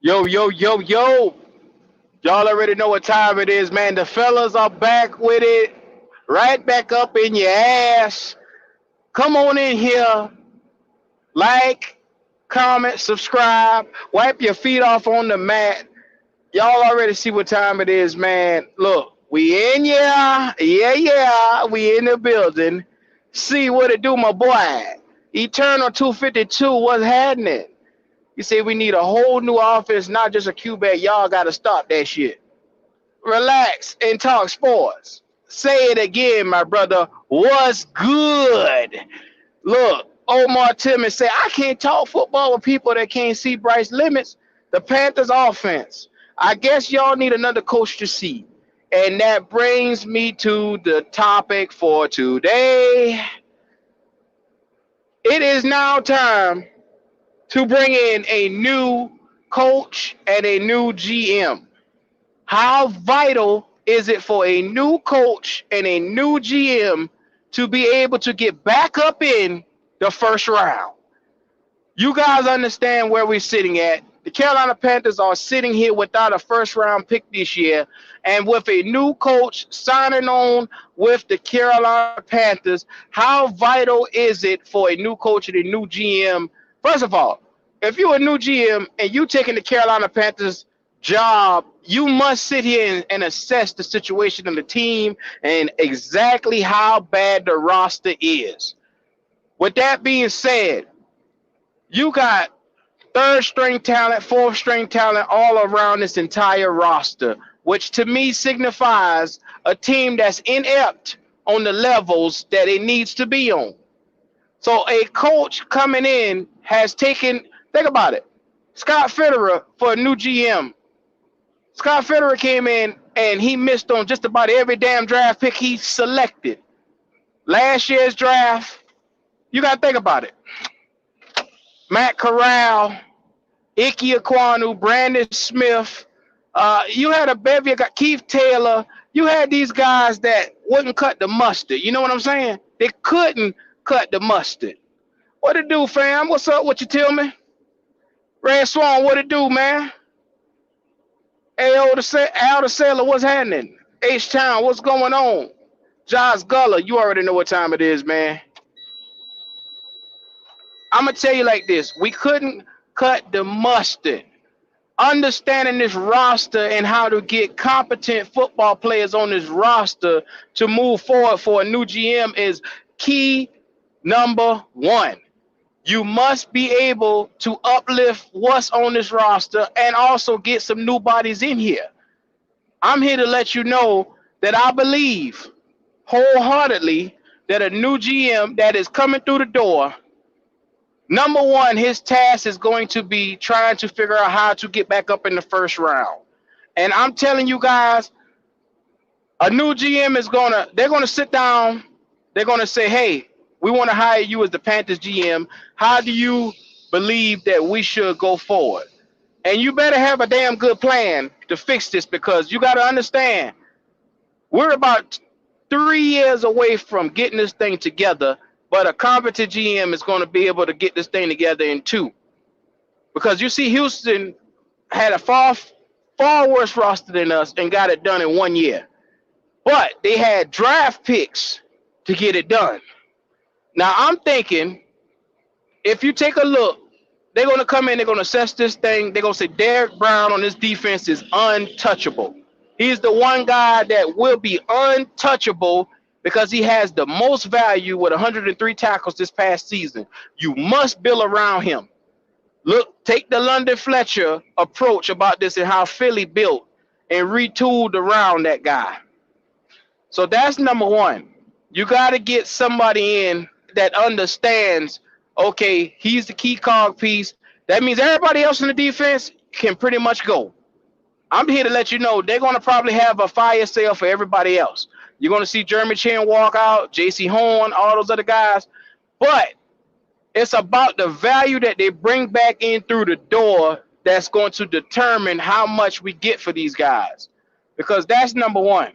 Yo, yo, yo, yo. Y'all already know what time it is, man. The fellas are back with it. Right back up in your ass. Come on in here. Like, comment, subscribe. Wipe your feet off on the mat. Y'all already see what time it is, man. Look, we in here. Yeah. We in the building. See what it do, my boy. Eternal 252, what's happening? You say we need a whole new offense, not just a QB. Y'all got to stop that shit. Relax and talk sports. Say it again, my brother. What's good? Look, Omar Timmons say, I can't talk football with people that can't see Bryce Limits. The Panthers offense. I guess y'all need another coach to see. And that brings me to the topic for today. It is now time to bring in a new coach and a new GM. How vital is it for a new coach and a new GM to be able to get back up in the first round? You guys understand where we're sitting at. The Carolina Panthers are sitting here without a first round pick this year. And with a new coach signing on with the Carolina Panthers, how vital is it for a new coach and a new GM? First of all, if you're a new GM and you taking the Carolina Panthers job, you must sit here and assess the situation of the team and exactly how bad the roster is. With that being said, you got third string talent, fourth string talent all around this entire roster, which to me signifies a team that's inept on the levels that it needs to be on. So a coach coming in has taken, think about it, Scott Fitterer for a new GM. Scott Fitterer came in and he missed on just about every damn draft pick he selected. Last year's draft, you got to think about it. Matt Corral, Ike Aquanu, Brandon Smith. You had a bevy, got Keith Taylor. You had these guys that wouldn't cut the mustard. You know what I'm saying? They couldn't cut the mustard. What it do, fam? What's up? What you tell me? Red Swan, what it do, man? Hey, Al the Sailor, what's happening? H-Town, what's going on? Josh Guller, you already know what time it is, man. I'm going to tell you like this. We couldn't cut the mustard. Understanding this roster and how to get competent football players on this roster to move forward for a new GM is key number one. You must be able to uplift what's on this roster and also get some new bodies in here. I'm here to let you know that I believe wholeheartedly that a new GM that is coming through the door, number one, his task is going to be trying to figure out how to get back up in the first round. And I'm telling you guys, a new GM they're gonna sit down, they're gonna say, hey, we want to hire you as the Panthers GM. How do you believe that we should go forward? And you better have a damn good plan to fix this because you got to understand, we're about 3 years away from getting this thing together, but a competent GM is going to be able to get this thing together in two. Because you see, Houston had a far worse roster than us and got it done in 1 year. But they had draft picks to get it done. Now, I'm thinking, if you take a look, they're going to come in, they're going to assess this thing. They're going to say Derek Brown on this defense is untouchable. He's the one guy that will be untouchable because he has the most value with 103 tackles this past season. You must build around him. Look, take the London Fletcher approach about this and how Philly built and retooled around that guy. So that's number one. You got to get somebody in that understands, okay, he's the key cog piece. That means everybody else in the defense can pretty much go. I'm here to let you know they're going to probably have a fire sale for everybody else. You're going to see Jeremy Chin walk out, J.C. Horn, all those other guys. But it's about the value that they bring back in through the door that's going to determine how much we get for these guys. Because that's number one.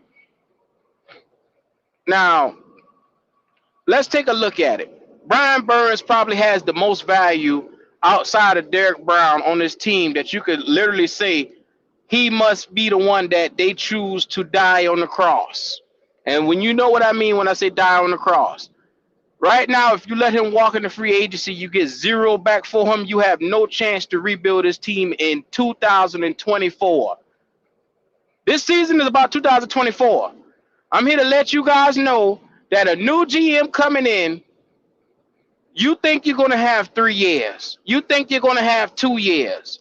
Now, let's take a look at it. Brian Burns probably has the most value outside of Derek Brown on this team that you could literally say he must be the one that they choose to die on the cross. And when you know what I mean when I say die on the cross, right now, if you let him walk into free agency, you get zero back for him. You have no chance to rebuild this team in 2024. This season is about 2024. I'm here to let you guys know that a new GM coming in, you think you're going to have 3 years. You think you're going to have 2 years.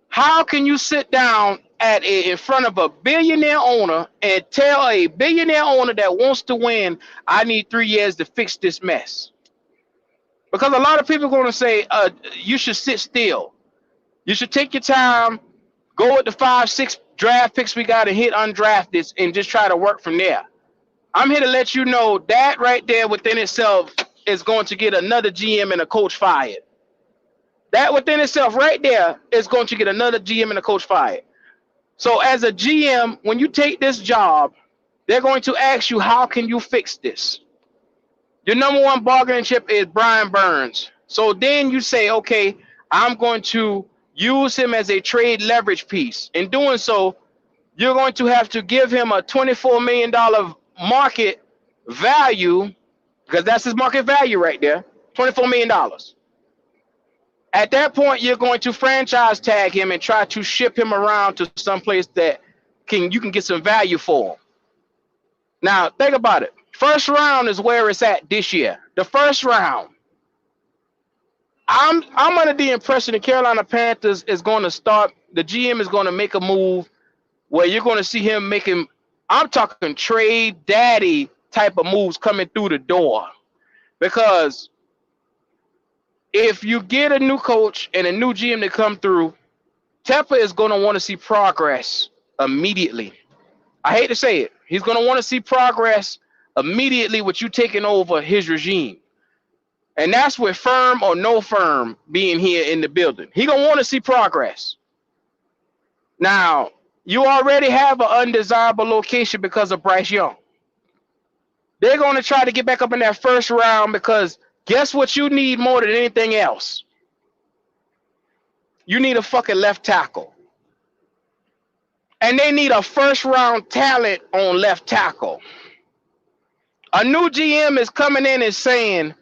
How can you sit down in front of a billionaire owner and tell a billionaire owner that wants to win, I need 3 years to fix this mess? Because a lot of people are going to say, you should sit still. You should take your time, go with the 5, 6 draft picks we got and hit undrafted and just try to work from there. I'm here to let you know that right there within itself is going to get another GM and a coach fired. That within itself right there is going to get another GM and a coach fired. So as a GM, when you take this job, they're going to ask you, how can you fix this? Your number one bargaining chip is Brian Burns. So then you say, okay, I'm going to use him as a trade leverage piece. In doing so, you're going to have to give him a $24 million market value, because that's his market value right there, $24 million. At that point, you're going to franchise tag him and try to ship him around to someplace that you can get some value for him. Now, think about it. First round is where it's at this year. The first round. I'm under the impression the Carolina Panthers is going to start, the GM is going to make a move where you're going to see him making, I'm talking trade daddy type of moves coming through the door. Because if you get a new coach and a new GM to come through, Tampa is going to want to see progress immediately. I hate to say it. He's going to want to see progress immediately with you taking over his regime. And that's with firm or no firm being here in the building. He's going to want to see progress. Now, you already have an undesirable location because of Bryce Young. They're going to try to get back up in that first round because guess what you need more than anything else? You need a fucking left tackle. And they need a first round talent on left tackle. A new GM is coming in and saying,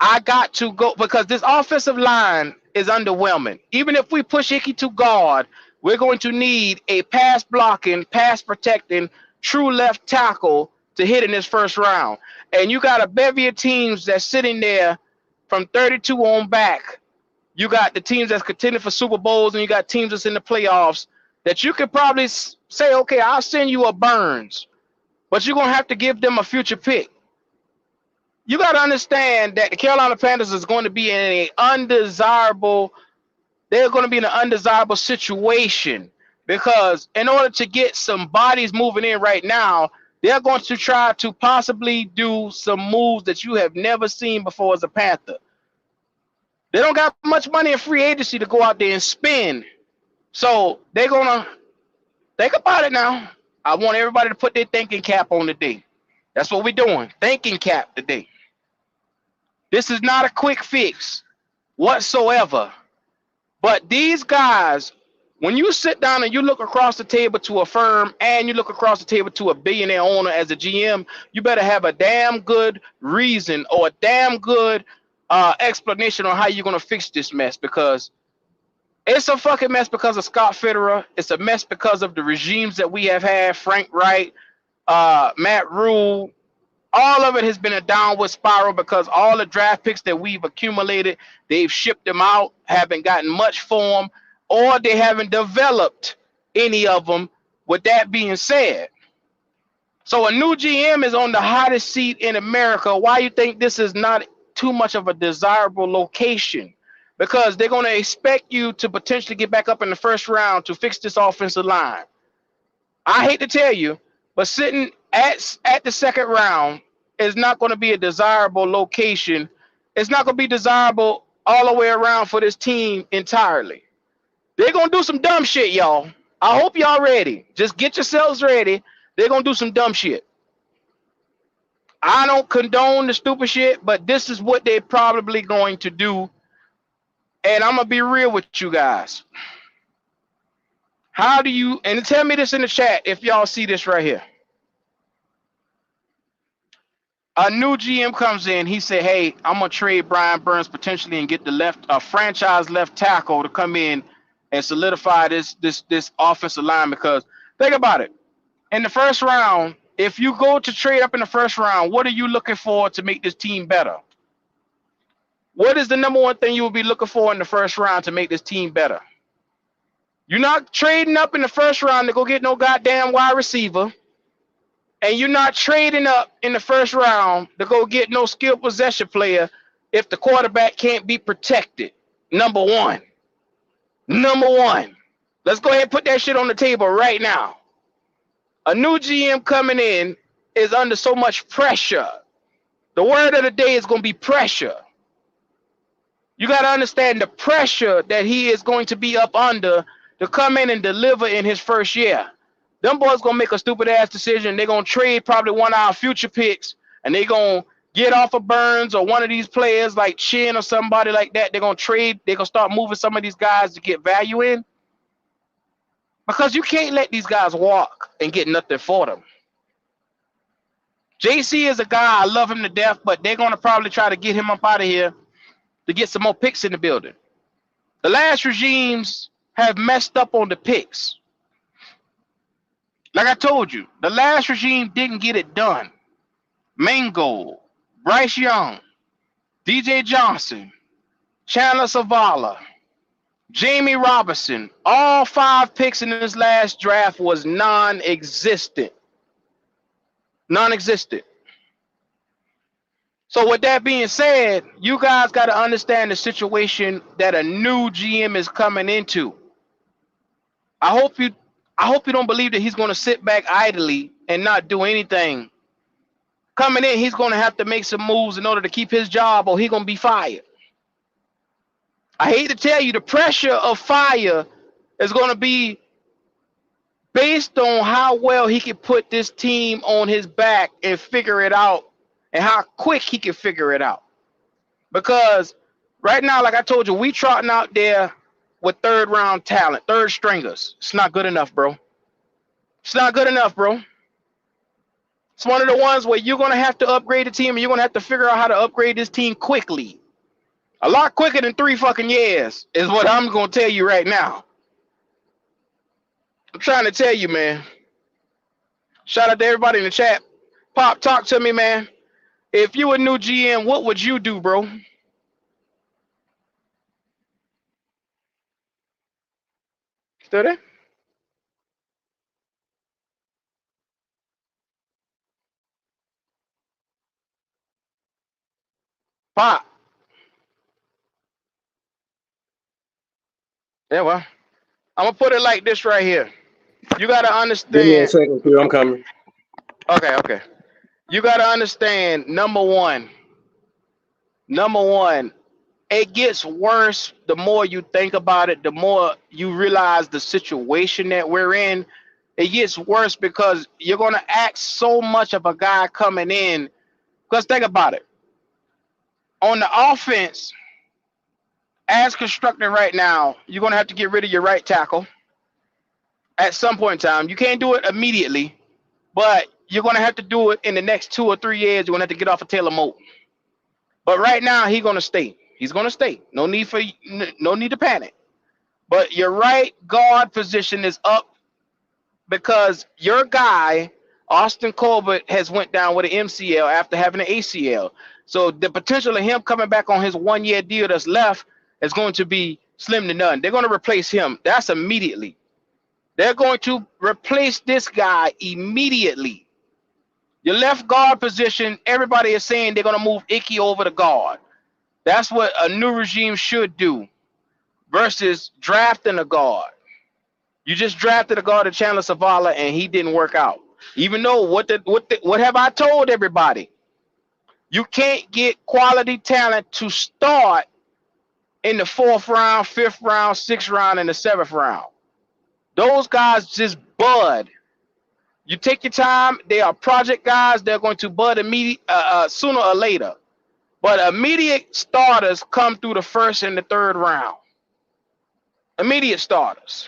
I got to go, because this offensive line is underwhelming. Even if we push Ickey to guard, we're going to need a pass blocking, pass protecting, true left tackle to hit in this first round. And you got a bevy of teams that's sitting there from 32 on back. You got the teams that's contending for Super Bowls, and you got teams that's in the playoffs that you could probably say, okay, I'll send you a Burns, but you're going to have to give them a future pick. You got to understand that the Carolina Panthers is going to be in an undesirable, they're going to be in an undesirable situation, because in order to get some bodies moving in right now, they're going to try to possibly do some moves that you have never seen before as a Panther. They don't got much money in free agency to go out there and spend. So they're going to think about it now. I want everybody to put their thinking cap on today. That's what we're doing. Thinking cap today. This is not a quick fix whatsoever. But these guys, when you sit down and you look across the table to a firm and you look across the table to a billionaire owner as a GM, you better have a damn good reason or a damn good explanation on how you're going to fix this mess, because it's a fucking mess because of Scott Fitterer. It's a mess because of the regimes that we have had, Frank Wright, Matt Rule. All of it has been a downward spiral because all the draft picks that we've accumulated, they've shipped them out, haven't gotten much for them, or they haven't developed any of them. With that being said, so a new GM is on the hottest seat in America. Why you think this is not too much of a desirable location? Because they're going to expect you to potentially get back up in the first round to fix this offensive line. I hate to tell you, but sitting at the second round is not going to be a desirable location. It's not going to be desirable all the way around for this team entirely. They're going to do some dumb shit, y'all. I hope y'all ready. Just get yourselves ready. They're going to do some dumb shit. I don't condone the stupid shit, but this is what they're probably going to do. And I'm gonna be real with you guys. How do you, and tell me this in the chat if y'all see this right here. A new GM comes in, he said, hey, I'm gonna trade Brian Burns potentially and get the a franchise left tackle to come in and solidify this offensive line. Because think about it. In the first round, if you go to trade up in the first round, what are you looking for to make this team better? What is the number one thing you will be looking for in the first round to make this team better? You're not trading up in the first round to go get no goddamn wide receiver. And you're not trading up in the first round to go get no skilled possession player if the quarterback can't be protected. Number one. Number one. Let's go ahead and put that shit on the table right now. A new GM coming in is under so much pressure. The word of the day is going to be pressure. You got to understand the pressure that he is going to be up under to come in and deliver in his first year. Them boys going to make a stupid ass decision. They're going to trade probably one of our future picks, and they're going to get off of Burns or one of these players like Chin or somebody like that. They're going to trade. They're going to start moving some of these guys to get value in. Because you can't let these guys walk and get nothing for them. JC is a guy, I love him to death, but they're going to probably try to get him up out of here to get some more picks in the building. The last regimes have messed up on the picks. Like I told you, the last regime didn't get it done. Mango, Bryce Young, DJ Johnson, Chandler Zavala, Jamie Robinson, all 5 picks in this last draft was non-existent. Non-existent. So with that being said, you guys got to understand the situation that a new GM is coming into. I hope you don't believe that he's going to sit back idly and not do anything. Coming in, he's going to have to make some moves in order to keep his job, or he's going to be fired. I hate to tell you, the pressure of fire is going to be based on how well he can put this team on his back and figure it out, and how quick he can figure it out. Because right now, like I told you, we trotting out there with third-round talent, third stringers. It's not good enough, bro. It's not good enough, bro. It's one of the ones where you're going to have to upgrade the team, and you're going to have to figure out how to upgrade this team quickly. A lot quicker than 3 fucking years is what I'm going to tell you right now. I'm trying to tell you, man. Shout out to everybody in the chat. Pop, talk to me, man. If you were a new GM, what would you do, bro? Still there? Pop. Yeah, well, I'm going to put it like this right here. You got to understand. Give me a second, too. I'm coming. Okay. You got to understand, number one, it gets worse the more you think about it, the more you realize the situation that we're in. It gets worse because you're going to act so much of a guy coming in. Because think about it. On the offense, as constructed right now, you're going to have to get rid of your right tackle at some point in time. You can't do it immediately, but you're going to have to do it in the next 2 or 3 years. You're going to have to get off of Taylor Moton. But right now, he's going to stay. He's going to stay. No need to panic. But your right guard position is up because your guy, Austin Colbert, has went down with an MCL after having an ACL. So the potential of him coming back on his 1-year deal that's left is going to be slim to none. They're going to replace him. That's immediately. They're going to replace this guy immediately. Your left guard position, everybody is saying they're going to move Icky over to guard. That's what a new regime should do versus drafting a guard. You just drafted a guard at Chandler Zavala and he didn't work out. Even though what have I told everybody? You can't get quality talent to start in the 4th round, 5th round, 6th round, and the 7th round. Those guys just bud. You take your time. They are project guys. They're going to bud sooner or later. but immediate starters come through the first and the third round. Immediate starters.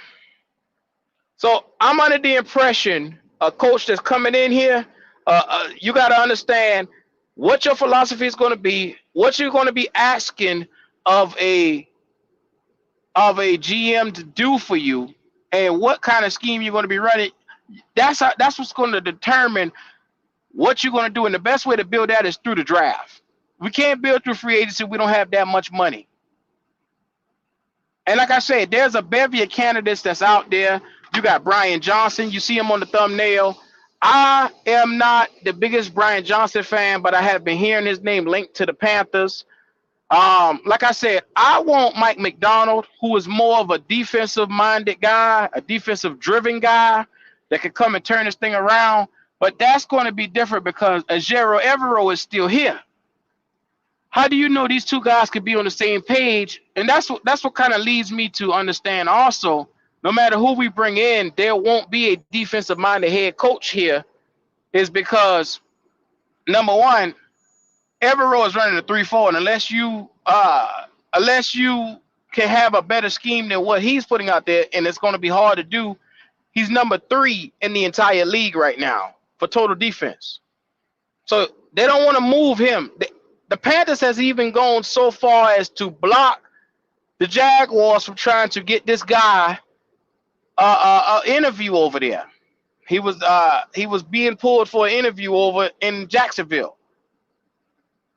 So I'm under the impression a coach that's coming in here, you got to understand what your philosophy is going to be, what you're going to be asking of a GM to do for you, and what kind of scheme you're going to be running. That's what's going to determine what you're going to do. And the best way to build that is through the draft. We can't build through free agency. We don't have that much money. And like I said, there's a bevy of candidates that's out there. You got Brian Johnson. You see him on the thumbnail. I am not the biggest Brian Johnson fan, but I have been hearing his name linked to the Panthers. Like I said, I want Mike Macdonald, who is more of a defensive-minded guy, a defensive-driven guy that can come and turn this thing around. But that's going to be different because Ejiro Evero is still here. How do you know these two guys could be on the same page? And that's what kind of leads me to understand also, no matter who we bring in, there won't be a defensive-minded head coach here, is because, number one, Evero is running a 3-4, and unless you can have a better scheme than what he's putting out there, and it's going to be hard to do, he's number 3 in the entire league right now for total defense. So they don't want to move him. The Panthers has even gone so far as to block the Jaguars from trying to get this guy an interview over there. He was being pulled for an interview over in Jacksonville.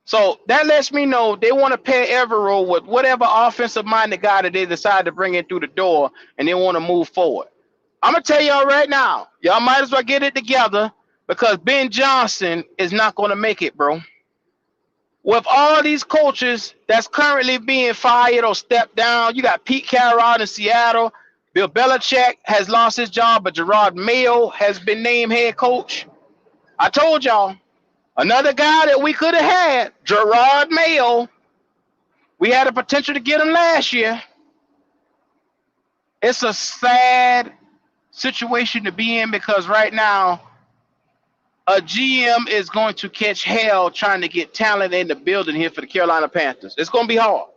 So that lets me know they want to pair Evero with whatever offensive-minded guy that they decide to bring in through the door, and they want to move forward. I'm going to tell y'all right now, y'all might as well get it together because Ben Johnson is not going to make it, bro. With all these coaches that's currently being fired or stepped down, you got Pete Carroll in Seattle. Bill Belichick has lost his job, but Gerard Mayo has been named head coach. I told y'all, another guy that we could have had, Gerard Mayo. We had the potential to get him last year. It's a sad situation to be in because right now, a GM is going to catch hell trying to get talent in the building here for the Carolina Panthers. It's going to be hard.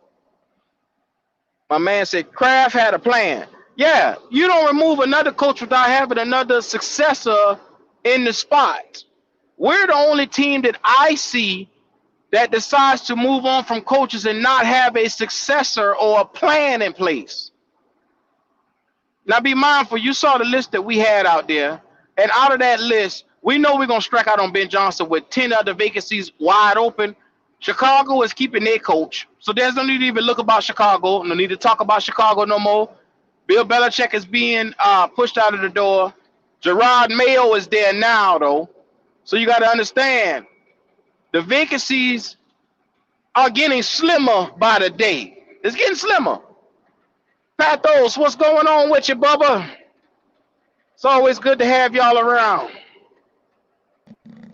My man said Kraft had a plan. Yeah, you don't remove another coach without having another successor in the spot. We're the only team that I see that decides to move on from coaches and not have a successor or a plan in place. Now be mindful, you saw the list that we had out there, and out of that list, we know we're going to strike out on Ben Johnson with 10 other vacancies wide open. Chicago is keeping their coach, so there's no need to even look about Chicago. No need to talk about Chicago no more. Bill Belichick is being pushed out of the door. Gerard Mayo is there now, though. So you got to understand, the vacancies are getting slimmer by the day. It's getting slimmer. Pathos, what's going on with you, Bubba? It's always good to have y'all around.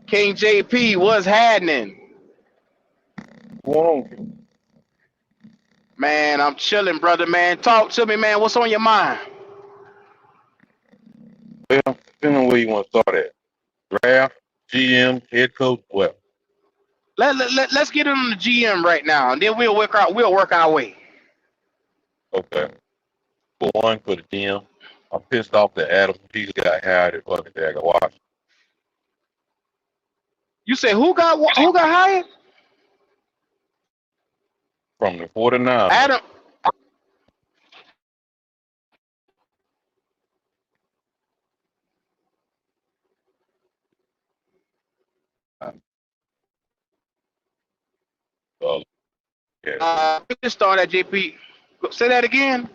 King JP, what's happening? Whoa. Man, I'm chilling, brother, man. Talk to me, man. What's on your mind? Well, depending on where you want to start at. Draft, GM, head coach, well. Let's get on the GM right now, and then we'll work our way. Okay. For one, for the GM, I'm pissed off that Adam Pease got hired at fucking Jaguars. You say who got hired? From the 49ers. Adam. Let's start at JP. Say that again.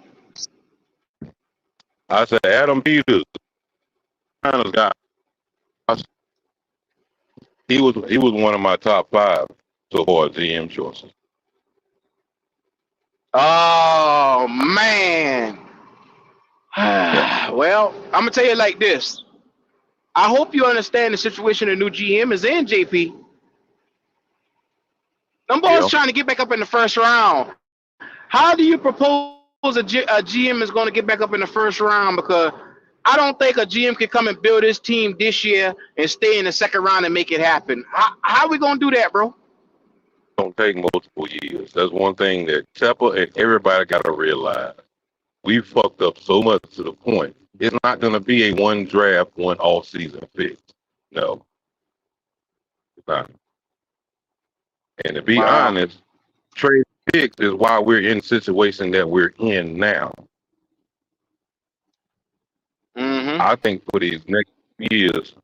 I said Adam Peters, guy. He was one of my top 5 so far as GM choices. Oh man. Well, I'm gonna tell you like this. I hope you understand the situation the new GM is in, JP. Them boys trying to get back up in the first round. How do you propose a GM is going to get back up in the first round? Because I don't think a GM can come and build his team this year and stay in the second round and make it happen. How are we going to do that, bro? don't take multiple years. That's one thing that Tepper and everybody got to realize. We fucked up so much to the point. It's not going to be a one draft, one all season fix. No, it's not. And to be Wow. honest, trade picks is why we're in the situation that we're in now. Mm-hmm. I think for these next years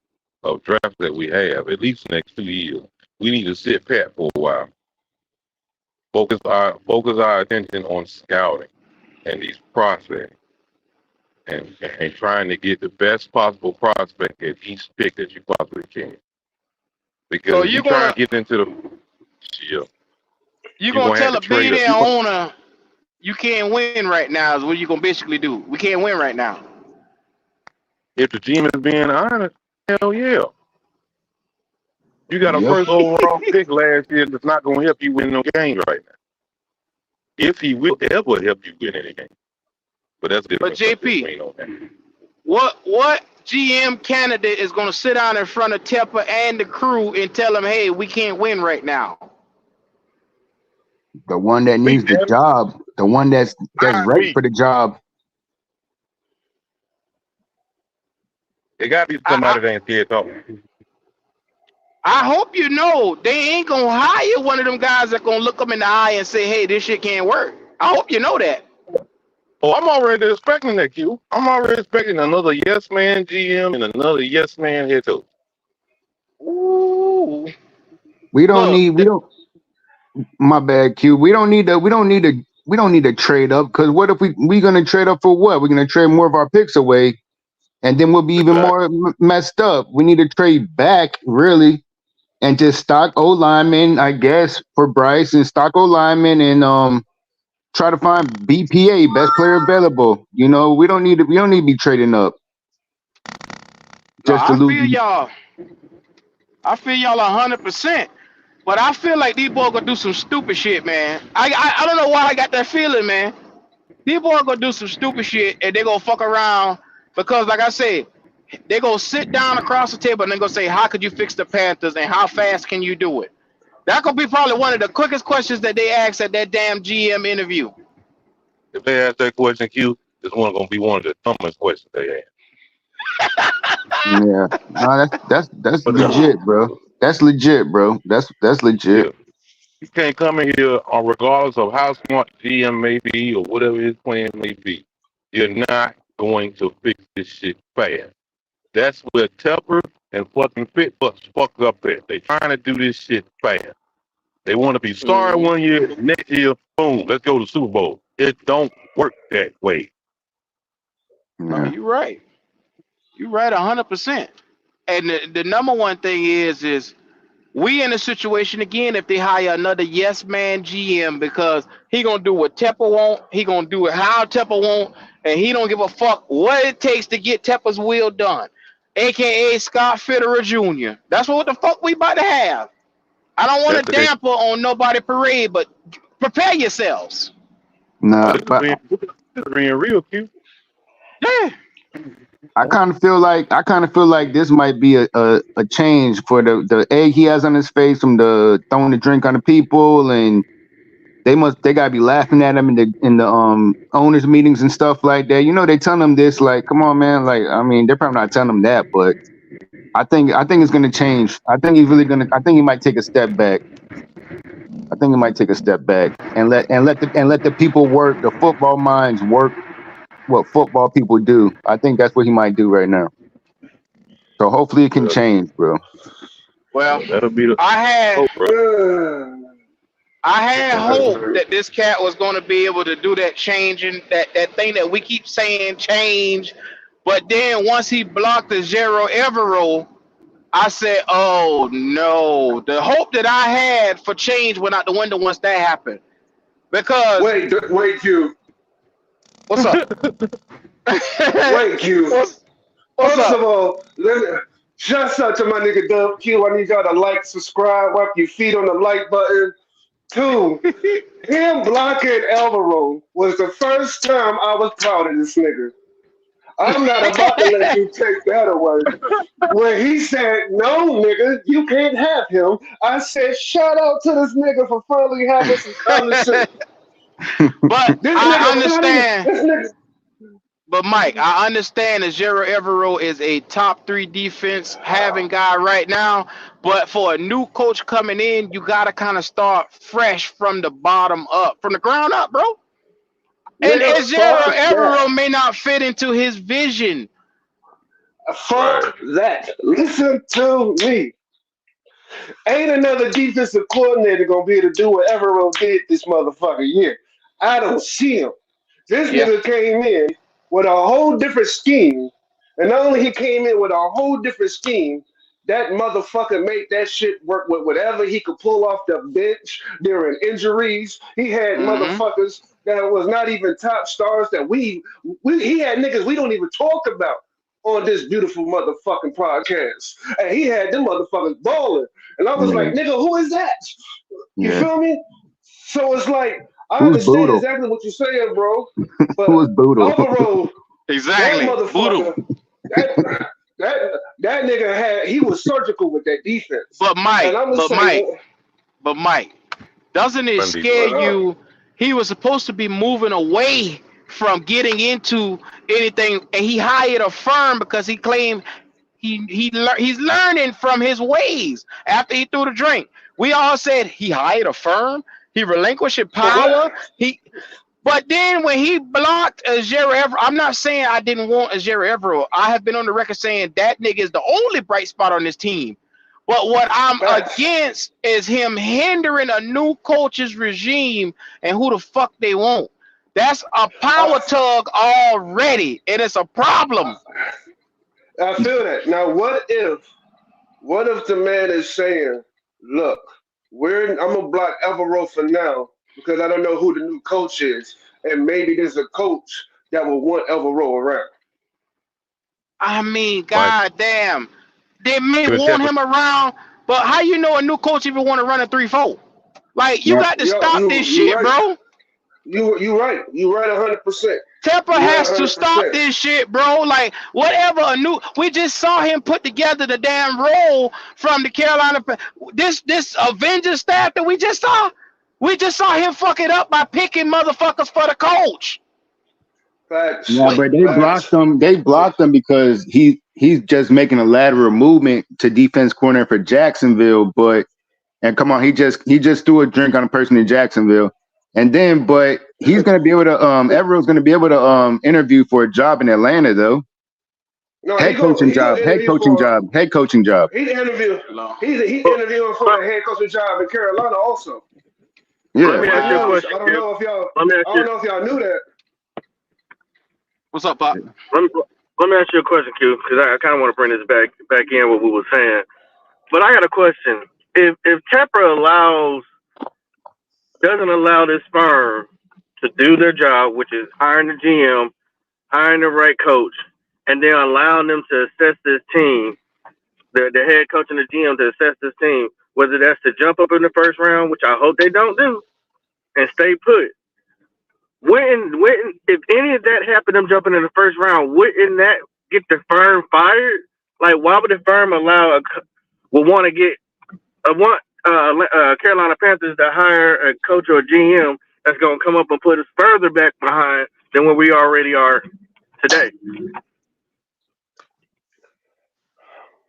of drafts that we have, at least next 2 years, we need to sit pat for a while. Focus our attention on scouting and these prospects and trying to get the best possible prospect at each pick that you possibly can. Because So if you try to get into the you're you're gonna gonna have tell to a trade billionaire up. owner you can't win right now is what you're gonna basically do. We can't win right now. If the GM is being honest, hell yeah. You got a Yep. first overall pick last year that's not gonna help you win no games right now. If he will ever help you win any game. But that's different. But JP, what GM candidate is gonna sit down in front of Tepper and the crew and tell them, hey, we can't win right now? The one that needs the job, the one that's right for the job. It got to be somebody that ain't scared talking. I hope you know they ain't gonna hire one of them guys that gonna look them in the eye and say, hey, this shit can't work. I hope you know that. Oh, I'm already expecting that, Q. I'm already expecting another yes man GM and another yes man head coach. Ooh. We don't. My bad, Q. We don't need to trade up, because what if we gonna trade up for what? We're gonna trade more of our picks away, and then we'll be even more messed up. We need to trade back, really, and just stock O lineman, I guess, for Bryce, and stock O lineman, and try to find BPA, best player available. You know, we don't need to be trading up just to lose. I feel y'all 100%. But I feel like these boys gonna do some stupid shit, man. I don't know why I got that feeling, man. These boys gonna do some stupid shit and they gonna fuck around because, like I said, they gonna sit down across the table and they gonna say, how could you fix the Panthers and how fast can you do it? That could be probably one of the quickest questions that they ask at that damn GM interview. If they ask that question, Q, it's gonna be one of the dumbest questions they ask. Yeah, no, that's legit, bro. That's legit, bro. That's legit. Yeah. You can't come in here regardless of how smart GM may be or whatever his plan may be. You're not going to fix this shit fast. That's where Tepper and fucking Fitbutts fucked up at. They trying to do this shit fast. They want to be starring 1 year, next year, boom, let's go to Super Bowl. It don't work that way. No, you're right. You're right 100%. And the number one thing is we in a situation again if they hire another yes man GM, because he gonna do what Tepper want, he gonna do it how Tepper want, and he don't give a fuck what it takes to get Tepper's will done, aka Scott Fitterer Jr. That's what the fuck we about to have. I don't want to damper on nobody parade, but prepare yourselves. Nah, this but is being real, Q. Yeah. I kind of feel like this might be a change for the egg he has on his face from the throwing the drink on the people, and they gotta be laughing at him in the owners meetings and stuff like that. You know, they tell him this, like, come on, man. Like, I mean, they're probably not telling him that, but I think it's gonna change. I think he might take a step back. I think he might take a step back and let the people work, the football minds work what football people do. I think that's what he might do right now. So hopefully it can change, bro. Well, that'll be the I had hope that this cat was going to be able to do that changing, that thing that we keep saying change. But then once he blocked the Zero Evero, I said, oh no. The hope that I had for change went out the window once that happened. Because wait, Q. What's up? Wait, Q. What's First up? of all, shout out to my nigga Dub Q. I need y'all to like, subscribe, wipe your feet on the like button. 2, him blocking Alvaro was the first time I was proud of this nigga. I'm not about to let you take that away. When he said, no, nigga, you can't have him, I said, shout out to this nigga for finally having some common sense. But This I nigga finally, understand. this nigga, But Mike, I understand that Jero Evero is a top 3 defense having guy right now. But for a new coach coming in, you gotta kind of start fresh from the bottom up, from the ground up, bro. And nigga, Jero fuck that. Evero may not fit into his vision. Fuck that. Listen to me. Ain't another defensive coordinator gonna be able to do what Evero did this motherfucking year. I don't see him. This Yeah. nigga came in with a whole different scheme, and not only he came in with a whole different scheme, that motherfucker made that shit work with whatever he could pull off the bench during injuries. He had Mm-hmm. motherfuckers that was not even top stars that he had niggas we don't even talk about on this beautiful motherfucking podcast. And he had them motherfuckers balling. And I was like, Yeah, nigga, who is that? You yeah. feel me? So it's like, I Who's understand Boodle? exactly what you're saying, bro. Who is But Boodle? overall, that Exactly. Voodoo. motherfucker, that that nigga he was surgical with that defense. But And Mike, I'm gonna but say, Mike, but Mike, doesn't it Sunday. scare uh, you? He was supposed to be moving away from getting into anything, and he hired a firm because he claimed he's learning from his ways after he threw the drink. We all said he hired a firm, he relinquished his for what? power. But then when he blocked Ajero Evero, I'm not saying I didn't want Ajero Evero. I have been on the record saying that nigga is the only bright spot on this team. But what I'm Facts. against is him hindering a new coach's regime and who the fuck they want. That's a Uh, power tug already, and it's a problem. I feel that. Now, what if the man is saying, look, I'm gonna block Evero for now because I don't know who the new coach is, and maybe there's a coach that will want Evero around. I mean, Mike, goddamn, they may give a want temper. him around, but how you know a new coach even want to run a 3-4? Like you Yeah, got to Yo, stop this you shit, right. bro. You right. You right 100%. Temper You right has to stop 100%. this shit, bro. Like whatever we just saw him put together the damn role from the Carolina. This Avengers staff that we just saw. We just saw him fuck it up by picking motherfuckers for the coach. Facts. yeah, Wait, but they blocked Facts. him. They blocked him because he's just making a lateral movement to defense corner for Jacksonville. But and come on, he just threw a drink on a person in Jacksonville, and then but he's gonna be able to Everett's gonna be able to interview for a job in Atlanta though. No, Head coaching he gonna job, head interview coaching for job, head coaching job. he interview hello. he But, interviewing for but a head coaching job in Carolina also. let Yeah, me ask you a I Wow. question, don't Q. know if y'all Let me ask I you don't know if y'all knew that. What's up, Pop? let me, let me ask you a question, Q, because I kind of want to bring this back in what we were saying. But I got a question. If Tepper doesn't allow this firm to do their job, which is hiring the GM, hiring the right coach, and then allowing them to assess this team, the head coach and the GM to assess this team, whether that's to jump up in the first round, which I hope they don't do, and stay put. When if any of that happened, them jumping in the first round, wouldn't that get the firm fired? Like, why would the firm would want to get Carolina Panthers to hire a coach or a GM that's going to come up and put us further back behind than where we already are today?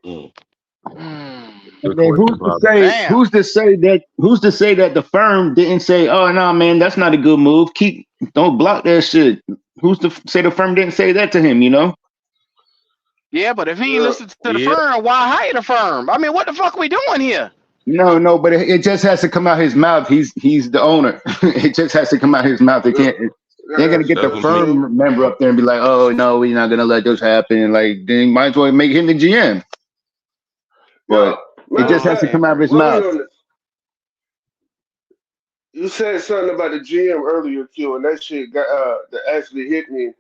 Mm. Hmm. Good and then question, Bobby. Damn. who's to say that the firm didn't say, oh no man, that's not a good move. Don't block that shit. Who's to say the firm didn't say that to him, you know? Yeah, but if he ain't Yeah. listened to the Yeah. firm, why hire the firm? I mean, what the fuck we doing here? No, but it just has to come out his mouth. He's the owner. It just has to come out his mouth. They can't. They're gonna get the That's what firm member up there and be like, "Oh no, we're not gonna let this happen." Like, then might as well make him the GM. Yo, But it matter of just has to fact, come out of his while we mouth. on this, you said something about the GM earlier, Q, and that shit that actually hit me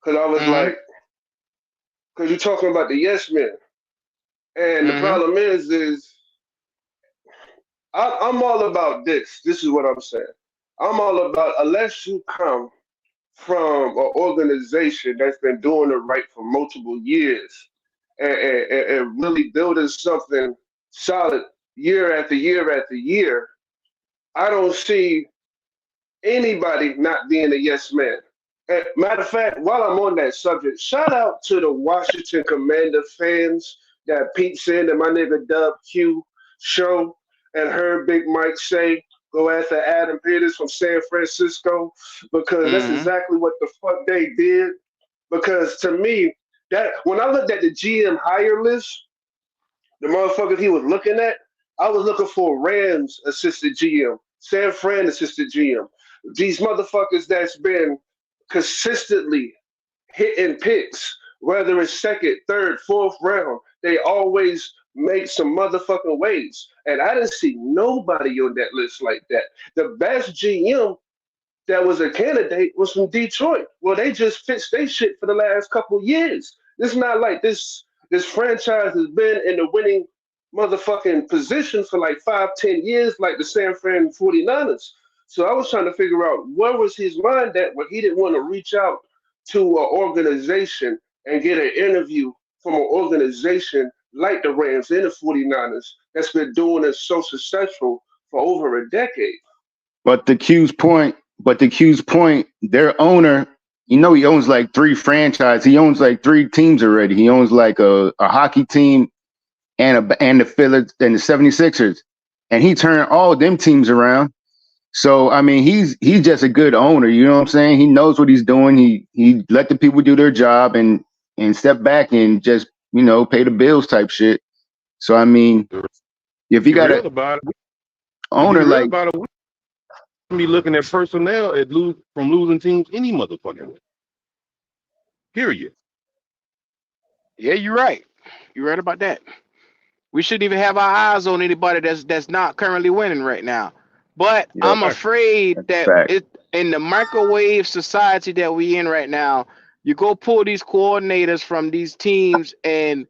because I was Mm-hmm. like, because you're talking about the yes men, and the Mm-hmm. problem is I'm all about this. This is what I'm saying. I'm all about unless you come from an organization that's been doing it right for multiple years and really building something solid year after year after year, I don't see anybody not being a yes man. And matter of fact, while I'm on that subject, shout out to the Washington Commander fans that peeps in and my nigga Dub Q show and heard Big Mike say, go after Adam Peters from San Francisco, because that's Mm-hmm. exactly what the fuck they did. Because to me, that when I looked at the GM hire list, the motherfuckers he was looking at, I was looking for Rams assistant GM, San Fran assistant GM. These motherfuckers that's been consistently hitting picks, whether it's second, third, fourth round, they always make some motherfucking waves. And I didn't see nobody on that list like that. The best GM that was a candidate was from Detroit. Well, they just fixed their shit for the last couple of years. It's not like this franchise has been in the winning motherfucking position for like 5, 10 years, like the San Fran 49ers. So I was trying to figure out where was his mind at when he didn't want to reach out to an organization and get an interview from an organization like the Rams and the 49ers that's been doing it so successful for over a decade. But the Q's point, their owner, you know, he owns like 3 franchises. He owns like 3 teams already. He owns like a hockey team and the Phillies and the 76ers. And he turned all them teams around. So I mean, he's just a good owner. You know what I'm saying? He knows what he's doing. He let the people do their job and step back and just, you know, pay the bills type shit. So I mean, if you Be got real an about it. Be owner real like, about it. We shouldn't be looking at personnel at from losing teams any motherfucking way. Period. Yeah, you're right. You're right about that. We shouldn't even have our eyes on anybody that's not currently winning right now. But yeah, I'm Right. afraid that's that fact. it in the microwave society that we in right now, you go pull these coordinators from these teams and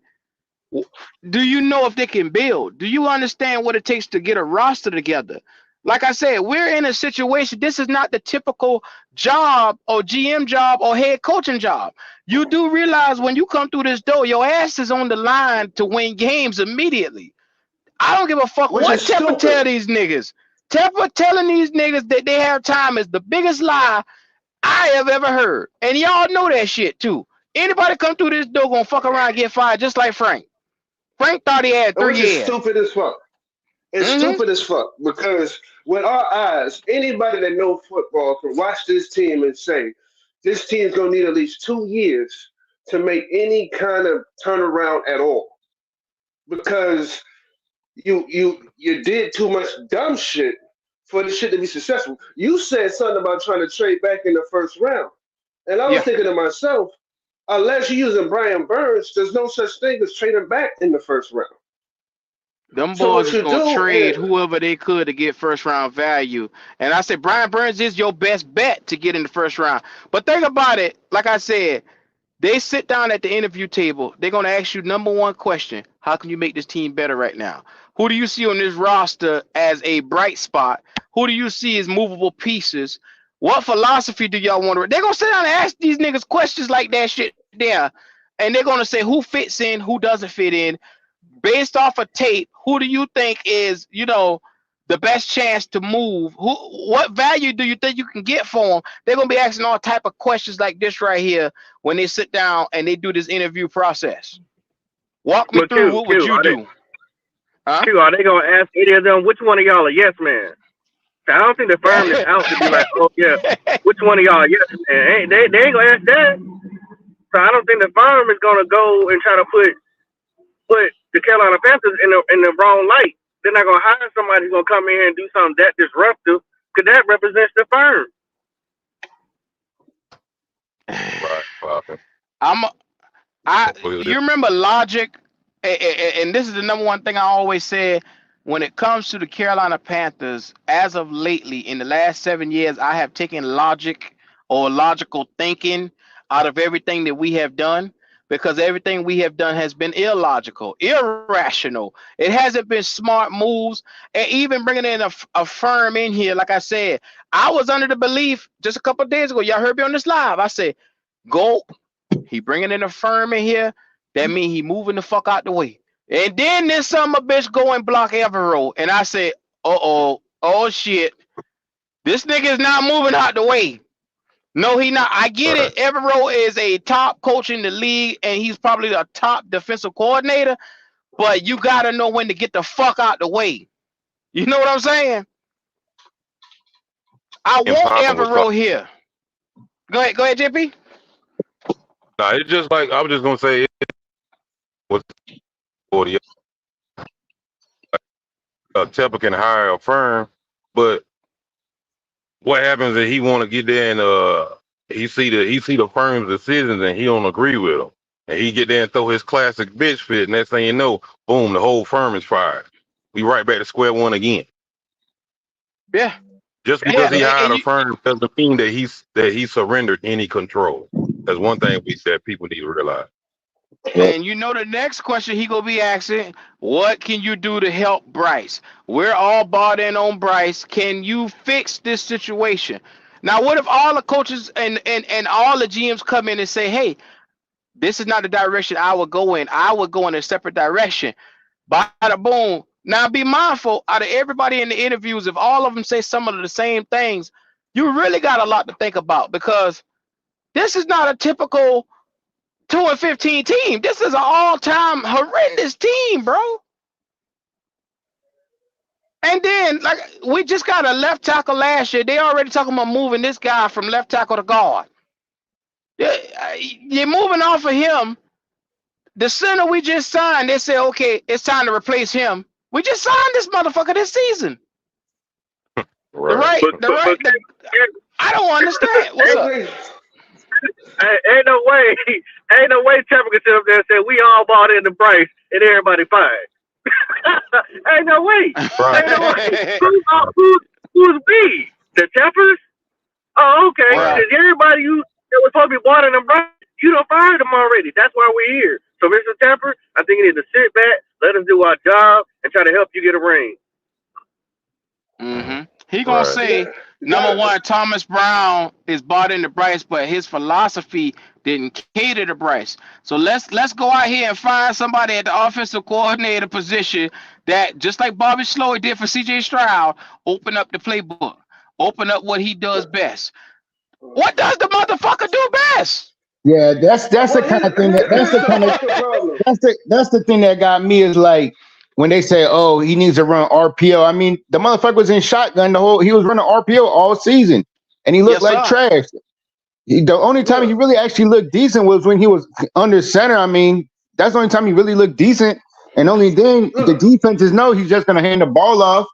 do you know if they can build? Do you understand what it takes to get a roster together? Like I said, we're in a situation. This is not the typical job or GM job or head coaching job. You do realize when you come through this door, your ass is on the line to win games immediately. I don't give a fuck Which what is Tepper stupid. tell these niggas. Tepper telling these niggas that they have time is the biggest lie I have ever heard. And y'all know that shit too. Anybody come through this door gonna fuck around and get fired just like Frank. Frank thought he had And which 3 is years. stupid as fuck. It's Mm-hmm. stupid as fuck because with our eyes, anybody that knows football can watch this team and say, this team's gonna need at least 2 years to make any kind of turnaround at all. Because you did too much dumb shit for the shit to be successful. You said something about trying to trade back in the first round. And I was Yeah. thinking to myself, unless you're using Brian Burns, there's no such thing as trading back in the first round. Them So boys what is you gonna do trade is, whoever they could to get first round value. And I said Brian Burns is your best bet to get in the first round. But think about it, like I said, they sit down at the interview table. They're gonna ask you number one question: how can you make this team better right now? Who do you see on this roster as a bright spot? Who do you see as movable pieces? What philosophy do y'all want to? They're gonna sit down and ask these niggas questions like that shit there, and they're gonna say who fits in, who doesn't fit in, based off of tape. Who do you think is, the best chance to move? What value do you think you can get for them? They're gonna be asking all type of questions like this right here when they sit down and they do this interview process. Walk me But through. What would you do? Huh? Are they gonna ask any of them which one of y'all a yes man? I don't think the firm is out to be like, oh yeah, which one of y'all yes man? They ain't gonna ask that. So I don't think the firm is gonna go and try to put the Carolina Panthers in the wrong light. They're not gonna hire somebody who's gonna come in here and do something that disruptive, because that represents the firm. Right. Fucking. I'm. I. Hopefully You remember Logic, and this is the number one thing I always said when it comes to the Carolina Panthers. As of lately, in the last 7 years, I have taken logic or logical thinking out of everything that we have done because everything we have done has been illogical, irrational. It hasn't been smart moves. And even bringing in a firm in here, like I said, I was under the belief just a couple of days ago. Y'all heard me on this live. I said, go. He bringing in a firm in here. That means he moving the fuck out the way. And then this summer bitch go and block Evero. And I said, oh shit. This nigga is not moving out the way. No, he not. I get it. Evero is a top coach in the league, and he's probably the top defensive coordinator. But you gotta know when to get the fuck out the way. You know what I'm saying? I want Evero here. Go ahead, JP. Nah, it's just like I was just gonna say. Tepper can hire a firm, but what happens if he want to get there and he see the firm's decisions and he don't agree with them, and he get there and throw his classic bitch fit, and next thing you know, boom, the whole firm is fired. We right back to square one again. Yeah. Just because he hired a firm doesn't mean that he surrendered any control. That's one thing that people need to realize. And you know the next question he gonna be asking, what can you do to help Bryce? We're all bought in on Bryce. Can you fix this situation? Now, what if all the coaches and all the GMs come in and say, hey, this is not the direction I would go in. I would go in a separate direction. Bada boom. Now be mindful, out of everybody in the interviews, if all of them say some of the same things, you really got a lot to think about, because this is not a typical 2-15 team. This is an all-time horrendous team, bro. And then, like, we just got a left tackle last year. They already talking about moving this guy from left tackle to guard. You're moving off of him. The center we just signed, they said, okay, it's time to replace him. We just signed this motherfucker this season. Right. I don't understand. What's up? Ain't no way Trevor can sit up there and say we all bought into Bryce and everybody fine. Ain't no way. Right. Ain't no way. Who's we? The Tempers? Oh, okay. Right. Because everybody that was supposed to be bought into Bryce, you don't fired them already. That's why we're here. So, Mr. Temper, I think you need to sit back, let us do our job, and try to help you get a ring. Mm-hmm. He gonna say, number one, Thomas Brown is bought into Bryce, but his philosophy didn't cater to Bryce. So let's go out here and find somebody at the offensive coordinator position that, just like Bobby Slowy did for CJ Stroud, open up the playbook, open up what he does best. What does the motherfucker do best? Yeah, that's the kind of thing that's the thing that got me, is like when they say, oh, he needs to run RPO. I mean, the motherfucker was in shotgun he was running RPO all season, and he looked like trash. The only time he really actually looked decent was when he was under center. I mean, that's the only time he really looked decent, and only then the defenses know he's just gonna hand the ball off.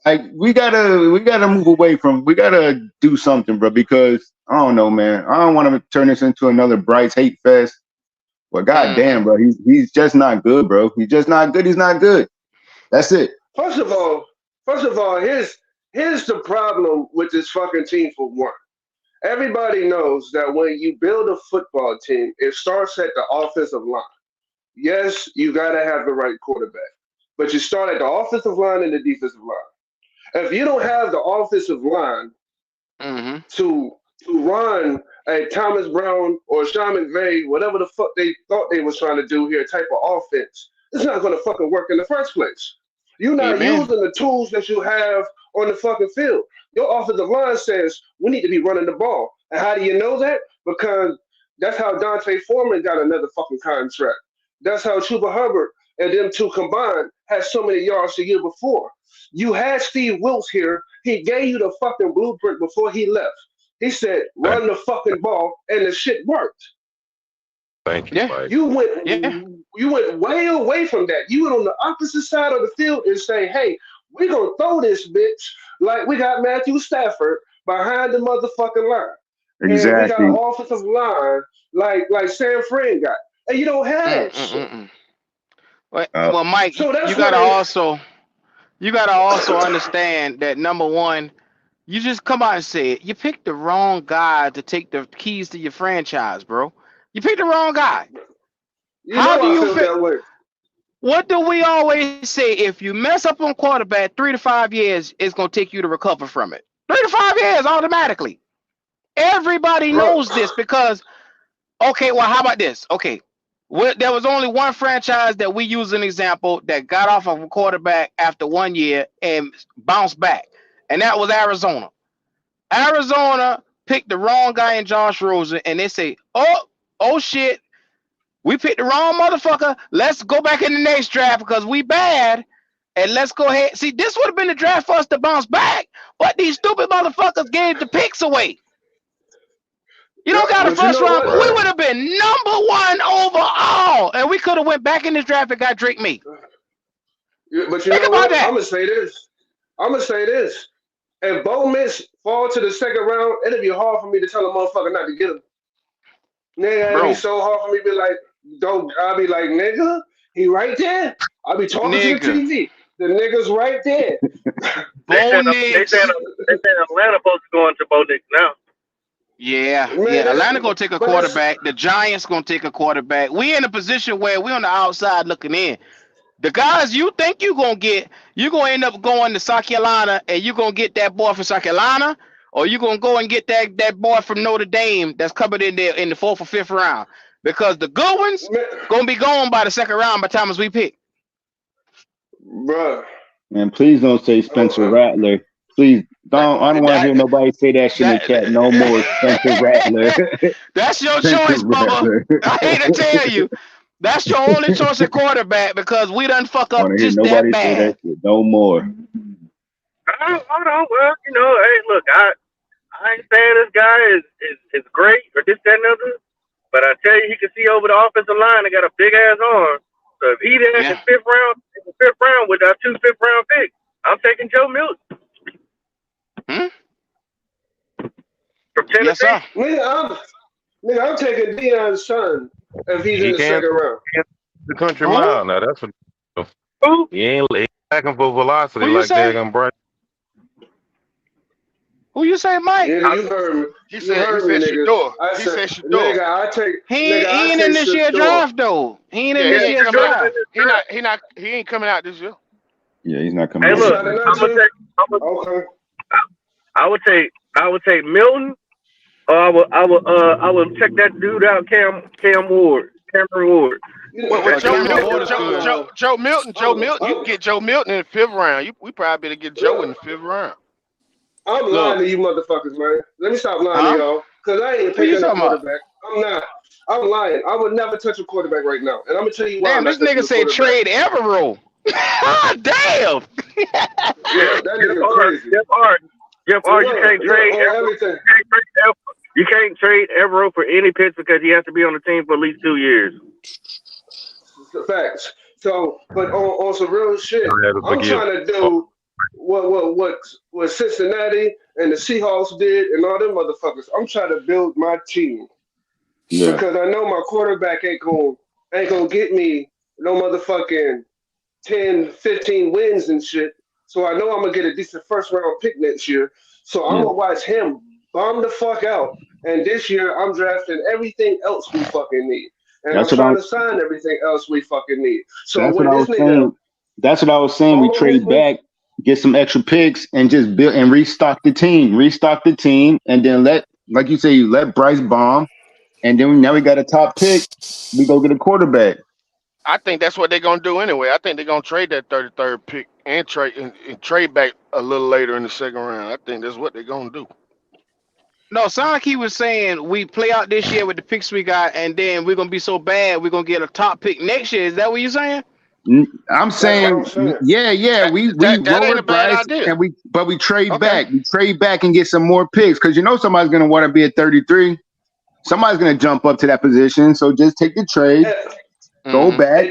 Like, we gotta move away from. We gotta do something, bro, because I don't know, man. I don't want to turn this into another Bryce hate fest. But goddamn, bro, he's just not good, bro. He's just not good. He's not good. That's it. First of all, here's the problem with this fucking team. For one, everybody knows that when you build a football team, it starts at the offensive line. Yes, you gotta have the right quarterback, but you start at the offensive line and the defensive line. If you don't have the offensive line to run a Thomas Brown or Sean McVay, whatever the fuck they thought they was trying to do here, type of offense, it's not going to fucking work in the first place. You're not using the tools that you have on the fucking field. Your offensive line says we need to be running the ball. And how do you know that? Because that's how Dante Foreman got another fucking contract. That's how Chuba Hubbard and them two combined had so many yards the year before. You had Steve Wilkes here. He gave you the fucking blueprint before he left. He said, run the fucking ball, and the shit worked. Thank you, Mike. You went way away from that. You went on the opposite side of the field and say, hey, we're going to throw this bitch like we got Matthew Stafford behind the motherfucking line. Exactly. And we got an offensive line like San Fran got. And you don't have that shit. Well, Mike, so you gotta also understand that, number one, you just come out and say it. You picked the wrong guy to take the keys to your franchise, bro. You picked the wrong guy. You How do know I you feel feel? that way. What do we always say? If you mess up on quarterback, 3 to 5 years, it's gonna take you to recover from it. 3 to 5 years automatically. Everybody Bro, knows this because okay, well, how about this? Okay, there was only one franchise that we use an example that got off of a quarterback after 1 year and bounced back, and that was Arizona. Arizona picked the wrong guy in Josh Rosen, and they say, oh shit, we picked the wrong motherfucker. Let's go back in the next draft because we bad. And let's go ahead. See, this would have been the draft for us to bounce back, but these stupid motherfuckers gave the picks away. You don't got a but you first know round, but we what? would have been #1 overall, and we could have went back in this draft and got Drake me. But you Think know about what? that. I'm gonna say this. I'm gonna say this. If Bo Mix fall to the second round, it'll be hard for me to tell a motherfucker not to get him. Nigga, it'll be Bro, so hard for me to be like, don't. I'll be like, nigga, he right there. I'll be talking to the nigga, TV. The nigga's right there. They Bo said Nix. Atlanta supposed to go into Bo Nix now. Yeah, Man, Atlanta gonna take a but that's quarterback. The Giants gonna take a quarterback. We in a position where we on the outside looking in. The guys you think you gonna get, you gonna end up going to South Carolina, and you gonna get that boy from South Carolina, or you gonna go and get that boy from Notre Dame that's coming in there in the 4th or 5th round. Because the good ones man, gonna be gone by the second round by the time as we pick. bruh. Man, please don't say Spencer Oh, Rattler. Please don't. I don't want to That hear nobody say that shit in the chat no more. Spencer Rattler. that's your Spencer choice, Bubba. Rattler. I hate to tell you, that's your only choice at quarterback because we done fuck I want up to hear just that nobody say bad. that shit no more. Hold on. Well, hey, look, I ain't saying this guy is great or this, that, and the other, but I tell you, he can see over the offensive line and got a big ass arm. So if he there in Yeah. the fifth round with our 2 5th-round picks, I'm taking Joe Milton Hmm? from Yes, Tennessee. sir. I'm taking Deion's son if he's in He the can't second round. the country Who? mile now. That's what Who? he ain't lacking for velocity Who you like say? Dagon Bright. Who you say, Mike? Nigga, you heard me. He You said heard me, nigga. Shador. I He said, said Shador. nigga, I take, He nigga, I ain't in take this year Shador. draft though. He ain't in Yeah, this he ain't year coming out. draft. He ain't coming out this year. Yeah, he's not coming Hey, out. look, Decided not I'm gonna to? take. Okay. I would take Milton, or I would check that dude out, Cameron Ward. You With Oh, Joe Cameron Milton, Ward is good. Joe Milton, you I'm, can get Joe Milton in the 5th round. We probably better get Joe in the 5th round. I'm lying Look, to you motherfuckers, man. Let me stop lying to huh? y'all. Because I ain't Who you picking a talking about? quarterback. I'm not. I'm lying. I would never touch a quarterback right now. And I'm going to tell you why I'm Damn, not this touching nigga a say quarterback. trade Evero. Damn. Yeah, that nigga crazy. Jeff R. You can't trade On everything. You can't trade Evero for any picks because he has to be on the team for at least 2 years. Facts. So, but on some real shit, I had to I'm forgive. trying to do what Cincinnati and the Seahawks did and all them motherfuckers. I'm trying to build my team Yeah. because I know my quarterback ain't gonna get me no motherfucking 10, 15 wins and shit. So I know I'm gonna get a decent first round pick next year. So I'm Yeah. gonna watch him bomb the fuck out. And this year I'm drafting everything else we fucking need. And That's I'm what I trying was. to sign everything else we fucking need. So That's when what I this was nigga saying. That's what I was saying. We all over trade me, back, get some extra picks, and just build and restock the team. And then like you say, you let Bryce bomb, and then now we got a top pick. We go get a quarterback. I think that's what they're gonna do anyway. I think they're gonna trade that 33rd pick and trade back a little later in the second round. I think that's what they're gonna do. No, sound like he was saying we play out this year with the picks we got, and then we're gonna be so bad we're gonna get a top pick next year. Is that what you're saying? I'm that's what I'm saying, saying. yeah. We That roll ain't a with bad Bryce, idea. but we trade Okay. back. We trade back and get some more picks because somebody's gonna want to be at 33. Somebody's gonna jump up to that position. So just take the trade, go Mm-hmm. back.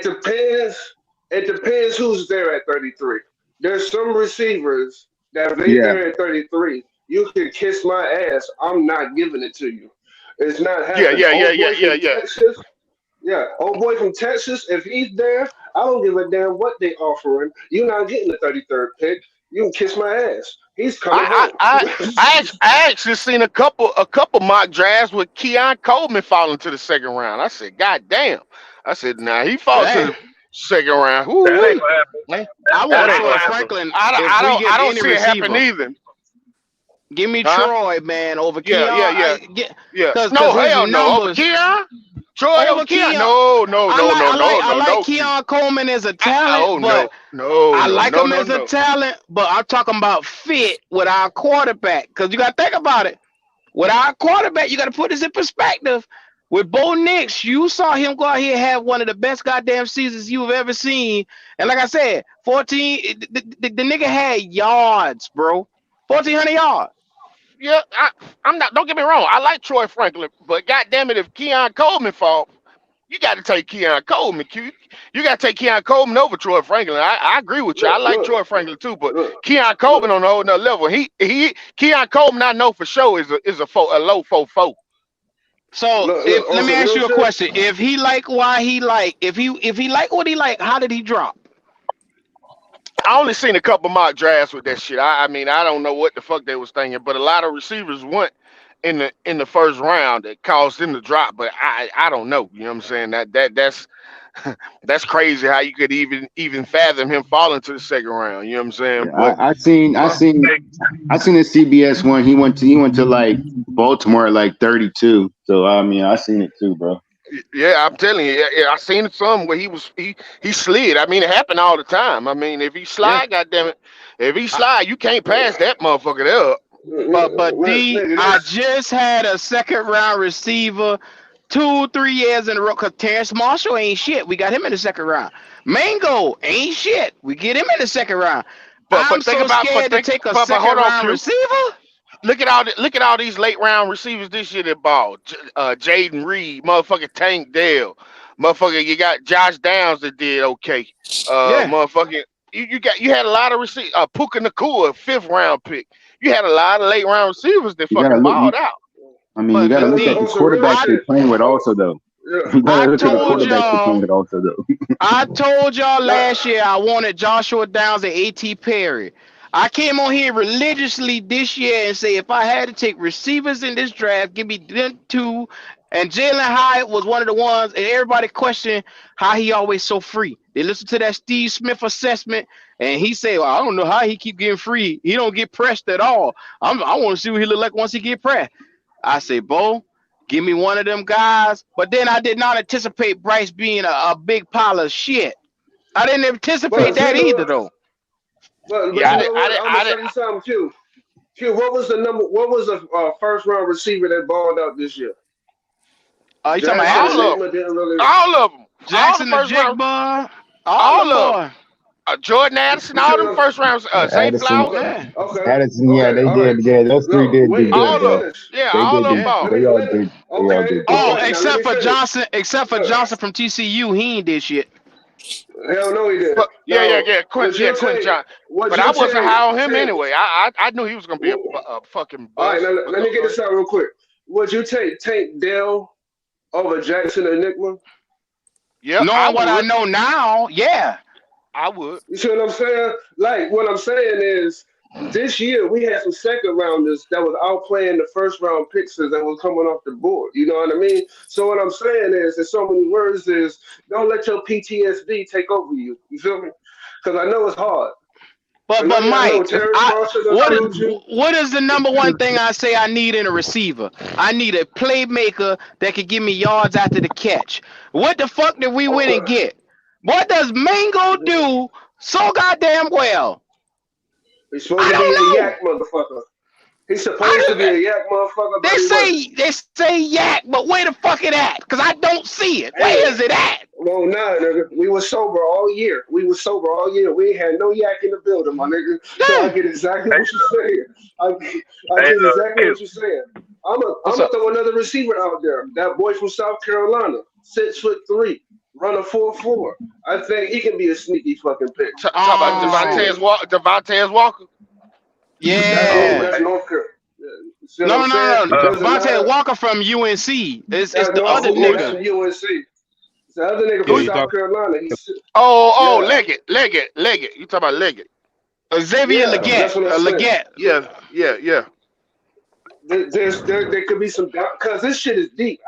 It depends who's there at 33. There's some receivers that if they Yeah, there at 33, you can kiss my ass. I'm not giving it to you. It's not Yeah, happening. Texas, old boy from Texas, if he's there, I don't give a damn what they offering. You're not getting the 33rd pick. You can kiss my ass. He's coming I I home. I actually seen a couple mock drafts with Keon Coleman falling to the second round. I said, God damn. I said, nah, he fought to Hey, the second round. That ain't Woo-wee. gonna happen. I That want ain't Troy gonna happen. Franklin if we I get don't any see it happen receiver. either. Give me Huh? Troy, man, over Yeah, Keon. yeah, yeah, yeah. Cause No, his hell no. Over numbers Keon? Troy over over Keon? Keon. No, no, no, no, no, I no, like no, Q. Keon Coleman as a talent, Oh but no, no, I no, like no, him no, as a no. talent. But I'm talking about fit with our quarterback. Cause you gotta think about it. With our quarterback, you gotta put this in perspective. With Bo Nix, you saw him go out here and have one of the best goddamn seasons you've ever seen. And like I said, 14, the nigga had yards, bro. 1,400 yards. Yeah, I'm not. Don't get me wrong. I like Troy Franklin, but goddamn it, if Keon Coleman fall, you got to take Keon Coleman. You got to take Keon Coleman over Troy Franklin. I agree with you. I like Look, Troy Franklin too, but look, Keon look, Coleman on a whole nother level. Keon Coleman, I know for sure is a low 4-4. So look. let On me some ask real you a shit. question. If he like why he like, if he like what he like, how did he drop? I only seen a couple mock drafts with that shit. I mean, I don't know what the fuck they was thinking, but a lot of receivers went in the first round that caused them to drop. But I don't know. You know what I'm saying? That's that's crazy how you could even fathom him falling to the second round. You know what I'm saying? But I seen My, the CBS one. He went to like Baltimore at like 32. So I mean, I seen it too, bro. yeah, I'm telling you, yeah, I seen some where he slid. I mean, it happened all the time. I mean, if he Yeah. slide, goddamn it, if he I, slide, you can't pass that motherfucker there up. but D, nigga, I this. just had a second round receiver 2-3 years in a row. Cause Terrence Marshall ain't shit. We got him in the second round. Mango ain't shit. We get him in the second round. I'm But think so about scared to take a but hold second on, round Q. receiver. Look at all these late round receivers this year that ball. Jaden Reed, motherfucking Tank Dell, motherfucker. You got Josh Downs that did okay. Yeah. Motherfucking you had a lot of receivers. Puka Nakua, 5th round pick. You had a lot of late round receivers that You gotta fucking look. balled out. I mean, you But got to but look at D, the On some real quarterbacks I they shit. playing with Oh, also though. yeah. You got I to look at the told quarterbacks they playing y'all with also though. I told y'all Nah, last year I wanted Joshua Downs and A.T. Perry. I came on here religiously this year and say if I had to take receivers in this draft, give me them two. And Jalen Hyatt was one of the ones, and everybody questioned how he always so free. They listened to that Steve Smith assessment, and he said, "Well, I don't know how he keep getting free. He don't get pressed at all. I want to see what he look like once he get pressed." I say, Bo, give me one of them guys. But then I did not anticipate Bryce being a big pile of shit. I didn't anticipate but that you know either, what? though. But Yeah, you know what? I'm gonna tell you something, Q. Q, what was the number? What was the first round receiver that balled out this year? You talking about Jackson all Allison? of them, Enigma didn't really. all of them, all the Jackson the first round, Jigba? All all them of them. boy. Jordan Addison, You see all them what first rounds. Zay Addison, Flowers, I'm? Yeah. Okay, okay, Addison, yeah, okay. they All right. did. Yeah, those three No, did do wait. Let good, me all of bro. them. finish. Yeah, They all did. of them Do, Yeah. ball. they all Let me. did. They all Okay, did good. Oh, okay. Now let me finish. Except for Look, Johnson from TCU, he ain't did shit. hell no, he didn't. But Now, would Yeah, you Quentin take? John. Would But I you wasn't high on him take? anyway. I knew he was gonna be a fucking All right, bust. now But let me get go this ahead. out real quick. Would you take Tank Dell over Jackson Enigma? Yeah, I Knowing what I would. know now, yeah. I would. You see what I'm saying? Like what I'm saying is this year we had some second rounders that was outplaying the first round picks that was coming off the board. You know what I mean? So what I'm saying is, in so many words, is don't let your PTSD take over you. You feel me? Because I know it's hard. But I know Mike, if Terrence I Marshall done screwed you. what is the number one thing I say I need in a receiver? I need a playmaker that can give me yards after the catch. What the fuck did we win and Okay. get? What does Mango do so goddamn well? He's supposed I to be a don't know. yak motherfucker. He's I supposed to be don't, a yak motherfucker, they but he wasn't. say yak, but where the fuck it at? Cause I don't see it. Where Hey, is it at? well, nah, nigga. We were sober all year. We were sober all year. We ain't had no yak in the building, my nigga. So I Yeah. get exactly Hey, what you're saying. I hey, get exactly Q. what you're saying. I'm What's gonna up? throw another receiver out there. That boy from South Carolina, 6'3", run a 4.4. I think he can be a sneaky fucking pick. Talk about I'm just saying. Devontae Walker. Yeah. That's North Carolina. You see what I'm saying? No. Uh, Doesn't Devontae matter. Walker from UNC. It's That's the no, other that's nigga. from UNC. The other nigga Yeah, from Who? you South talk. Carolina. He's Oh, yeah, Leggett. You talking about Leggett? Xavier yeah. Leggett. That's what I'm saying. Leggett. Yeah. There could be some doubt because this shit is deep.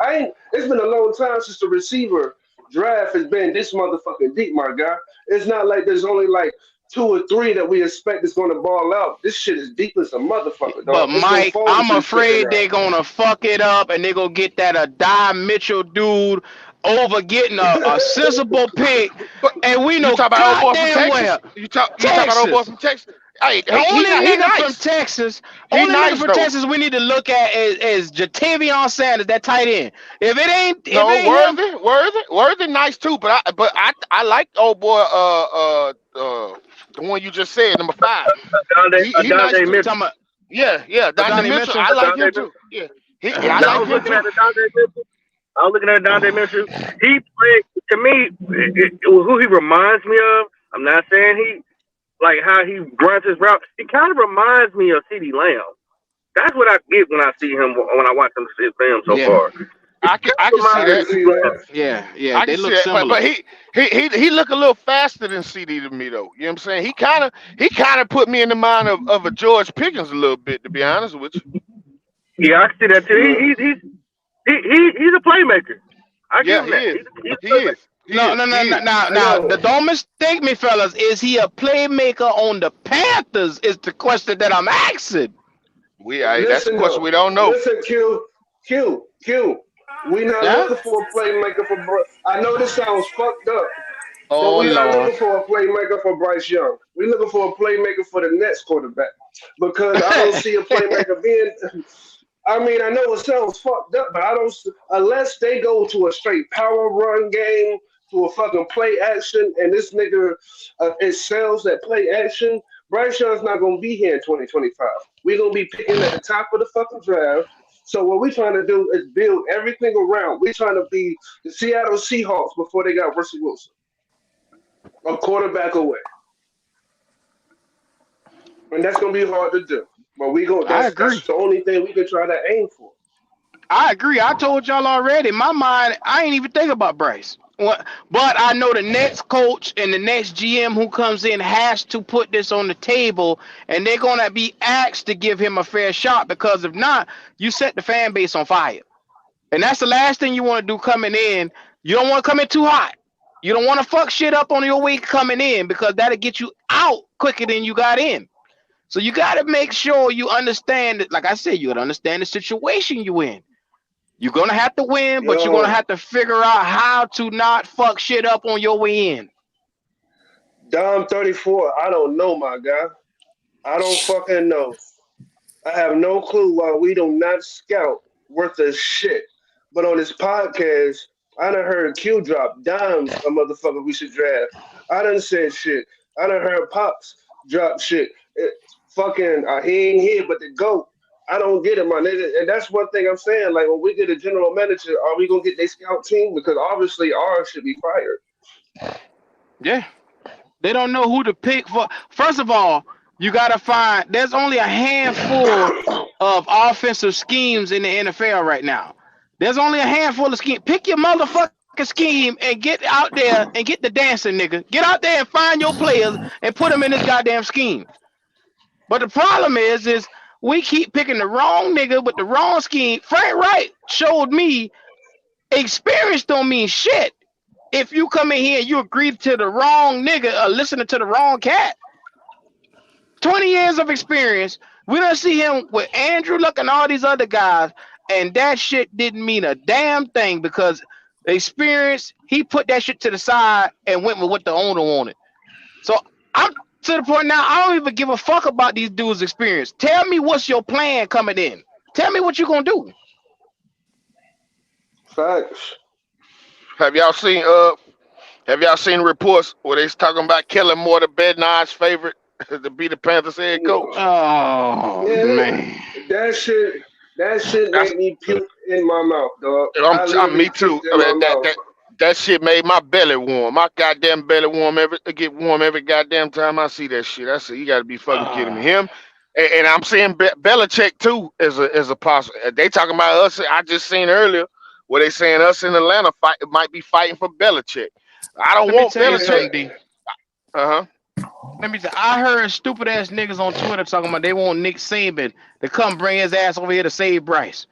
It's been a long time since the receiver draft has been this motherfucking deep, my guy. It's not like there's only like 2 or 3 that we expect is going to ball out. This shit is deep as a motherfucker, But dog. It's gonna Mike, fall I'm into the second afraid round. they're gonna fuck it up and they're gonna get that Adai Mitchell dude over getting a sensible pick. But And we you know talk about old boy from goddamn Texas. well You talk about old boy Texas. from Texas. Hey, The he only he nigga from nice. Texas, He only nigga nice from though. Texas we need to look at is Jatavion Sanders, that tight end. If it ain't No, him, Worthy, nice too. But I like old boy. The one you just said, number 5. He nice Adonde too. you Mitchell. talking about Yeah, yeah. Dante Donnie Mitchell, Mitchell? I like Adonde him Mitchell. too. Yeah, I I like was him looking too. at Adonde Mitchell. I was looking at Adonde Mitchell. He played to me. Who he reminds me of. I'm not saying he like how he runs his route. He kind of reminds me of CeeDee Lamb. That's what I get when I see him when I watch him his film so Yeah, far. I can see I Reminds me can that. of see CeeDee Lamb. that. yeah, I they can see look that. But similar. he look a little faster than CD to me though. You know what I'm saying? He kind of put me in the mind of a George Pickens a little bit, to be honest with you. Yeah, I can see that too. He's a playmaker. I give Yeah, him he that. is. He's a He playmaker. is. He No, is. no, no, He no, is. now, I now, know. don't mistake me, fellas. Is he a playmaker on the Panthers? Is the question that I'm asking. That's a Listen question though. we don't know. Listen, Q. We not Yeah. looking for a playmaker for. I know this sounds fucked up, but Oh we're not Lord. looking for a playmaker for Bryce Young. We're looking for a playmaker for the Nets quarterback because I don't see a playmaker being. I mean, I know it sounds fucked up, but I don't. Unless they go to a straight power run game, to a fucking play action, and this nigga excels at play action. Bryce Young's not gonna be here in 2025. We're gonna be picking at the top of the fucking draft. So what we're trying to do is build everything around. We're trying to be the Seattle Seahawks before they got Russell Wilson, a quarterback away, and that's gonna be hard to do. But we go. I That's agree. the only thing we can try to aim for. I agree. I told y'all already. In my mind, I ain't even think about Bryce. But I know the next coach and the next GM who comes in has to put this on the table, and they're gonna be asked to give him a fair shot because if not, you set the fan base on fire, and that's the last thing you want to do coming in. You don't want to come in too hot. You don't want to fuck shit up on your way coming in because that'll get you out quicker than you got in. So you got to make sure you understand it. Like I said, you got to understand the situation you in. You're gonna have to win, but you're gonna Yo, have to figure out how to not fuck shit up on your way in. Dom 34. I don't know, my guy. I don't fucking know. I have no clue why we do not scout worth a shit. But on this podcast, I done heard Q drop dimes a motherfucker we should draft. I done said shit. I done heard Pops drop shit. Fucking, he ain't here, but the GOAT. I don't get it, my nigga. And that's one thing I'm saying. Like, when we get a general manager, are we going to get their scout team? Because obviously ours should be fired. Yeah, they don't know who to pick for. First of all, you gotta find. There's only a handful of offensive schemes in the NFL right now. There's only a handful of schemes. Pick your motherfucking scheme and get out there and get the dancing, nigga. Get out there and find your players and put them in this goddamn scheme. But the problem is we keep picking the wrong nigga with the wrong scheme. Frank Wright showed me experience don't mean shit. If you come in here and you agree to the wrong nigga or listening to the wrong cat, 20 years of experience, we don't see him with Andrew Luck and all these other guys, and that shit didn't mean a damn thing because the experience, he put that shit to the side and went with what the owner wanted. So I'm to the point now, I don't even give a fuck about these dudes' experience. Tell me what's your plan coming in. Tell me what you gonna do. Facts. Have y'all seen reports where they's talking about Kellen Moore, the Bednar's favorite to be the Panthers head coach? Oh Yeah, man. that shit That's, made me puke in my mouth, dog. I me literally too. puked in I my mean, mouth. that shit made my belly warm. My goddamn belly get warm every goddamn time I see that shit. I say, you got to be fucking kidding me. Uh, Him, and I'm seeing Belichick too as a possible. They talking about us. I just seen earlier where they saying us in Atlanta might be fighting for Belichick. I don't let me want tell you Belichick. something, D. Uh huh. Let me. I heard stupid ass niggas on Twitter talking about they want Nick Saban to come bring his ass over here to save Bryce.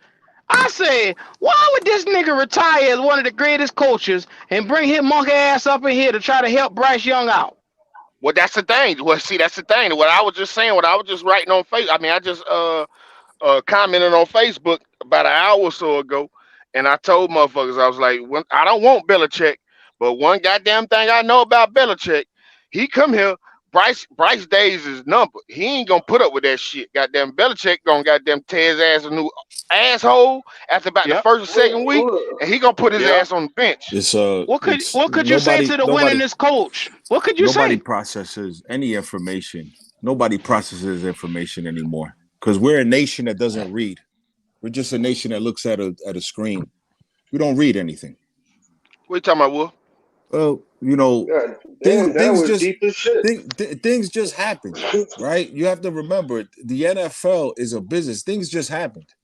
I said, why would this nigga retire as one of the greatest coaches and bring his monkey ass up in here to try to help Bryce Young out? Well, that's the thing. Well, see, that's the thing. What I was just saying, what I was just writing on Facebook. I mean, I just commented on Facebook about an hour or so ago, and I told motherfuckers, I was like, I don't want Belichick, but one goddamn thing I know about Belichick, he come here, Bryce Days is number. He ain't gonna put up with that shit. Goddamn Belichick gonna goddamn tear his ass a new asshole after about the Yep. first or second week, and he gonna put his Yep. ass on the bench. It's What could you say to the winningest coach? What could you nobody say? processes any information. Nobody processes information anymore because we're a nation that doesn't read. We're just a nation that looks at a screen. We don't read anything. What you talking about, Will? Well, you know, God damn, that things was just deep as shit. things just happen, right? You have to remember the NFL is a business. Things just happened.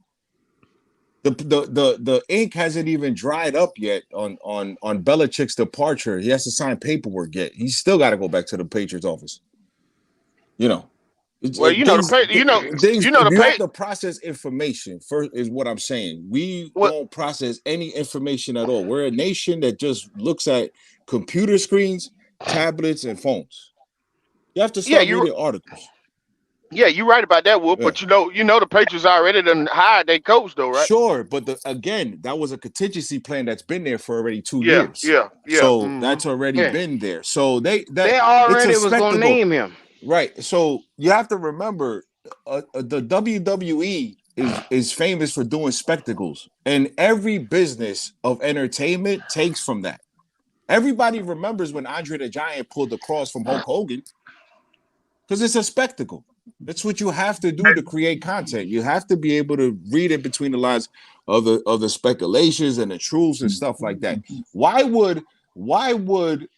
The ink hasn't even dried up yet on Belichick's departure. He has to sign paperwork yet. He's still got to go back to the Patriots office. You know. Well, you have to process information first, is what I'm saying. We don't process any information at all. We're a nation that just looks at computer screens, tablets, and phones. You have to start reading articles. Yeah, you're right about that, Will. Yeah. But you know the Patriots already done hired their coach, though, right? Sure, but again, that was a contingency plan that's been there for already 2 Yeah, years. yeah. So that's already been there. So they already was gonna name him. Right. So you have to remember, the WWE is famous for doing spectacles, and every business of entertainment takes from that. Everybody remembers when Andre the Giant pulled the cross from Hulk Hogan, because it's a spectacle. That's what you have to do to create content. You have to be able to read in between the lines of the speculations and the truths and stuff like that. Why would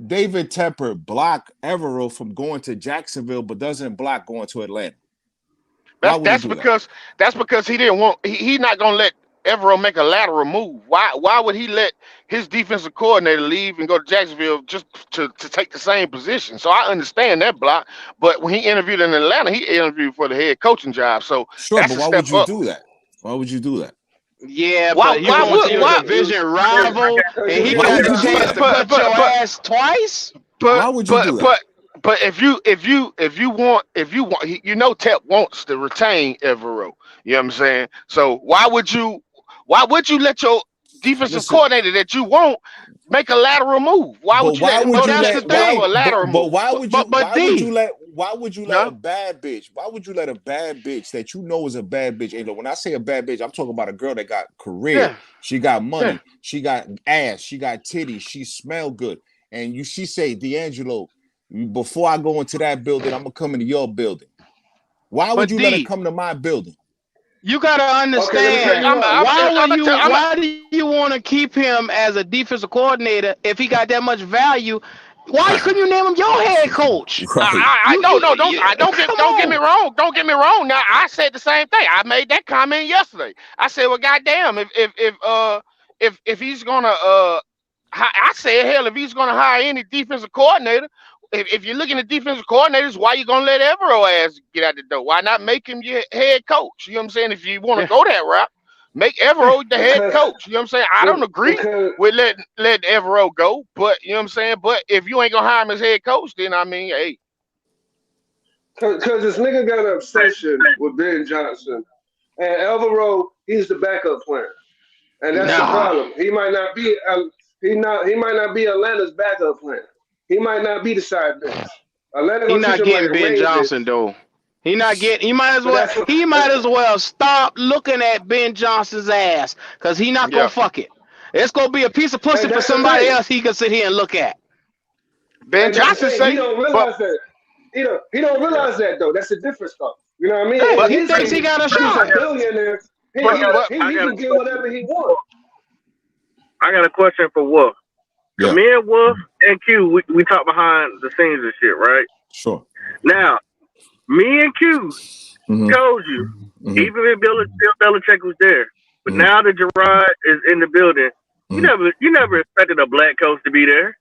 David Tepper block Evero from going to Jacksonville, but doesn't block going to Atlanta? That's because he didn't want. He's not gonna let Evero make a lateral move. Why would he let his defensive coordinator leave and go to Jacksonville just to take the same position? So I understand that block. But when he interviewed in Atlanta, he interviewed for the head coaching job. So sure, but why would you do that? Why would you do that? Yeah, but you want to division rival, and he got a chance to cut your ass twice. Why would you do that? But if you want, you know, Tep wants to retain Evero. You know what I'm saying? So why would you let your defensive coordinator that you want make a lateral move? Why would you let a lateral move? But why would you let a bad bitch? Why would you let a bad bitch that you know is a bad bitch? And when I say a bad bitch, I'm talking about a girl that got career. Yeah. She got money. Yeah. She got ass. She got titties. She smell good. And she say, D'Angelo, before I go into that building, I'm gonna come into your building. Why would you let her come to my building? You gotta understand. Why do you want to keep him as a defensive coordinator if he got that much value? Why couldn't you name him your head coach? Right. Don't get me wrong. Don't get me wrong. Now I said the same thing. I made that comment yesterday. I said, well, goddamn, if he's gonna I said, hell, if he's gonna hire any defensive coordinator. If you're looking at defensive coordinators, why you gonna let Evero ass get out the door? Why not make him your head coach? You know what I'm saying? If you want to go that route, make Evero the head coach. You know what I'm saying? I don't agree with letting Evero go, but you know what I'm saying? But if you ain't gonna hire him as head coach, then I mean, hey. Because this nigga got an obsession with Ben Johnson. And Evero, he's the backup plan. And that's the problem. He might not be Atlanta's backup plan. He might not be the side bench. He's not getting Ben Johnson though. He might as well stop looking at Ben Johnson's ass, because he not gonna fuck it. It's gonna be a piece of pussy for somebody else he can sit here and look at. Ben Johnson say he don't realize that. He don't realize that though. That's a difference though. You know what I mean? Hey, but he thinks he got a shot. He's a billionaire. He can get whatever he wants. I got a question for Wolf. Yeah. Me and Wolf and Q, we talk behind the scenes and shit, right? Sure. Now, me and Q told you, even if Bill Belichick was there, but now that Gerard is in the building, you never expected a black coach to be there.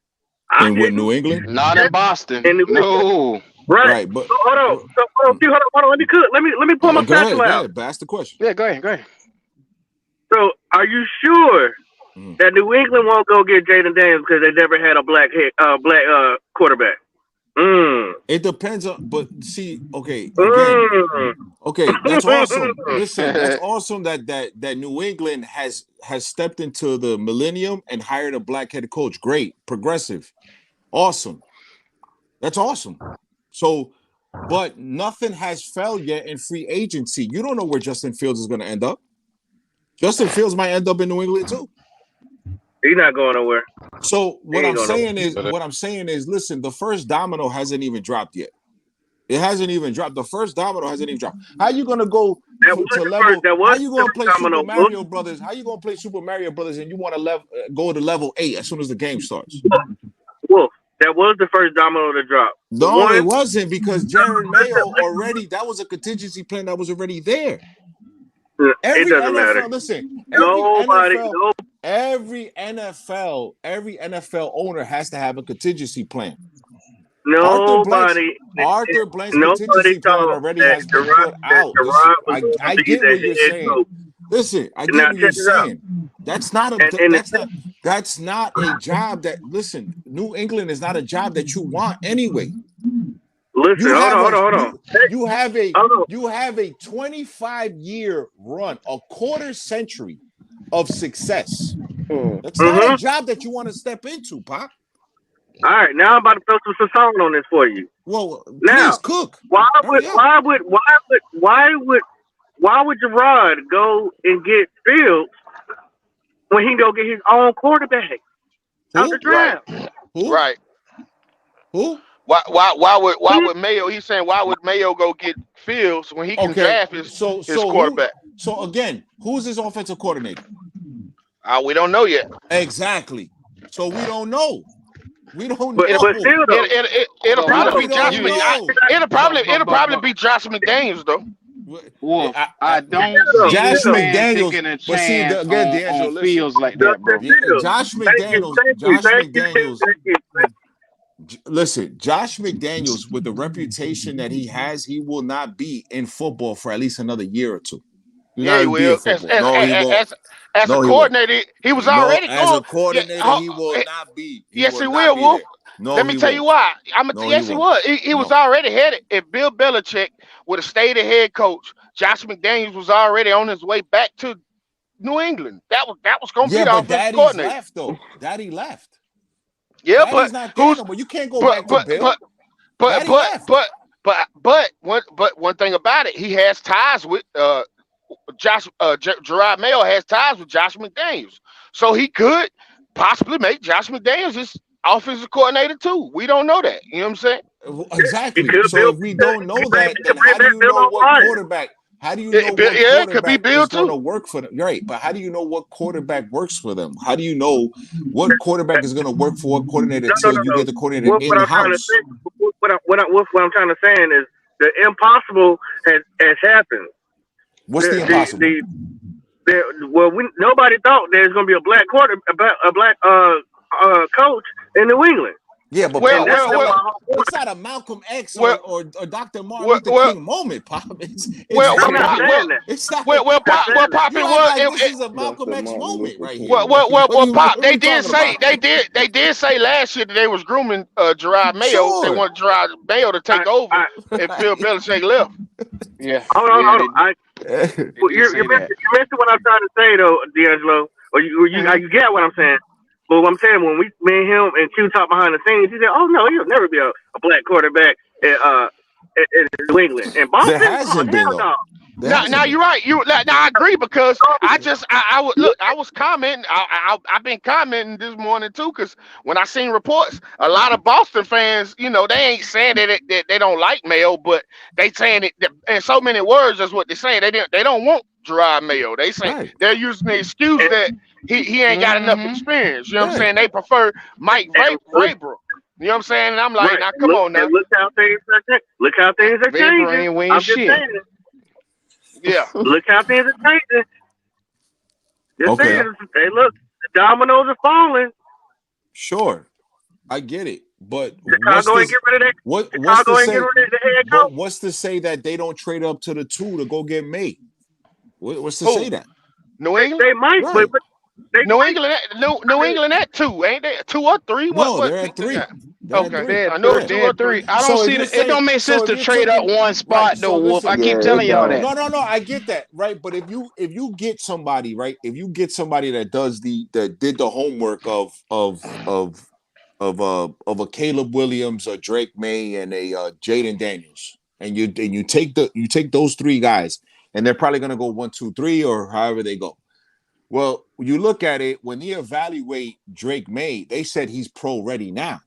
In New England? Not in Boston. No. Right. But hold on. Hold on. Let me pull my calculator out. Ask the question. Yeah, go ahead. Are you sure Mm. that New England won't go get Jaden Daniels because they never had a black quarterback? It depends on, but see, okay, again, okay, that's awesome. Listen, that's awesome that New England has stepped into the millennium and hired a black head coach. Great, progressive, awesome. That's awesome. So, but nothing has fell yet in free agency. You don't know where Justin Fields is going to end up. Justin Fields might end up in New England too. He's not going nowhere. So what ain't I'm gonna- saying is, listen, the first domino hasn't even dropped yet. It hasn't even dropped. The first domino hasn't even dropped. How you gonna go That was to the level? first- that was How you gonna the play domino. Super Mario Brothers? How you gonna play Super Mario Brothers and you want to go to level 8 as soon as the game starts? Wolf, that was the first domino to drop. No, One- it wasn't, because Jared Mayo already, that was a contingency plan that was already there. Every It doesn't NFL, matter. listen, Nobody, every NFL owner has to have a contingency plan. nobody, Arthur Blank's nobody contingency plan thought already that has been Gerard- put out. that Listen, Gerard was I gonna get be what the you're head saying. coach. Listen, I get Now, what you're check this out. saying. That's not a job that, listen, New England is not a job that you want anyway. Listen, hold on. You have a Hold on. you have a 25-year run, a quarter century of success. That's not a job that you want to step into, Pop. All right, now I'm about to throw some song on this for you. Well, Now, please cook. Why would Hurry up. Gerard go and get Fields when he go get his own quarterback out the draft? Who? Right. Who? Why would Mayo? He's saying why would Mayo go get Fields when he can draft his quarterback? So again, who's his offensive coordinator? We don't know yet. Exactly. So we don't know. We don't But know. still, though, It'll probably be we Josh. don't know. It'll probably be Josh McDaniels though. Wolf, I don't see Josh this man McDaniels, taking a but see, chance again, D'Angelo, on listen. Fields like that, bro. Josh McDaniels. Listen, Josh McDaniels, with the reputation that he has, he will not be in football for at least another year or two. Yeah, he will. As a coordinator, he was already as going. a coordinator, he will not be. Yes, he will, Wolf. Let me tell you why. Yes, he was. He was already headed. If Bill Belichick would have stayed a head coach, Josh McDaniels was already on his way back to New England. That was going to be the offensive coordinator. Left though. Daddy left. Yeah, Daddy's not there no more. You can't go back to Bill. But one thing about it, he has ties with Gerard Mayo has ties with Josh McDaniels, so he could possibly make Josh McDaniels his offensive coordinator too. We don't know that. You know what I'm saying? Exactly. So if we don't know that, then how do you know what quarterback? How do you know what it could be Bill is going to too. work for them? Right, but how do you know what quarterback works for them? How do you know what quarterback is going to work for what coordinator until you get the coordinator in house? What I'm trying to say is the impossible has happened. What's the impossible? Nobody thought there's going to be a black coach in New England. Yeah, but it's not a Malcolm X or Dr. Martin Luther King moment, Pop. It's not. Pop, this is a Malcolm X moment right here. Pop, they did say last year that they was grooming Gerard Mayo. Sure. They want Gerard Mayo to take over if Bill Belichick left. Yeah. Hold on. You're missing what I'm trying to say though, D'Angelo. Or you get what I'm saying. But what I'm saying, when me and him and Q talked behind the scenes, he said, "Oh no, he'll never be a black quarterback in New England." And Boston, there hasn't been though. Now you're right. I agree because I was commenting. I've been commenting this morning too because when I seen reports, a lot of Boston fans, they ain't saying that they don't like Mayo, but they saying it in so many words. That's what they're saying. They don't want Gerard Mayo. They say they're using the excuse that he ain't got enough experience. You know what I'm saying? They prefer Mike Vrabel. You know what I'm saying? And I'm like, now come on now. Look how things are changing. Ain't winning shit. Yeah. Look how things are changing. Okay. Hey, look, the dominoes are falling. Sure, I get it, but Chicago ain't get rid of that. Chicago ain't get rid of the head coach. What's to say that they don't trade up to the 2 to go get May? What's to say that? New England. They might, Right. but they New might. England, New England at 2, ain't they? 2 or 3? No, What? they're at 3. Yeah. They're at Okay, 3. They're I at know three. it's 2 They're or at three. 3. I don't So if see you're the. It saying, don't make sense so if to you're trade up taking, one right, spot so though, if Wolf. you're I saying, keep Yeah, telling it y'all don't. that. no, I get that, right? But if you get somebody, right, if you get somebody that did the homework of a Caleb Williams, a Drake May, and a Jaden Daniels, and you take those 3 guys, and they're probably gonna go 1, 2, 3, or however they go. Well, you look at it when they evaluate Drake May, they said he's pro ready now,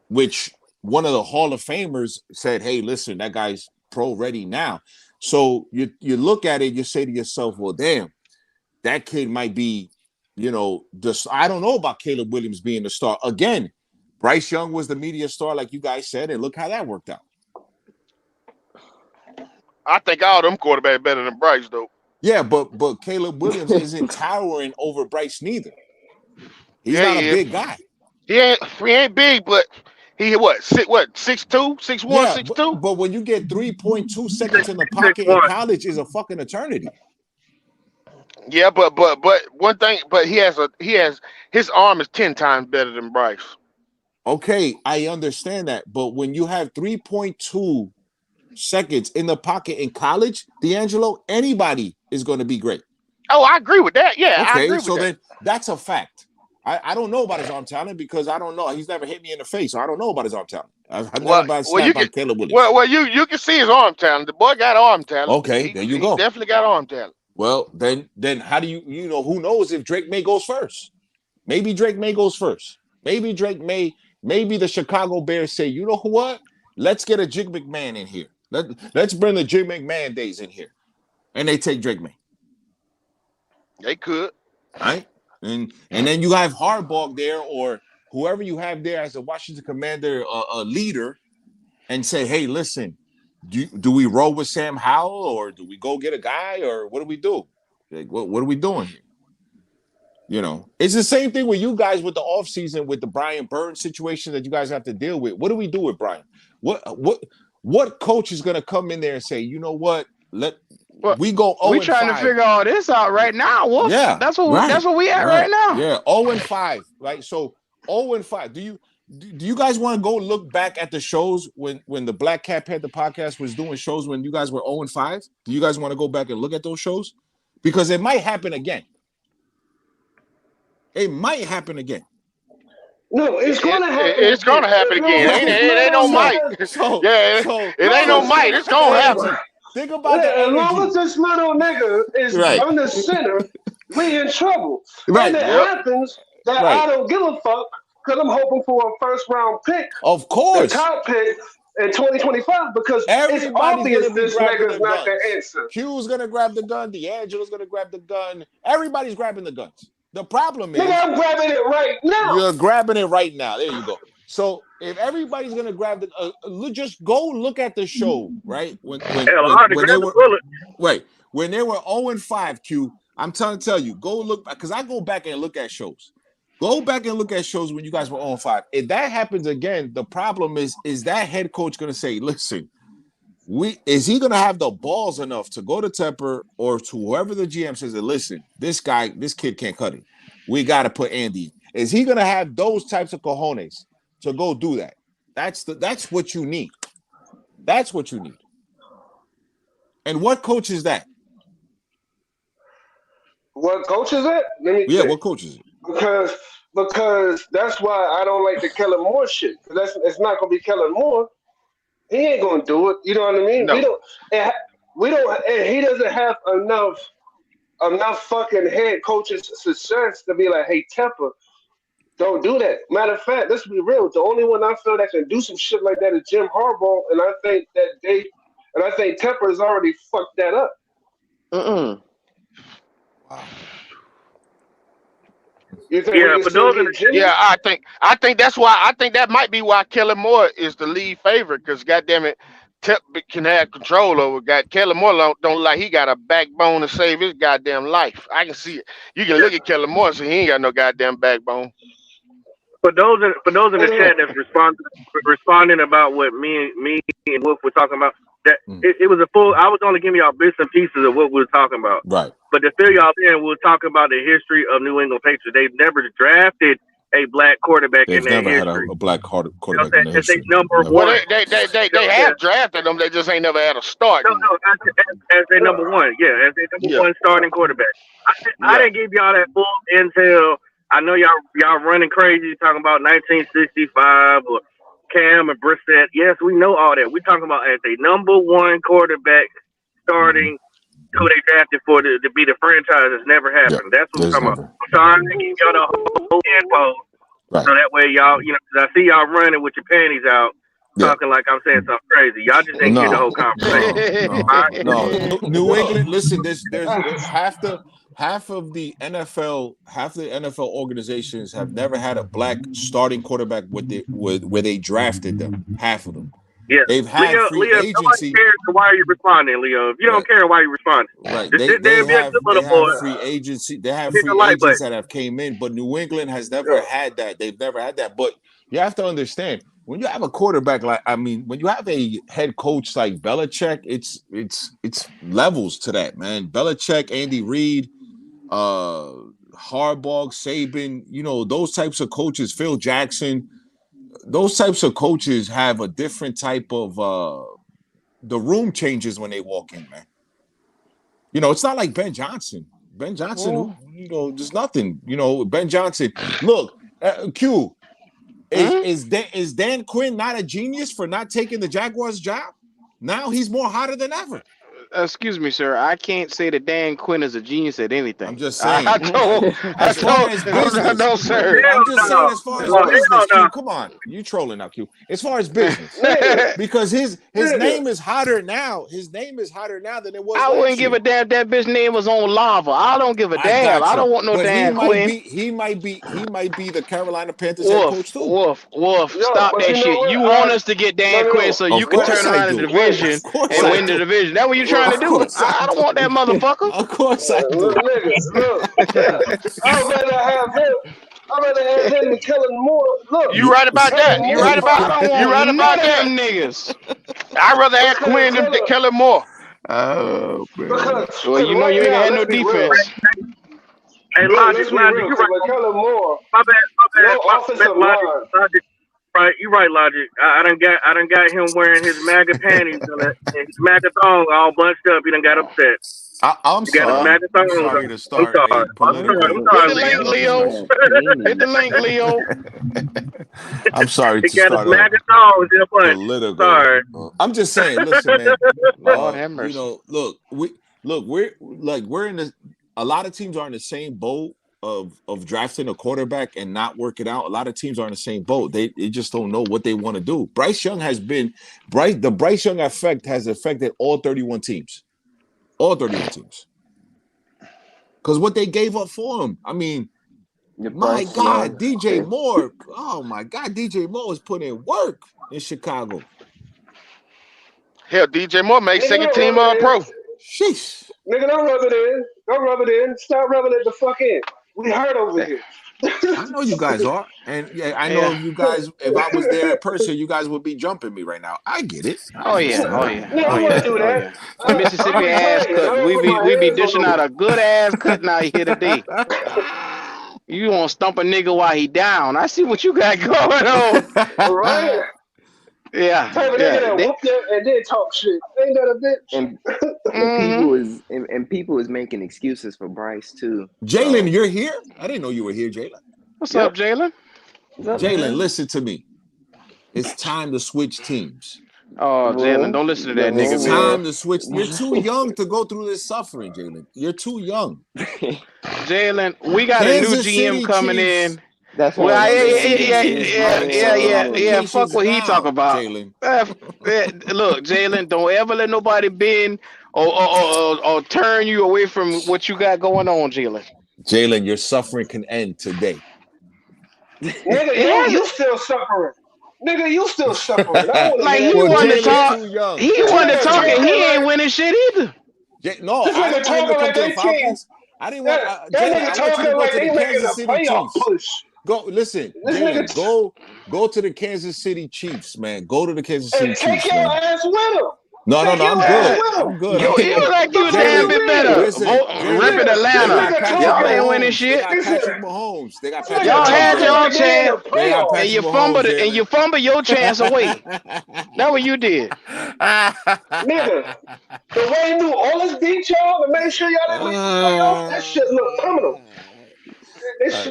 which one of the Hall of Famers said, "Hey, listen, that guy's pro ready now." So you look at it, you say to yourself, "Well, damn, that kid might be, I don't know about Caleb Williams being the star again." Bryce Young was the media star, like you guys said, and look how that worked out. I think all them quarterbacks better than Bryce though. Yeah, but Caleb Williams isn't towering over Bryce neither. He's Yeah, not a he is. big guy. He ain't big, but he 6'2", 6'1", Yeah, 6'2". but when you get 3.2 seconds in the 6'1". pocket in college is a fucking eternity. Yeah, but one thing, but he has his arm is 10 times better than Bryce. Okay, I understand that, but when you have 3.2 seconds in the pocket in college, D'Angelo, anybody is going to be great. Oh, I agree with that. Yeah, I Okay, agree with so that. then that's a fact. I don't know about his arm talent because I don't know. He's never hit me in the face, so I don't know about his arm talent. I've never been slapped by Caleb Williams. Well, you can see his arm talent. The boy got arm talent. Okay, there you go. He definitely got arm talent. Well, then how do who knows if Drake May goes first? Maybe Drake May goes first. Maybe the Chicago Bears say, you know what? Let's get a Jig McMahon in here. Let's bring the Jig McMahon days in here. And they take Drake May. They could. Right? And then you have Harbaugh there or whoever you have there as a Washington Commander, a leader, and say, hey, listen, do we roll with Sam Howell or do we go get a guy or what do we do? Like, what are we doing here? It's the same thing with you guys with the offseason with the Brian Burns situation that you guys have to deal with. What do we do with Brian? What coach is going to come in there and say, you know what? We go 0-5. We trying to figure all this out right now, Wolf. Yeah, that's what we at right now. Yeah, 0-5. Right, so 0-5. Do you guys want to go look back at the shows when the Black Cat Panther podcast was doing shows when you guys were 0-5? Do you guys want to go back and look at those shows? Because it might happen again. It might happen again. No, it's going to happen. It's going to happen again. It ain't no might. It ain't no might. It's going to happen. Think about that. As long as this little nigga is under center, we in trouble. Right. And it happens that I don't give a fuck because I'm hoping for a first-round pick. Of course. A top pick in 2025 because it's obvious this nigga's not the answer. Q's going to grab the gun. D'Angelo's going to grab the gun. Everybody's grabbing the guns. The problem is, nigga, I'm grabbing it right now. You're grabbing it right now. There you go. So if everybody's gonna grab the, just go look at the show, right? When they were 0-5, Q. I'm trying to tell you, go look because I go back and look at shows. Go back and look at shows when you guys were 0-5. If that happens again, the problem is that head coach gonna say, listen, is he gonna have the balls enough to go to Tepper or to whoever the GM says, listen, this kid can't cut it. We gotta put Andy. Is he gonna have those types of cojones to go do that? That's what you need. That's what you need. And what coach is that? What coach is it? What coach is it? Because that's why I don't like the Kellen Moore shit. Because it's not gonna be Kellen Moore. He ain't gonna do it. You know what I mean? No. We don't. And he doesn't have enough fucking head coaches success to be like, hey, Tepper, don't do that. Matter of fact, let's be real. The only one I feel that can do some shit like that is Jim Harbaugh, and I think Tepper has already fucked that up. Wow. You think I think that's why. I think that might be why Kellen Moore is the lead favorite because goddamn it, Tep can have control over. Kellen Moore don't like he got a backbone to save his goddamn life. I can see it. You can look at Kellen Moore and say he ain't got no goddamn backbone. For those in the chat that's responding about what me and Wolf were talking about, that it was a full. I was only giving y'all bits and pieces of what we were talking about. Right. But to fill y'all in, we'll talk about the history of New England Patriots. They've never drafted a black quarterback They've in their never had history. a black You know quarterback what I'm in saying? their It's history. a number Never. Well, one. they have drafted them. They just ain't never had a start. No, as a number one. Yeah, as a number one starting quarterback. I didn't give y'all that full intel. I know y'all running crazy talking about 1965 or Cam and Brissett. Yes, we know all that. We're talking about as a number one quarterback starting who they drafted for to be the franchise. It's never happened. That's what we're talking about. I'm sorry to give y'all the whole info. Right. So that way y'all, you know, 'cause I see y'all running with your panties out, talking like I'm saying something crazy. Y'all just didn't get the whole conversation. No. New England. Listen, there's half of the NFL organizations have never had a black starting quarterback where they drafted them. Half of them. Yeah. They've had free Leo, agency. cares, why are you responding, Leo? If you don't care, why are you responding? Right. Just They sit there and be a have good little boy. free agency. They have Hit the free like agents button. that have came in, but New England has never had that. They've never had that. But you have to understand, when you have a quarterback when you have a head coach like Belichick, it's levels to that, man. Belichick, Andy Reid, Harbaugh, Saban, you know, those types of coaches, Phil Jackson, those types of coaches have a different type of the room changes when they walk in, man. You know, it's not like Ben Johnson. Ben Johnson, you know, there's nothing. You know, Ben Johnson. Look, Q, is Dan Quinn not a genius for not taking the Jaguars job? Now he's more hotter than ever. Excuse me, sir. I can't say that Dan Quinn is a genius at anything. I'm just saying. As far as business, no, sir. I'm just saying, as far as business, Q, come on, you trolling now, Q. As far as business, because his name is hotter now. His name is hotter now than it was. I wouldn't give a damn if that bitch name was on lava. I don't give a damn. I don't want no but Dan Quinn. He might be the Carolina Panthers head coach too. Wolf, stop that shit. You want us to get Dan Quinn so you can turn around the division and win the division. That's what you're trying to do. I don't want that motherfucker. Of course I do. Look. I'd rather have him than Kellen Moore. Look, You right about that. You right about that. Them niggas. I'd rather have Quinn than Kellen Moore. Oh, man. Because Well, you know you ain't had no defense. Hey, Logic, you right. Kellen Moore. My bad. No offensive Logic. Right, you right, Logic. I done got him wearing his MAGA panties and his MAGA thong all bunched up. He done got upset. I'm sorry. I'm sorry to start. I'm sorry, Leo. Hit the link, Leo. I'm sorry He to got start his MAGA thongs in a bunch. political. Sorry. I'm just saying. Listen, man. Lord have mercy. You know, we're in the. A lot of teams are in the same boat of drafting a quarterback and not working out. A lot of teams are in the same boat. They just don't know what they want to do. Bryce Young the Bryce Young effect has affected all 31 teams. All 31 teams. Because what they gave up for him. I mean, my God, DJ Moore. Oh my God, DJ Moore was putting in work in Chicago. Hell, DJ Moore made second team pro. Sheesh. Nigga, don't rub it in. Stop rubbing it the fuck in. We hurt over here. I know you guys are. And yeah, I know you guys, if I was there in person, you guys would be jumping me right now. I get it. Oh yeah. That. Mississippi ass cut. We be dishing out a good ass cut now here today. You want to stump a nigga while he down. I see what you got going on. Right? Yeah. Whoop that and then talk shit. Ain't that a bitch? And people is making excuses for Bryce too. Jalen, you're here? I didn't know you were here, Jalen. What's up, Jalen? Jalen, listen to me. It's time to switch teams. Oh, Jalen, don't listen to that nigga. It's time to switch. You're too young to go through this suffering, Jalen. You're too young. Jalen, we got Kansas a new GM City coming Chiefs. in. That's Well, yeah. Fuck what he talk about. Jalen. Look, Jalen, don't ever let nobody bend or turn you away from what you got going on, Jalen. Jalen, your suffering can end today. Nigga, you still suffering. Nigga, you still suffering. Like he wanted to talk. He wanted to talk, and he ain't winning shit either. No, I didn't want him to come to the Falcons. I didn't want that nigga talking like they making a playoff push. Go listen, Jalen, go to the Kansas City Chiefs, man. Go to the Kansas City Chiefs, take your ass with him. No, Take I'm your ass good. with him. I'm good. You I'm like you What the fuck damn you Jalen, bit mean? better. listen, Jalen, Ripping This they Atlanta. got nigga Patrick Y'all talking. ain't winning Mahomes. They shit. got He said, Patrick Mahomes. They got this Patrick nigga Y'all talking had Mahomes, Jalen. your like they in chance the They got playoffs. and Patrick you Mahomes, fumbled it and Jalen. you fumbled your chance away. That's what you did. Nigga, the way New Orleans beat y'all to make sure y'all didn't make the playoffs, that shit look criminal.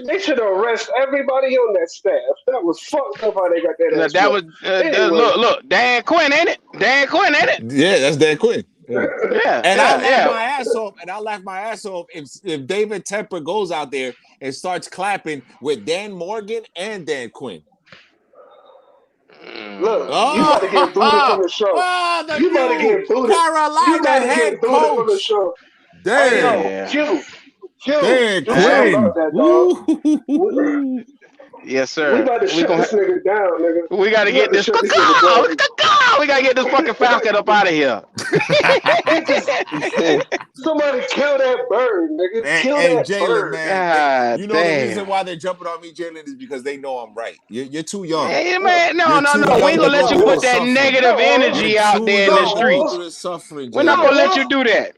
They should arrest everybody on that staff. That was fucked up how they got that Now, ass that whooped. was Anyway, look, Dan Quinn, ain't it? Dan Quinn, ain't it? Yeah, that's Dan Quinn. Yeah. Yeah, And I yeah, laugh yeah. my ass off. And I laugh my ass off if David Tepper goes out there and starts clapping with Dan Morgan and Dan Quinn. look, you Oh, about to get booted from the show. the You about to new get booted. You Carolina about to head get booted from the coach. show. Hey yo, Dan. Yeah. Q, Dan do something about Quinn. that, dog. Woo. Yes, We sir. about to We shut gonna this nigga down, nigga. we gotta We about get to this shut this nigga down. we gotta get this fucking Falcon up out of here. Get this. Somebody kill that bird, nigga. Kill Hey, that Jalen, bird. man. You God know the reason damn. why they're jumping on me, Jalen, is because they know I'm right. You're too young. Hey, man, You're no. too We ain't young to gonna let go you through the put that suffering. negative You're energy out too there in the young to go streets. through the suffering, We're not Jalen. gonna let you do that.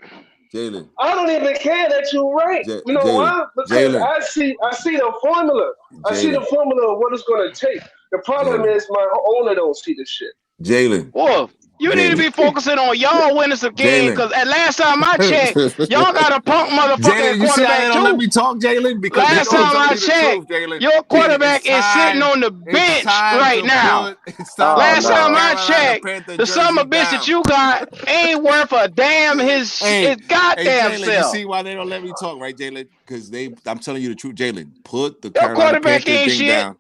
Jalen, I don't even care that you're right. You know Jalen, why? Because Jalen, I see the formula. I see the Jalen, formula of what it's gonna take. The problem Jalen, is my owner don't see the shit. Jalen, Wolf, you need to Jalen, be focusing on y'all winning some game, Jalen. because at last time I checked, y'all got a punk motherfucker Jalen, at you see how they quarterback don't let too. me talk, Jalen? Because they Last know I'm time telling I you the checked, truth, Jalen. your Jalen, quarterback is sitting on the it's bench time right to now. Oh put Last the time no. I Carolina checked, Panther the summer jersey bitch that down. you got ain't worth a damn his Hey, goddamn Jalen, you self. see why they don't let me talk, right, Jalen? Because I'm telling you the truth, Jalen. Put the Your Carolina quarterback Panther ain't thing shit. down.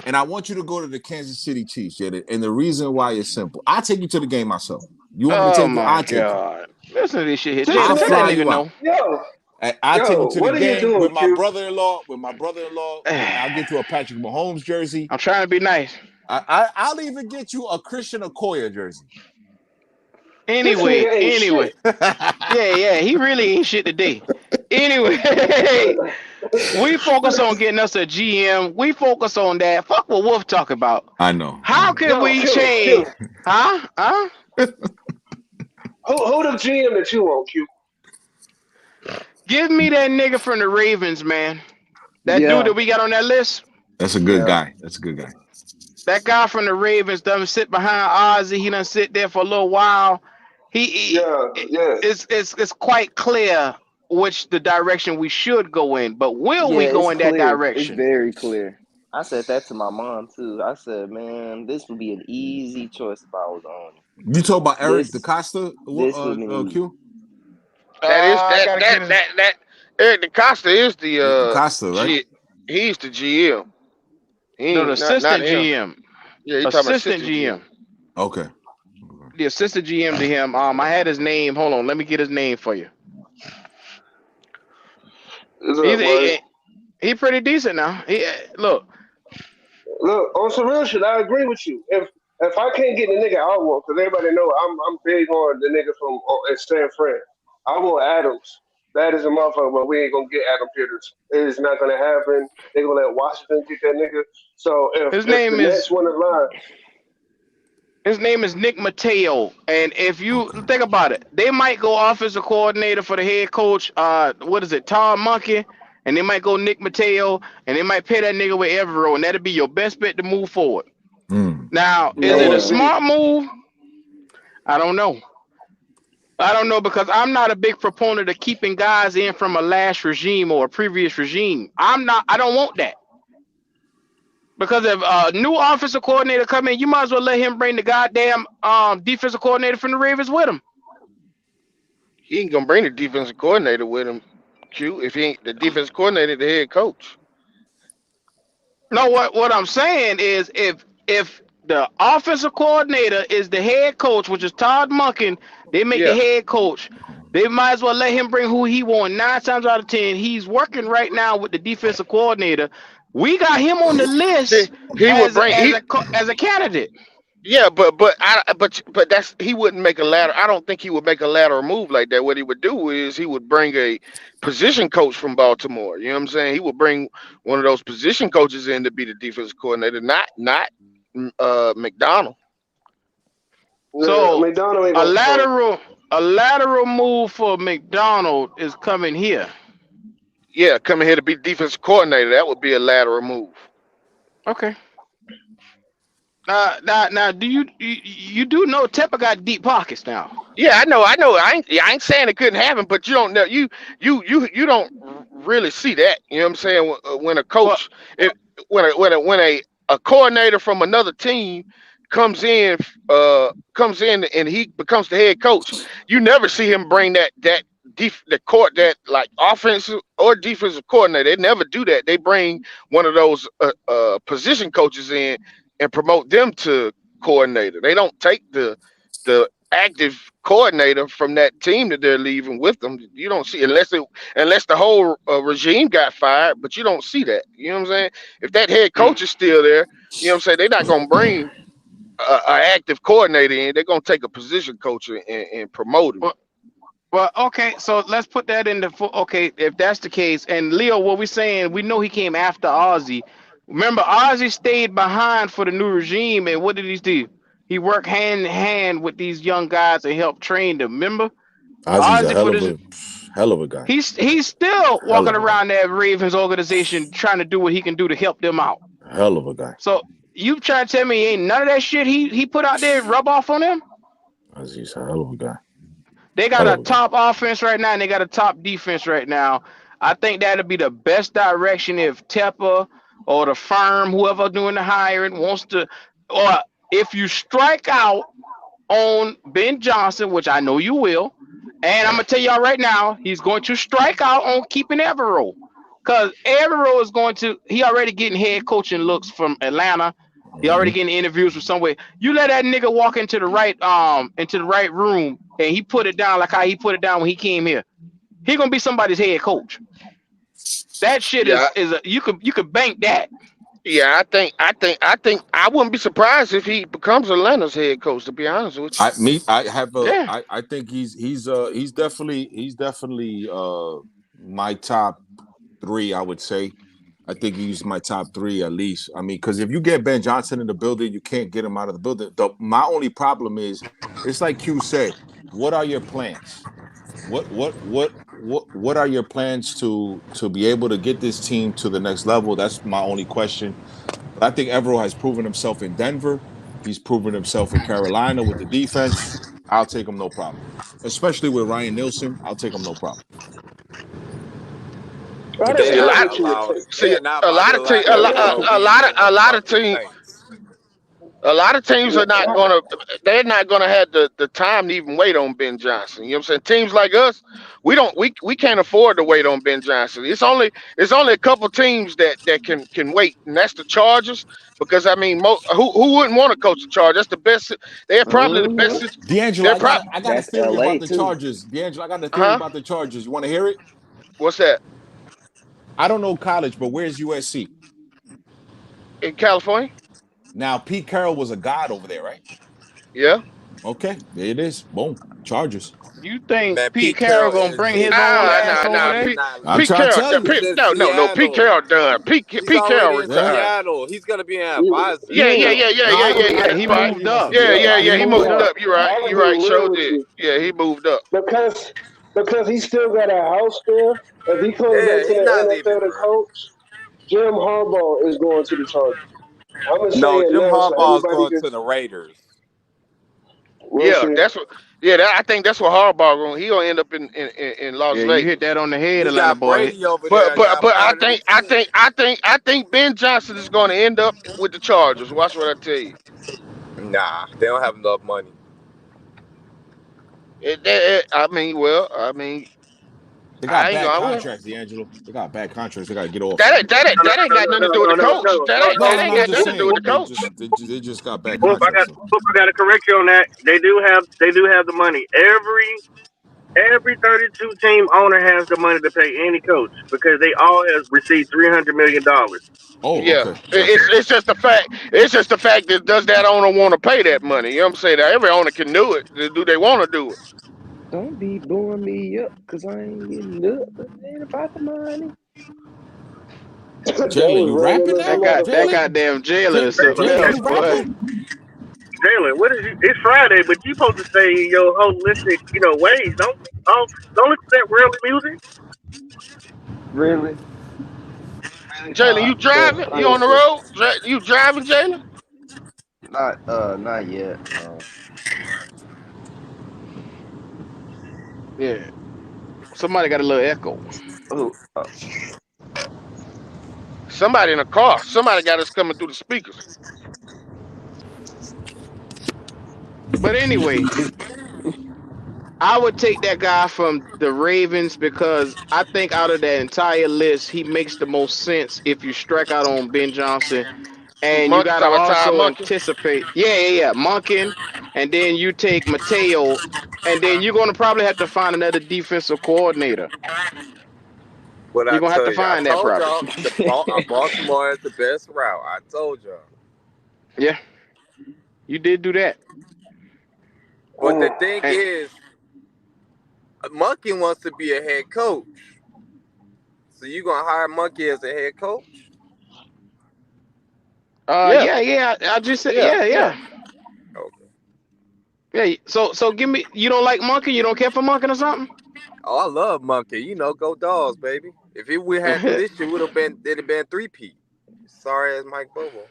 And I want you to go to the Kansas City Chiefs, Jalen. And the reason why is simple. I'll take you to the game myself. You want me to Oh take you? my I'll take you. god. Listen to this shit here. This Jalen, I'll tell that fly nigga, nigga you out. no. I'll take you yo, to the what are you game doing, with my Q? brother-in-law. I'll get you a Patrick Mahomes jersey. I'm trying to be nice. I'll even get you a Christian Okoye jersey. This nigga ain't Anyway. shit. Yeah, he really ain't shit today. Anyway, we focus on getting us a GM. We focus on that. Fuck what Wolf talk about. I know. How can Yo, we Q. change? Huh? Who the GM that you want, Q? Give me that nigga from the Ravens, man. That dude Yeah. that we got on that list. That's a good Yeah. guy. That's a good guy. That guy from the Ravens doesn't sit behind Ozzy. He doesn't sit there for a little while. Yeah. It's quite clear which the direction we should go in, but will Yeah, we go it's in that clear. It's direction? very clear. I said that to my mom too. I said, man, this would be an easy choice if I was on it. You talk about Eric This DeCosta, would mean Q? That is I gotta get it. that Eric DeCosta is the DeCosta, right? he's the GM. He No, the ain't not assistant him. GM. Yeah, you talking about Assistant GM. Okay. The assistant GM to him. I had his name. Hold on, let me get his name for you. Is He's up, boy? he pretty decent now. Look, Look, on some real shit, I agree with you. If I can't get the nigga I want, because everybody know I'm big on the nigga from San Fran. I want Adams. That is a motherfucker, but we ain't gonna get Adam Peters. It is not gonna happen. They gonna let Washington get that nigga. So his if the name Nets is want to line, Nick Mateo. And if you Okay. think about it, they might go offensive coordinator for the head coach. What is it, Todd Monkey? And they might go Nick Mateo, and they might pay that nigga with Evero, and that'd be your best bet to move forward. Now, is that it a would be. smart move? I don't know. Because I'm not a big proponent of keeping guys in from a last regime or a previous regime. I don't want that. Because if a new offensive coordinator come in, you might as well let him bring the goddamn defensive coordinator from the Ravens with him. He ain't gonna bring the defensive coordinator with him, Q. If he ain't the defensive coordinator, the head coach. No, what I'm saying is if the offensive coordinator is the head coach, which is Todd Monken, they make the Yeah. head coach. They might as well let him bring who he want. 9 times out of 10, he's working right now with the defensive coordinator. We got him on the list He would bring as a candidate. yeah, but that's he wouldn't make a lateral. I don't think he would make a lateral move like that. What he would do is he would bring a position coach from Baltimore. You know what I'm saying? He would bring one of those position coaches in to be the defensive coordinator, not McDonald. So McDonald ain't a gonna start. lateral move for McDonald is coming here. Yeah, coming here to be defensive coordinator, that would be a lateral move. Okay. Now, you do know Tepper got deep pockets now? Yeah, I know. I ain't saying it couldn't happen, but you don't know. You don't really see that. You know what I'm saying? When a Well, coach, it, when a coordinator from another team comes in, and he becomes the head coach, you never see him bring that like offensive or defensive coordinator. They never do that. They bring one of those position coaches in and promote them to coordinator. They don't take the active coordinator from that team that they're leaving with them. You don't see unless the whole regime got fired, but you don't see that. You know what I'm saying? If that head mm, coach is still there, you know what I'm saying, they're not gonna bring a active coordinator in. They're gonna take a position coach and promote him. well, well, okay. So let's put that in the okay. If that's the case, and Leo, what we saying, we know he came after Ozzy. Remember, Ozzy stayed behind for the new regime, and what did he do? He worked hand in hand with these young guys and helped train them. Remember, Ozzy's a Ozzy for this. hell of a guy. He's still Hell walking of a guy. around that Ravens organization trying to do what he can do to help them out. Hell of a guy. So you trying to tell me ain't none of that shit he put out there rub off on him? Ozzy's a hell of a guy. They got Hell a of a guy. top offense right now and they got a top defense right now. I think that'll be the best direction if Tepper or the firm, whoever doing the hiring, wants to, or if you strike out on Ben Johnson, which I know you will, and I'm gonna tell y'all right now, he's going to strike out on keeping Evero. Because Evero is he already getting head coaching looks from Atlanta. He already Mhm. getting interviews from somewhere. You let that nigga walk into the right room and he put it down like how he put it down when he came here. He gonna be somebody's head coach. That shit Yeah, you could bank that. yeah. I wouldn't be surprised if he becomes Atlanta's head coach. To be honest with you. Yeah. I think he's definitely my top 3, I would say. I think he's my top 3 at least. I mean, because if you get Ben Johnson in the building, you can't get him out of the building. My only problem is, it's like Q said, what are your plans? What are your plans to be able to get this team to the next level? That's my only question. But I think Evero has proven himself in Denver. He's proven himself in Carolina with the defense. I'll take him no problem. Especially with Ryan Nielsen, I'll take him no problem. I But didn't See a they're lot. not heard what you were allowing. saying. They're not A about lot to of te- allow a lot Evero a lot of in a the lot of fucking teams. Saints. A lot of teams are not gonna. They're not gonna have the time to even wait on Ben Johnson. You know what I'm saying? Teams like us, we can't afford to wait on Ben Johnson. It's only a couple teams that can wait, and that's the Chargers. Because I mean, who wouldn't want to coach the Chargers? That's the best. They're probably the best. D'Angelo, They're probably. I got a That's theory LA about the too. Chargers. D'Angelo, I got a theory Huh? about the Chargers. You want to hear it? What's that? I don't know college, but where's USC? In California? Now, Pete Carroll was a god over there, right? Yeah. Okay, there it is. Boom. Chargers. You think Man, Pete Pete Carroll Carroll gonna is bring he's his own nah ass Nah, over nah. nah there? I'm Pete trying to Carroll. tell you. he's in No. Pete Seattle. Carroll done. He's Pete Carroll already in Yeah. retired. Seattle. He's gonna be an You, advisor. Yeah, yeah, you, yeah, yeah, No, yeah, I yeah, don't. yeah. Yeah, I, he I don't Right. think he moved wants to up. be an yeah, Yeah. He He advisor. moved moved yeah. up. up. You're right. I'll You're be right. real Sure with did. you Yeah, he moved up. because he still got a house there. If he comes back Yeah, to he's not the leaving, NFL to bro. coach, Jim Harbaugh is going to the Chargers. I'm gonna say No, it Jim now so Harbaugh's everybody going can. to the Raiders. We'll Yeah, see. that's what. Yeah, I think that's what Harbaugh going. He gonna end up in Las Yeah, you hit Vegas. that on the head, He Atlanta got boy. Brady over But there. but Got but I part of the think team. I think Ben Johnson is going to end up with the Chargers. Watch what I tell you. Nah, they don't have enough money. I mean, They got I ain't bad going. contracts, D'Angelo. They got bad contracts. They got to get off. That ain't got nothing to do with the coach. No, That no, ain't no. I'm got just nothing to do with saying. the coach. They just got bad Well, contracts. Though. I got to correct you on that. They do have the money. Every 32 team owner has the money to pay any coach because they all have received $300 million. Oh, Yeah, okay. Gotcha. it's just the fact. It's just the fact that does that owner want to pay that money? You know what I'm saying? That every owner can do it. Do they want to do it? Don't be blowing me up because I ain't getting nothing. Ain't about the money. That Jalen, was you random rapping as a That now? got that Jalen, motherfucker. goddamn jailer is something Jalen, else, you boy. rapping? Jalen, what is you? It's Friday, but you supposed to say your holistic, ways. Don't listen to that worldly music. Really? Jalen, you But driving? You on the listen, road? You driving, Jalen? not yet. No. Yeah. Somebody got a little echo. Oh, Somebody in a car. Somebody got us coming through the speakers. But anyway, I would take that guy from the Ravens because I think out of that entire list, he makes the most sense if you strike out on Ben Johnson. And you Monkey got to talking about Todd also Monkey. anticipate. Yeah. Monken. And then you take Mateo. And then you're going to probably have to find another defensive coordinator. What You're I going to have tell to you, I find that told probably. y'all, Baltimore is the best route. I told y'all. Yeah. You did do that. But the thing And, is, Monkey wants to be a head coach. So you gonna hire Monkey as a head coach? yeah. I just said, yeah. Okay. Yeah. So give me, you don't like Monken? You don't care for Monken or something? Oh, I love Monkey. Go Dogs, baby. If we had to this year, it'd have been 3-peat. Sorry as Mike Bobo.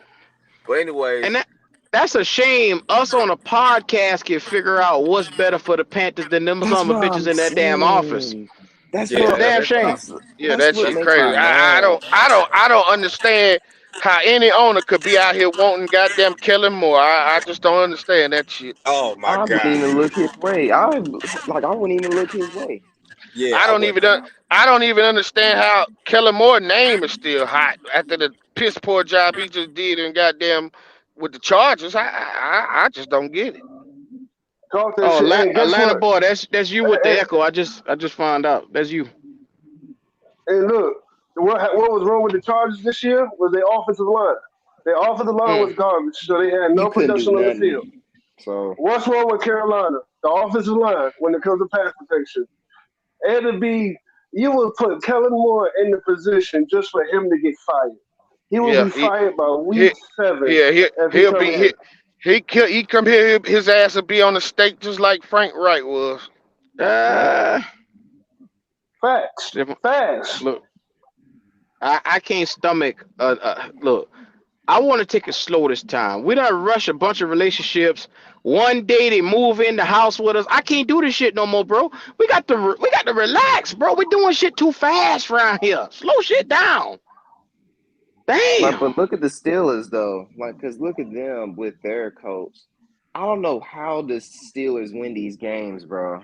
But anyways. And that's a shame. Us on a podcast can figure out what's better for the Panthers than them some of the bitches in that damn office. That's It's a damn shame. That shit makes crazy. my I mad. don't understand how any owner could be out here wanting goddamn Kellen Moore. I just don't understand that shit. Oh my I wouldn't God. even look his way. I wouldn't even look his way. Yeah, I don't even understand how Kellen Moore's name is still hot after the piss poor job he just did and goddamn with the Chargers. I just don't get it. Talk that Oh, shit. Hey, guess Atlanta what? boy, that's you with the echo. I just found out. That's you. Hey, look, what was wrong with the Chargers this year was their offensive line. Their offensive line was garbage, so they had no He couldn't production do on the nothing. field. So What's wrong with Carolina? The offensive line when it comes to pass protection. You would put Kellen Moore in the position just for him to get fired. He will be fired by week 7. Yeah, he'll come be in. he come here, his ass will be on the stake just like Frank Wright was. Facts. Look, I can't stomach. Look, I want to take it slow this time. We don't rush a bunch of relationships. One day they move in the house with us. I can't do this shit no more, bro. We got to relax, bro. We're doing shit too fast around here. Slow shit down. Damn. But look at the Steelers though. Cause look at them with their coach. I don't know how the Steelers win these games, bro.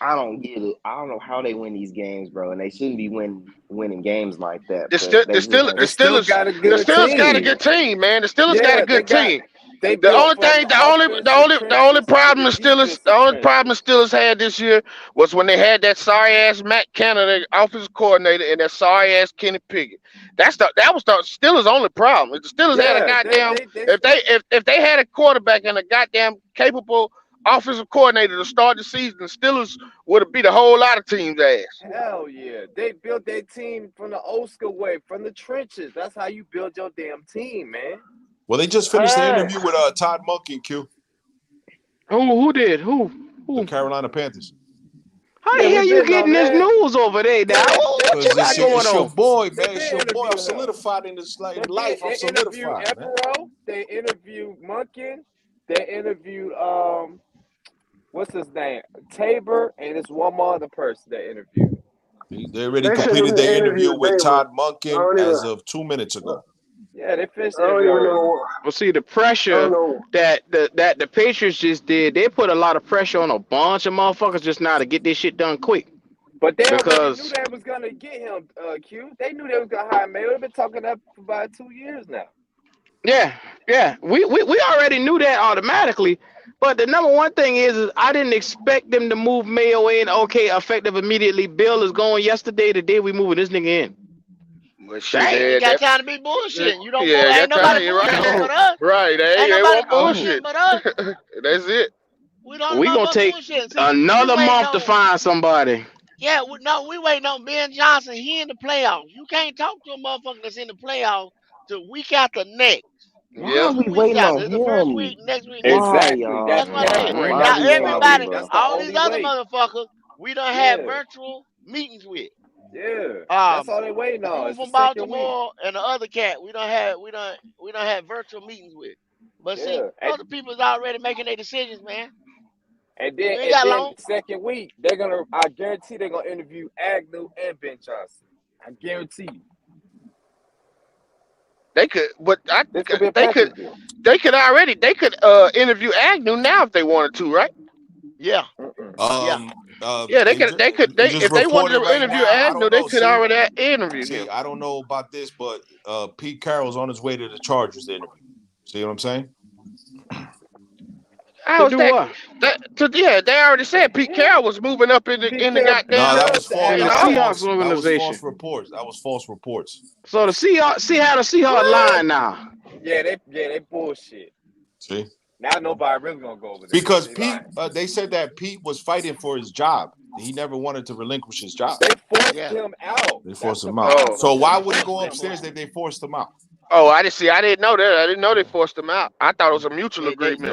I don't get it. I don't know how they win these games, bro. And they shouldn't be winning games like that. The Steelers got a good team, man. The Steelers got a good team. The only problem the Steelers had this year was when they had that sorry ass Matt Canada offensive coordinator and that sorry ass Kenny Pickett. That was the Steelers' only problem. If the Steelers had a goddamn if they had a quarterback and a goddamn capable offensive coordinator to start the season, the Steelers would have beat a whole lot of teams' ass. Hell yeah. They built their team from the old school way, from the trenches. That's how you build your damn team, man. Well, they just finished the interview with Todd Monkey and Q. Who did? Who? The Carolina Panthers. How the hell you getting this news over there now? What you got going on? It's your boy, man. It's your boy. I'm solidified in this life. I'm solidified, man. They interviewed Monken. They interviewed what's his name? Tabor, and it's one more other person they interviewed. They already completed their interview with Todd Monken as of 2 minutes ago. Yeah, they finished. Well, see, the pressure that the Patriots just did, they put a lot of pressure on a bunch of motherfuckers just now to get this shit done quick. But they knew they was gonna get him, Q. They knew they was gonna hire him. They've been talking that for about 2 years now. Yeah. We already knew that automatically. But the number one thing is I didn't expect them to move Mayo in. Okay, effective immediately. Bill is going yesterday. Today we moving this nigga in. You got time to be bullshitting. You don't ain't nobody bullshitting but us. Right, they want bullshit. But us. That's it. We gonna take another month to find somebody. Yeah, we waiting on Ben Johnson. He in the playoffs. You can't talk to a motherfucker that's in the playoffs till week after next. Why Yeah. are we 2 weeks waiting out. on This is the first him? week. Next week. Why, Exactly. y'all? That's what it is. Why Now are we everybody, waiting, That's bro? the all these only other way. motherfuckers, we done had Yeah. virtual meetings with. Yeah. That's all they waiting The on. dude It's the from second week. Baltimore and the other cat, we done had virtual meetings with. But see, Yeah. other people's already making their decisions, man. And You then ain't got the long. second week, I guarantee they're gonna interview Agnew and Ben Johnson. I guarantee you. They could, but This could be a they package could deal. interview Agnew now if they wanted to, right? Yeah, yeah. Yeah, They just, if they wanted reported to right interview now. I Agnew, don't they know. could already interview him. I don't know about this, but Pete Carroll's on his way to the Chargers to interview. See what I'm saying? How is do that? what? They already said Pete Carroll was moving up in the goddamn. No, that was false. In the That was Seahawks false organization. reports. That was false reports. So the Seahawks, see how the Seahawks line now. Yeah, they bullshit. See? Now nobody really gonna go over there. Because They Pete, lying. they said that Pete was fighting for his job. He never wanted to relinquish his job. They forced Yeah. him out. They forced That's him the out. problem. So why They would he forced go him upstairs out. if they forced him out? Oh, I didn't know that. I didn't know they forced him out. I thought it was a mutual agreement.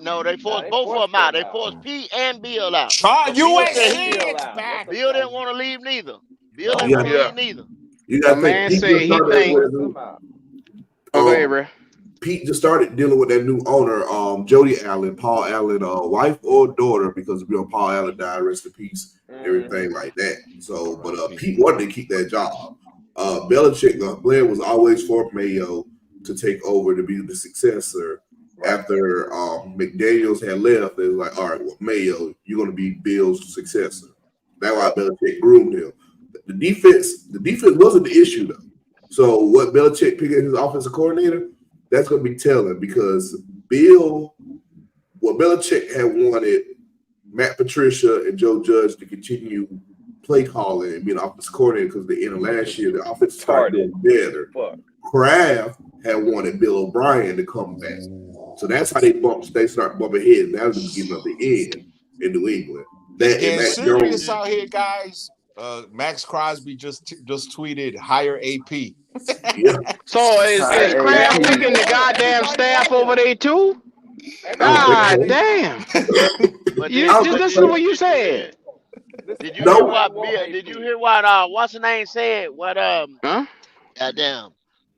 No. They forced they both forced of them out. them They out. forced Pete and Bill out. Charge But Bill USC said he Bill it's out. back. That's a Bill didn't fact. want to leave neither. Bill No. didn't Yeah. want to Yeah. leave neither. You A got to think man Pete said just he started think. with Forced them out. Okay, um, bro. Pete just started dealing with that new owner, Jody Allen, Paul Allen, wife or daughter, because Paul Allen died, rest in peace, everything like that. So, but Pete wanted to keep that job. Belichick, Blair was always for Mayo to take over to be the successor. After McDaniels had left, they was like, all right, well, Mayo, you're going to be Bill's successor. That's why Belichick groomed him. The defense wasn't the issue though. So what Belichick picked as his offensive coordinator, that's going to be telling, because what Belichick had wanted Matt Patricia and Joe Judge to continue play calling and being offensive coordinator, because the end of last year the offense started doing better. Kraft had wanted Bill O'Brien to come back, so that's how they start bumping heads. That was the beginning of the end in New England. Getting serious out here, guys. Max Crosby just tweeted hire AP. Yeah. So is Kraft picking the goddamn staff over there too? God damn! Just listen to what you said. Did you hear what Bill? Did you hear what what's the name said? What Huh? Goddamn.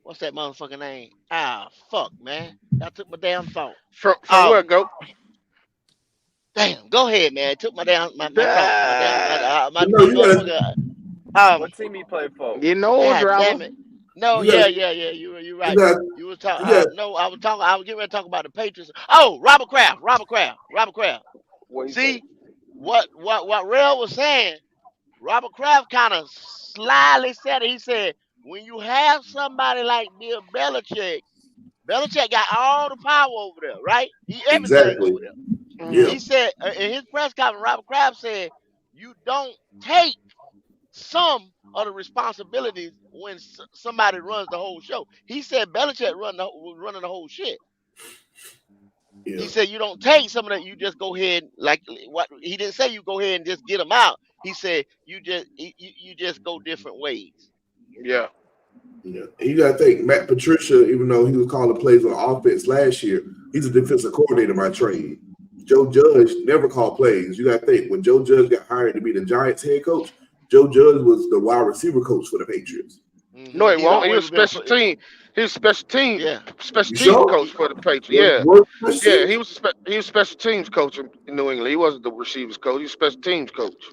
What's that motherfucking name? Ah, fuck, man. I took my damn thought. From where, go? Damn, go ahead, man. I took my thought. What team he played for? You know, damn it. No, yeah. You're right. You was talking. No, I was talking. I was getting ready to talk about the Patriots. Oh, Robert Kraft. See what Rail was saying. Robert Kraft kind of slyly said it. He said, when you have somebody like Bill Belichick got all the power over there, right? He everything over there. Yeah. He said in his press conference, Robert Kraft said, you don't take some of the responsibilities when somebody runs the whole show. He said Belichick was running the whole shit. Yeah. He said you don't take some of that. You just go ahead, like what he didn't say. You go ahead and just get them out. He said you just go different ways. Yeah. Yeah. And you got to think Matt Patricia, even though he was calling plays on offense last year, he's a defensive coordinator by trade. Joe Judge never called plays. You got to think when Joe Judge got hired to be the Giants head coach, Joe Judge was the wide receiver coach for the Patriots. Mm-hmm. No, he won't. He was special team. He was special team coach for the Patriots. Yeah, he was special teams coach in New England. He wasn't the receivers coach. He was special teams coach.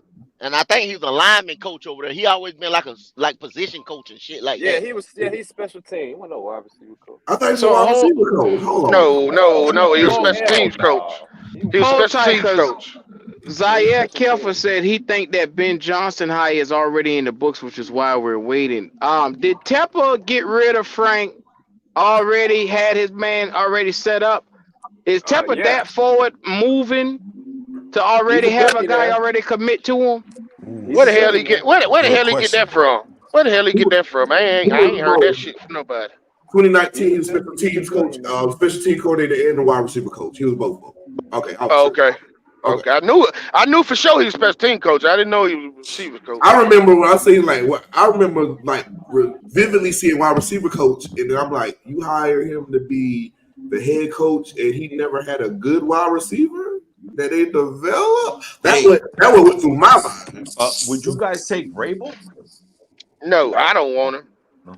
And I think he was a lineman coach over there. He always been like position coach and shit like that. He's special team. He wasn't no wide receiver coach. I think so. Wide receiver coach. Hold on. No. He was special teams coach. He was special teams coach. Zaire Kelfer said he think that Ben Johnson hire is already in the books, which is why we're waiting. Did Tepper get rid of Frank already? Had his man already set up? Is Tepper that forward moving to already have a guy already commit to him? Where the hell he get? Where the hell he get that from? Where the hell he get that from? I ain't heard that shit from nobody. 2019, he was special teams coach, special team coordinator, and the wide receiver coach. He was both of them. Okay. Okay. Okay, I knew for sure he was special team coach. I didn't know he was receiver coach. I remember when I seen I remember vividly seeing wide receiver coach, and then I'm like, you hire him to be the head coach, and he never had a good wide receiver that they developed. That what went through my mind. Would you guys take Vrabel? No, I don't want him.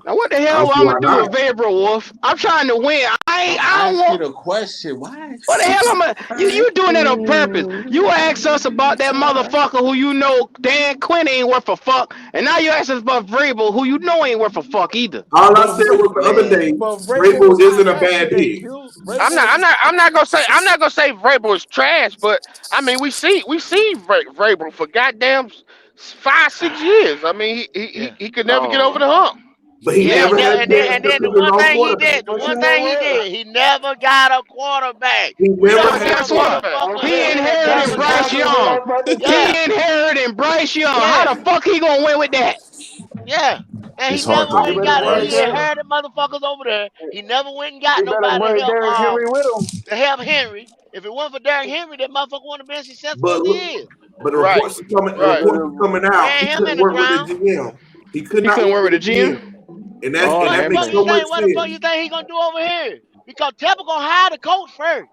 Now what the hell I'm gonna do with Vrabel, Wolf? I'm trying to win. I don't want. You the question. Why? What the hell am I? You doing that on purpose? You asked us about that motherfucker who you know Dan Quinn ain't worth a fuck, and now you ask us about Vrabel who you know ain't worth a fuck either. All I said was the other day, Vrabel isn't a bad pick. I'm not gonna say Vrabel is trash, but I mean we see Vrabel for goddamn 5-6 years. I mean he could never get over the hump. But he never had and then the one thing he did, he never got a quarterback. He never Guess what? He inherited Bryce Young. He inherited Bryce Young. How the fuck he gonna win with that? Yeah. And he never went and got he inherited motherfuckers over there. He never went and got nobody to help Henry. If it wasn't for Derrick Henry, that motherfucker wouldn't have been successful as he is. But the reports are coming out. He couldn't work with the GM. He couldn't work with the GM. And that makes so much sense. What the fuck you think he gonna do over here? Because Temple gonna hire the coach first,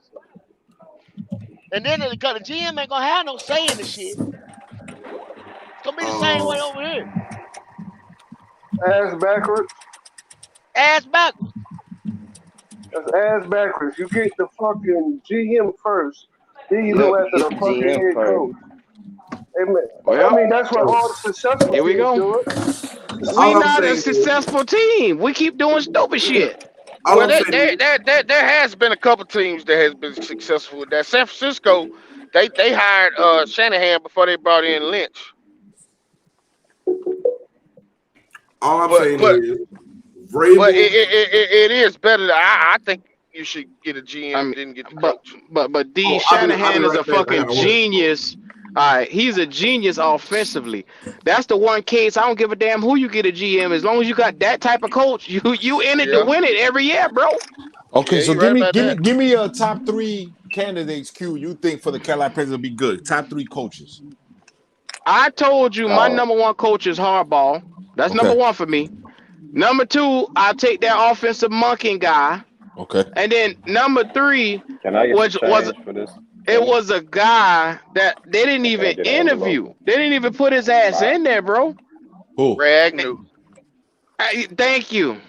and then because the GM ain't gonna have no say in the shit. It's gonna be the same way over here. Ass backwards. Ass backwards. That's ass backwards. You get the fucking GM first, then you go after the fucking head coach. I mean, that's what all the successful here we go. do it. We not a successful team. We keep doing stupid shit. Well, there has been a couple teams that has been successful with that. San Francisco, they hired Shanahan before they brought in Lynch. All I'm saying is, Vrabel. But it is better. I think you should get a GM and then get the coach. But Shanahan is a fucking genius. All right, he's a genius offensively. That's the one case. I don't give a damn who you get a GM. As long as you got that type of coach, you in it to win it every year, bro. Okay, so give me a top 3 candidates, Q. You think for the Carolina Panthers will be good? Top 3 coaches. I told you my number 1 coach is Harbaugh. That's number 1 for me. Number 2, I'll take that offensive monkey guy. Okay. And then number 3, which was for this? It was a guy that they didn't even interview. They didn't even put his ass in there, bro. Who? Ray Agnew. Thank you.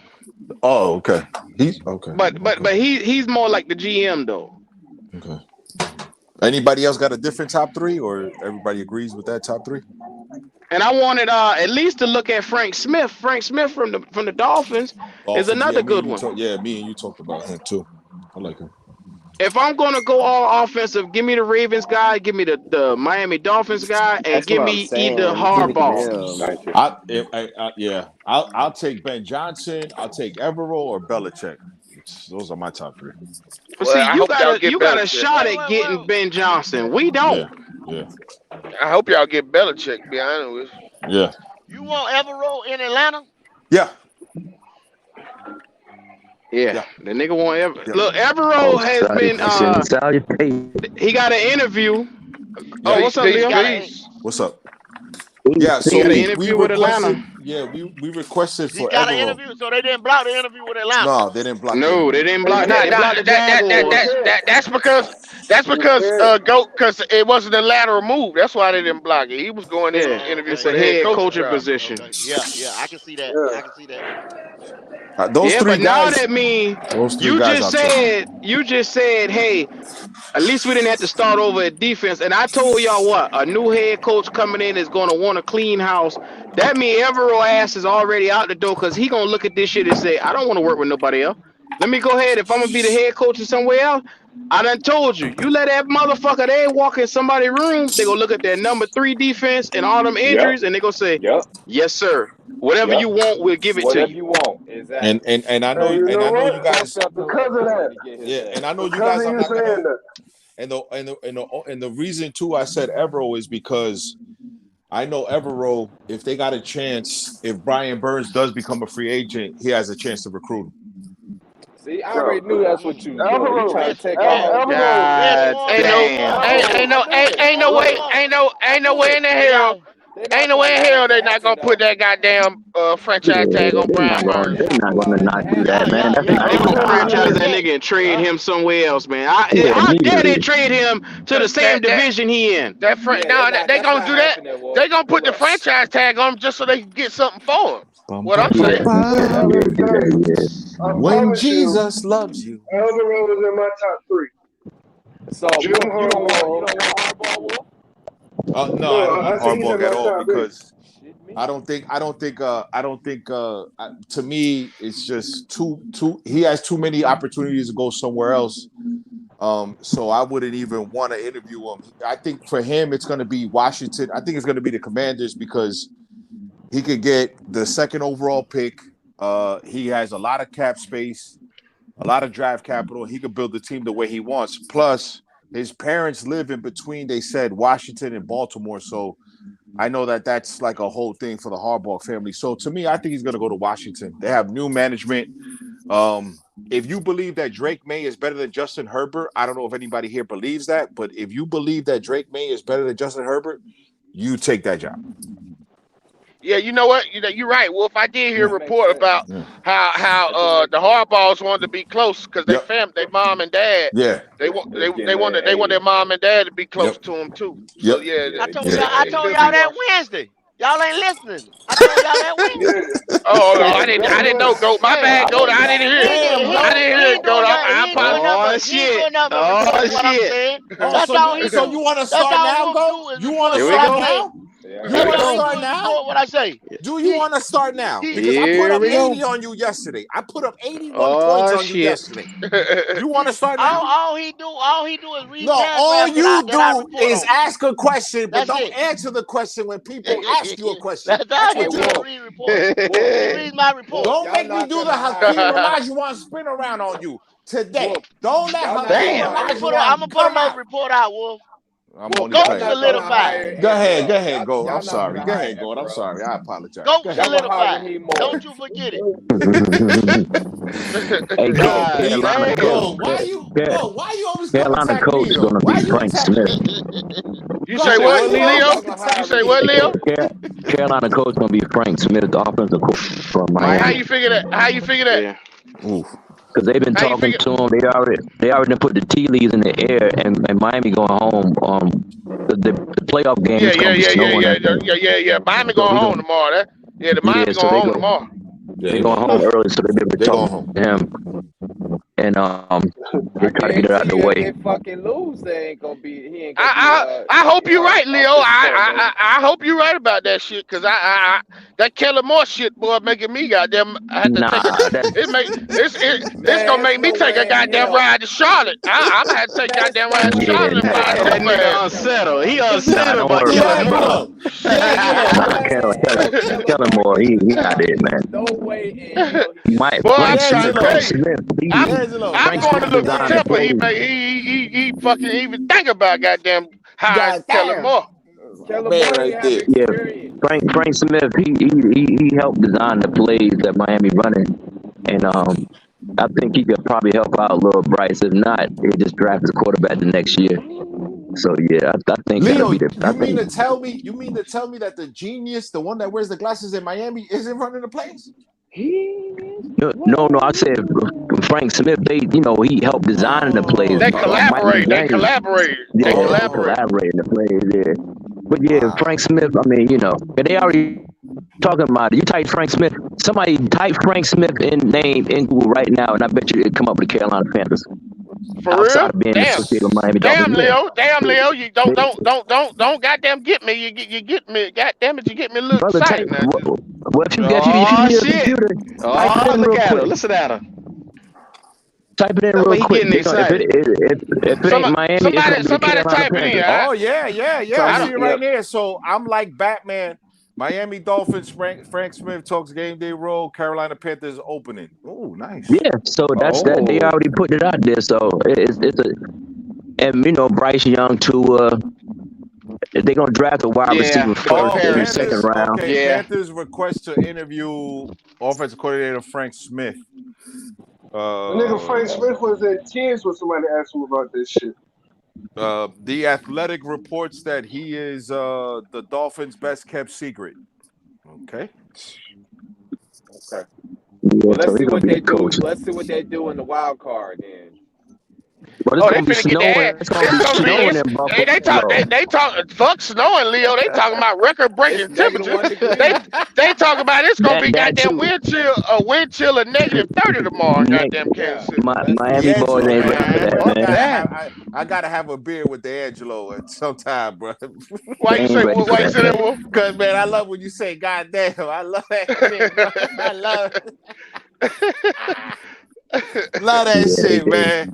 Oh, okay. He's okay. But he's more like the GM though. Okay. Anybody else got a different top 3, or everybody agrees with that top 3? And I wanted at least to look at Frank Smith. Frank Smith from the Dolphins is another good one. Me and you talked about him too. I like him. If I'm gonna go all offensive, give me the Ravens guy, give me the Miami Dolphins guy, and give me either Harbaugh. I'll take Ben Johnson. I'll take Evero or Belichick. Those are my top 3. But see, you got a shot at getting Ben Johnson. We don't. Yeah. I hope y'all get Belichick. To be honest with you. Yeah. You want Evero in Atlanta? Yeah. Yeah, the nigga want Look, Evero has been. He got an interview. Oh, what's up, Leo? What's up? Yeah, so he got an interview with Atlanta. Yeah, we requested for he got Evero. An interview, so they didn't block the interview with Atlanta. No, they didn't block. No, they didn't block. That's because it wasn't a lateral move. That's why they didn't block it. He was going in to interview for the head coaching position. Okay. Yeah, I can see that. Yeah. I can see that. Those 3 but guys. now that mean you just said, hey, at least we didn't have to start over at defense. And I told y'all what, a new head coach coming in is going to want a clean house. That means Evero ass is already out the door because he gonna look at this shit and say, I don't want to work with nobody else. Let me go ahead. If I'm gonna be the head coach of somewhere else, I done told you. You let that motherfucker, they walk in somebody's room, they gonna look at their number 3 defense and all them injuries, and they gonna say, yes, sir. Whatever you want, we'll give it to you. Whatever you want, exactly. And I know you guys. Because of that. Yeah, and I know you guys are not gonna. And the reason too I said Evero is because I know Evero, if they got a chance, if Brian Burns does become a free agent, he has a chance to recruit him. See, I already knew that's what you was doing. You Alvaro, trying to take Red, our whole Alvaro, Red God Swan, Ain't Red no, damn. Swan. ain't no Hold way, on. ain't no way in the Hey, hell, y'all. They're ain't not no way gonna in let hell that they not happen gonna put though. that goddamn Yeah, franchise tag on they're Brian not gonna Burns. They're not gonna not let do that that, happen. man. That's They not Y'all gonna gonna don't happen. franchise understand that that. nigga and trade Huh? him somewhere else, man. Yeah, I dare they immediately. trade him to the same That division he in. that Yeah, no, they that's gonna not do that. happening, Wolf. They gonna put Pull the up. franchise tag on him just so they can get something for him. Bum, What I'm bum, Yeah, bum, saying. yeah, bum. yeah. I When promise you, Jesus loves you. Alvaro is in my top 3. So Jim Wolf, you don't Harbaugh. want Harbaugh, Wolf? No, I No, don't I want said he's Harbaugh in my at all top 3. because Shit, me. to me it's just too he has too many opportunities to go somewhere else. So I wouldn't even want to interview him. I think for him it's going to be Washington. I think it's going to be the Commanders because he could get the second overall pick. He has a lot of cap space, a lot of draft capital. He could build the team the way he wants. Plus, his parents live in between, they said, Washington and Baltimore. So I know that that's like a whole thing for the Harbaugh family. So to me, I think he's going to go to Washington. They have new management. If you believe that Drake May is better than Justin Herbert, I don't know if anybody here believes that, but if you believe that Drake May is better than Justin Herbert, you take that job. Yeah, you know what? You're right, Wolf. I did hear a Yeah. report about Yeah. how the Harbaughs wanted to be close because Yep. their mom and dad, Yeah. they want their mom and dad to be close Yep. to them too. So Yep. yeah, I told Yeah. y'all. I they told could y'all be that watching. Wednesday. Y'all ain't listening. I told y'all that Yeah. Wednesday. Oh no, Hey, I didn't know, Goat. My Hey, bad, I Goat. don't I know. didn't hear it. Damn, I Goat. didn't hear it, Goat. he I ain't doing apologize. nothing Oh but shit. Oh reporting what I'm shit. saying. Oh, That's all he so do. you want to That's start all now, Wolf Go? do is You want to report Here we what I start go. say. now? Yeah, You Here we want to That's all go. he start do is now? report what I say. Do you He want to start now? he. Because I put Here up we go. 80 on you yesterday. I put up 81 points Oh on you shit. yesterday. You want to start now? All he do is read No, all paragraphs you that I do report is on. ask a question, but That's don't it. answer the question when people ask you a question. That's That's all he Hey, what you do is do. Wolf, read reports. Wolf, He reads my Wolf, reports. Don't y'all make me not do the gonna Hakeem hire Olajuwon spin around on you today. Wolf. Don't let Y'all not Hakeem gonna Damn. I'm hire Olajuwon gonna put come another out. report out, Wolf. I'm Wolf. only Goat Y'all playing. not gonna solidified. hire Go ahead, y'all, go. I'm y'all not sorry. gonna Go hire ahead, go. I'm Efro. sorry. I apologize. Goat Go Y'all ahead. gonna hire solidified. Raheem Morris. Don't you forget it. Hey, God Lee, Carolina damn. coach. go. Why you always come Carolina attack me coach though? gonna Why be you Frank attack Smith. me? You Go say ahead. Say Why what, what, you Leo? always Leo? Y'all gonna You attack hire say me? what, Raheem Leo? Morris. Carolina coach gonna be Frank Smith, the offensive coach from Why? How Miami. you figure that? How you figure that? Yeah. Ooh. Because they've been How you talking figure? to him. They already put the tea leaves in the air, and Miami going home. The playoff game Yeah, is yeah, gonna be yeah, yeah, snowing. I yeah, think. yeah. Miami So going home tomorrow. The yeah. Miami So going home tomorrow. Yeah, they they going going home home. early, so they be able to They talk going home. to him, and they I try to get it out guarantee the you, if way. they fucking lose, he ain't gonna be I hope you're right, Leo. offensive coordinator. I hope you're right about that shit, cause that Kellen Moore shit, boy, making me goddamn. I had to take Nah, it's Man, gonna there's make me no take a way in goddamn hell. ride to Charlotte. I'm gonna have to take There's goddamn no ride to way yeah, in Charlotte and nah, fire Hey, hell them that he up hires nigga ass. unsettled. Kellen He Moore. nah. unsettled Don't about worry about it, Kellen bro. Moore. D'Angelo. D'Angelo. Kellen Moore, he out there, man. No way in hell He he gets might Boy, I'm trying to Frank tell D'Angelo. you. Smith. I'm D'Angelo. I'm Frank going Smith to look for designed the Temple. plays. He fucking even think about goddamn hiring God Kellen damn. Moore. My Kellen man Moore right ain't have there. Yeah, experience. Frank Smith. He helped design the plays that Miami running, and I think he could probably help out Lil Bryce. If not, they just draft a quarterback the next year. So yeah, I think that'll Leo, be the. I you mean think to tell me that the genius, the one that wears the glasses in Miami, isn't running the plays? no. I said Frank Smith. He helped design the plays. They Oh. Michael collaborate. They James. collaborate. They Yeah, they Oh. collaborate. collaborate in the plays. Yeah, but yeah, Wow. Frank Smith. I mean, and they already talking about it. You type Frank Smith. Somebody type Frank Smith in name in Google right now, and I bet you it come up with the Carolina Panthers. For real? Outside of being Damn. associated with Miami Damn, Dolphins, yeah. Leo. Damn, Leo. You They, don't goddamn get me. You get me. Goddamn it, you get me a little brother, type. excited now. Just Well, if you Oh need a shit. computer, type it Oh, in look real at her. quick. Listen at her. Type it in That real way he quick. getting excited. If it ain't Miami, it's gonna be the somebody Carolina type it in. Panthers. Oh yeah. I see don't. it right there. So I'm like Batman. Miami Dolphins, Frank Smith talks game day role. Carolina Panthers opening. Oh, nice. Yeah, so that's that. They Oh. already put it out there. So it's and Bryce Young too. They're gonna draft a wide Yeah, receiver the first in the comparisons. second round. Yeah. Panthers request to interview offensive coordinator Frank Smith. The nigga Frank Smith was in tears when somebody asked him about this shit. The Athletic reports that he is the Dolphins' best kept secret. Okay. Okay. Yeah, Well, so let's he's see gonna what be they the do. coach. Let's see what they do in the wild card then. But it's Oh, they gonna be finna get snowing. their. It's gonna be It's gonna be. snowing It's, in they talk. Buffalo. They talk. Fuck snowing, Leo. They talking about record It's breaking negative temperature. 1 degree. They talk about it's gonna be That goddamn too. wind chill of -30 tomorrow in Nick, goddamn Kansas City. Miami boys D'Angelo, ain't ready man, for that, I man. gotta have I gotta have a beer with D'Angelo at some time, bro. Why They you ain't say? ready for Why you that, say that, man. Wolf? Cause man, I love when you say "goddamn." I love that shit, bro. I love that Yeah, shit, man.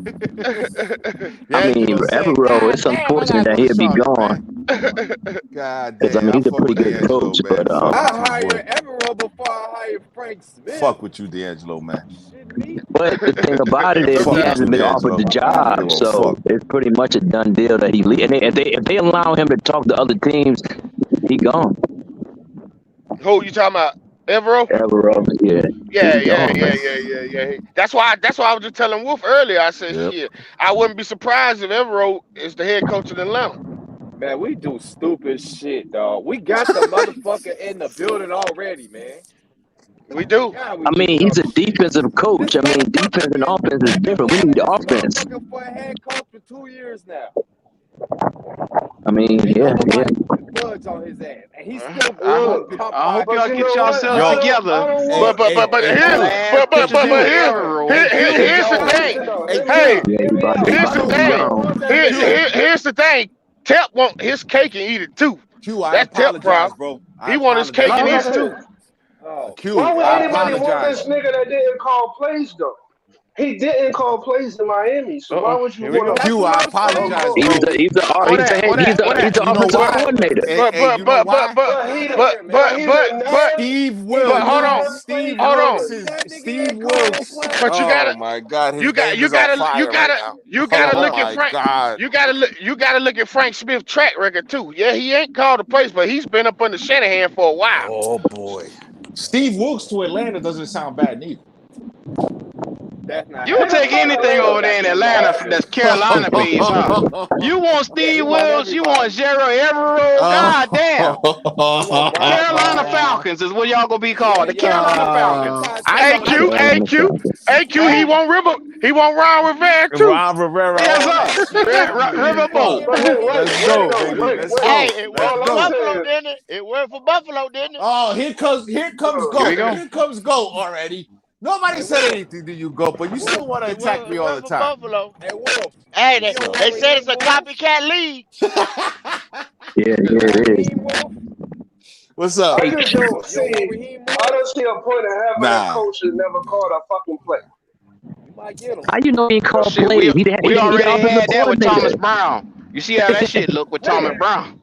I mean, D'Angelo saying, Evero, "God it's damn, I unfortunate gotta that go to he'll be Charlotte, gone. man." God Because I damn, mean, I he's a fuck pretty with good D'Angelo, coach, man. but Fuck I with you, boy. hire Evero before I hire Frank Smith. Fuck with you, D'Angelo, man. Shit, me. but the thing about it is Fuck he with hasn't you, been offered D'Angelo. the I don't job, give a so fuck. it's pretty much a done deal that he leave. And if they allow him to talk to other teams, he gone. Who you talking about? Evero? Evero, yeah, Yeah, he gone, man. yeah. That's why I was just telling Wolf earlier. I said, Yep. shit, I wouldn't be surprised if Evero is the head coach of Atlanta. Man, we do stupid shit, dog. We got the motherfucker in the building already, man. We do. God, we I do mean, he's a dumb shit. defensive coach. This I mean, defense and motherfucker offense is been different. We paying need this offense. motherfucker for a head coach for 2 years now. I mean, Ain't yeah. nobody budge on his ass, and he's still I one hope of the top I hope 5 But y'all you get know what? yourselves Yo, I together. don't hey, want. hey, hey, The Q, last pictures in with Evero. Here's the But thing. listen though, hey, hear me Hey, out. Yeah, Hear me out. here's the he thing. gone. Here's the thing. Tep want his cake and eat it too. Q, I That's Tep apologize, problem. bro. I He want his cake apologize. and Like I eat it said, too. Oh, Q, why would I anybody want apologize. this nigga that didn't call plays though? He didn't call plays in Miami, so why would you Here we want go. to? Q, I apologize, He's bro. a he's a What that? What he's that? a What he's that? an You know offensive why? coordinator. Hey, you know why? But he the But he's a nine. Steve He's a hold Wilks. on. nine play Steve Hold Wilks on. caller. is that nigga Steve ain't call no Wilks. play. But Oh my God, his you got name you is on gotta you fire right gotta now. you gotta Oh look at my Frank. God. You gotta look at Frank Smith's track record too. Yeah, he ain't called the plays, but he's been up under Shanahan for a while. Oh boy. Steve Wilks to Atlanta doesn't sound bad neither. That's not You will Nigga, take happening. fuck anything Atlanta over Atlanta. there got in that Atlanta nonsense. that's Carolina based, huh? You want Yeah, he Steve want Wills? You want everybody. Zero Evero? God damn. He want Brian Carolina Robinson. Falcons is what y'all gonna be called. Yeah, The yeah. Carolina Falcons. I know. AQ, Carolina Falcons. AQ. He won't Ron Rivera too. Ron Rivera. Yes, Oh, sir. that's shit. Riverboat. But look, Let's wait go, though, baby. Let's wait. Hey, go. it Let's worked All for I'm go. Buffalo, saying, didn't it? It worked for Buffalo, didn't it? Oh, here comes Here we Go. go. Here comes Go already. Nobody It said worked. anything to you, Go, but you still want to It attack worked. me It all the worked for time. Buffalo. Hey, Wolf, Hey, What's up? they said it's a copycat league. Yeah, You want it is. Raheem Wolf? What's up? I just don't You don't want see. Raheem I Wolf? don't see a point in having a Nah. coach that never called a fucking play. You might get him. How you know he Well, called shit, plays? He we already offensive had that with Thomas coordinator. Brown. You see how that shit look with Thomas Nigga, Brown?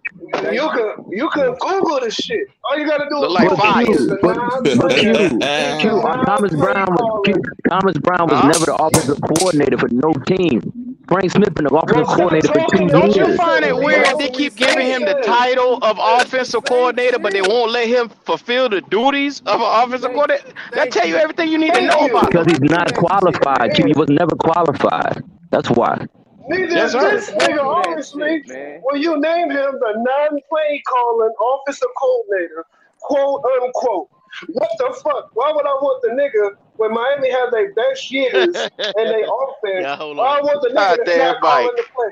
you can Google this shit. All you gotta do Look is like But Google. fire. He is Q, a but non-player. He's a Thomas non-play Brown caller. Thomas Brown was Huh? never the offensive coordinator for no team. Frank Smith been the Well, offensive stop coordinator for talking. 2 That's Don't what you I'm years. find it saying. weird That's they what we keep giving him the saying. title of offensive Same coordinator, but they shit. won't let him fulfill the duties of an offensive Thank, coordinator? That thank tell you you. everything you need to Thank know you. about Because them. he's not Listen to that shit, qualified. man. He was never qualified. That's why. Neither Yes, is sir. this nigga, Listen to that obviously. shit, man. When you name him the non-play calling offensive coordinator, quote unquote. What the fuck? Why would I want the nigga when Miami has their best years and they offense? Yeah, hold Why I on. want the nigga God that's damn, not calling the Mike. play?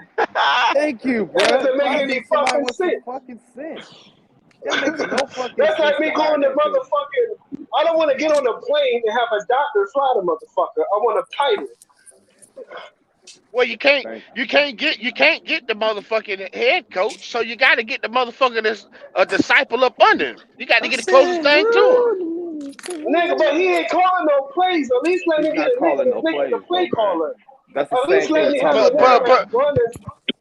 Thank you, That bro. doesn't make Finally any somebody fucking with some sense. fucking sense. That makes no fucking That's sense like me to hire going to that dude. motherfucking. I don't want to get on a plane and have a doctor fly the motherfucker. I want a title. Well, you can't Thank get the motherfucking head coach, so you got to get the motherfucker that's a disciple up under him. You got to I get the closest said, thing to Nigga, but he ain't calling no plays. At least let He's me get not a nigga calling that's no making the plays, play though, man. caller. That's the At same least thing let with me him. have Thomas a nigga Brown. that's But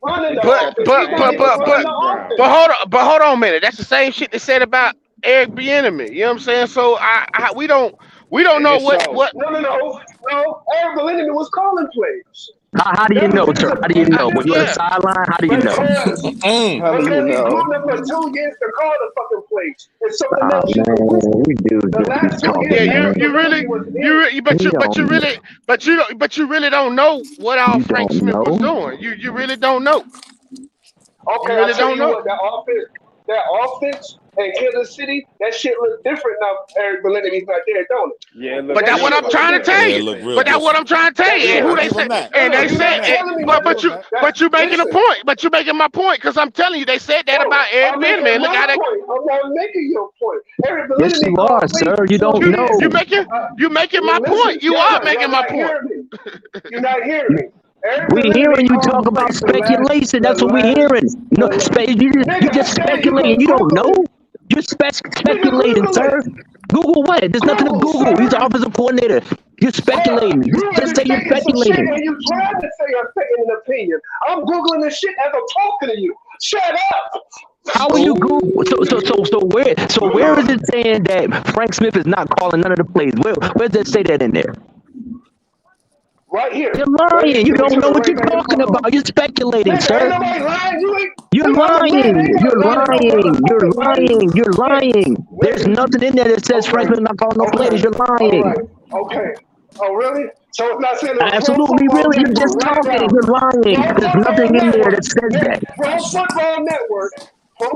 running They the did that the offense. He's same not thing even with running Thomas the Brown. offense. hold on a minute. That's the same shit they said about Eric Bieniemy. You know what I'm saying? So we don't We don't And know it's so. what. No. Eric Bellini was calling plays. How do you That was know, his. sir? How do you know? When you're on the Yeah. sideline, how do you know? Because How do you he grew know? up for 2 years to call the fucking plays. It's something Oh else you can Google. man, you dudes The just be last 2 talking, Yeah, years, you Eric man. you really Bellini was you in. re- but You you but you don't really but you really don't know what all you Frank don't Smith was know. doing. You really don't know. You Okay, I'll really tell don't you know. what, that offense in Kansas City, that shit look different now. Eric Bellini's not there, don't it? Yeah, it look But That that's what shit I'm different. look trying to different. tell Yeah, it you. look real But that's what I'm different. trying to tell That's you. And Yeah, who I they give him said, that. and they you're Give him said, not that. telling me but nothing. but you making a Listen, point. But you making my point because I'm telling you, they said that no, about Eric I'm Bieniemy, making the guy my that point. I'm not making your point. Eric Yes, Bellini you called are, plays sir. for You 2 don't you years. you know. making you making my Listen, point. You are making y'all my not point. hearing me. You're not hearing me. Eric We hearing Bellini you called talk about plays speculation. That's what we hearing. No, you nigga, just I tell you, speculating. You don't Google know. it. You're Nigga, speculating, Google sir. it. Google what? There's nothing to Google, Google. He's the sir. offensive coordinator. You're Bruh, speculating. you Just say you're understand some shit speculating. and you trying to say I'm taking an opinion. I'm Googling this shit as I'm talking to you. Shut up. How are you Google? So where is it saying that Frank Smith is not calling none of the plays? Where does it say that in there? Right here. You're Right here. lying. You Let me don't turn know it what right you're back the talking fuck on. about. You're speculating, Nigga, ain't sir. nobody lying. You ain't. You're I'm a man. lying. Ain't got You're lying about lying. You're motherfucking body. lying. You're lying. There's Nigga. nothing in there that says Frank Okay. Smith not calling no plays. Okay. You're All lying. right. Okay. Oh, really? So it's not saying on Pro Absolutely, Football really. You're Network just right talking. now. You're lying. Pro There's Football nothing in there Network. that says that. Pro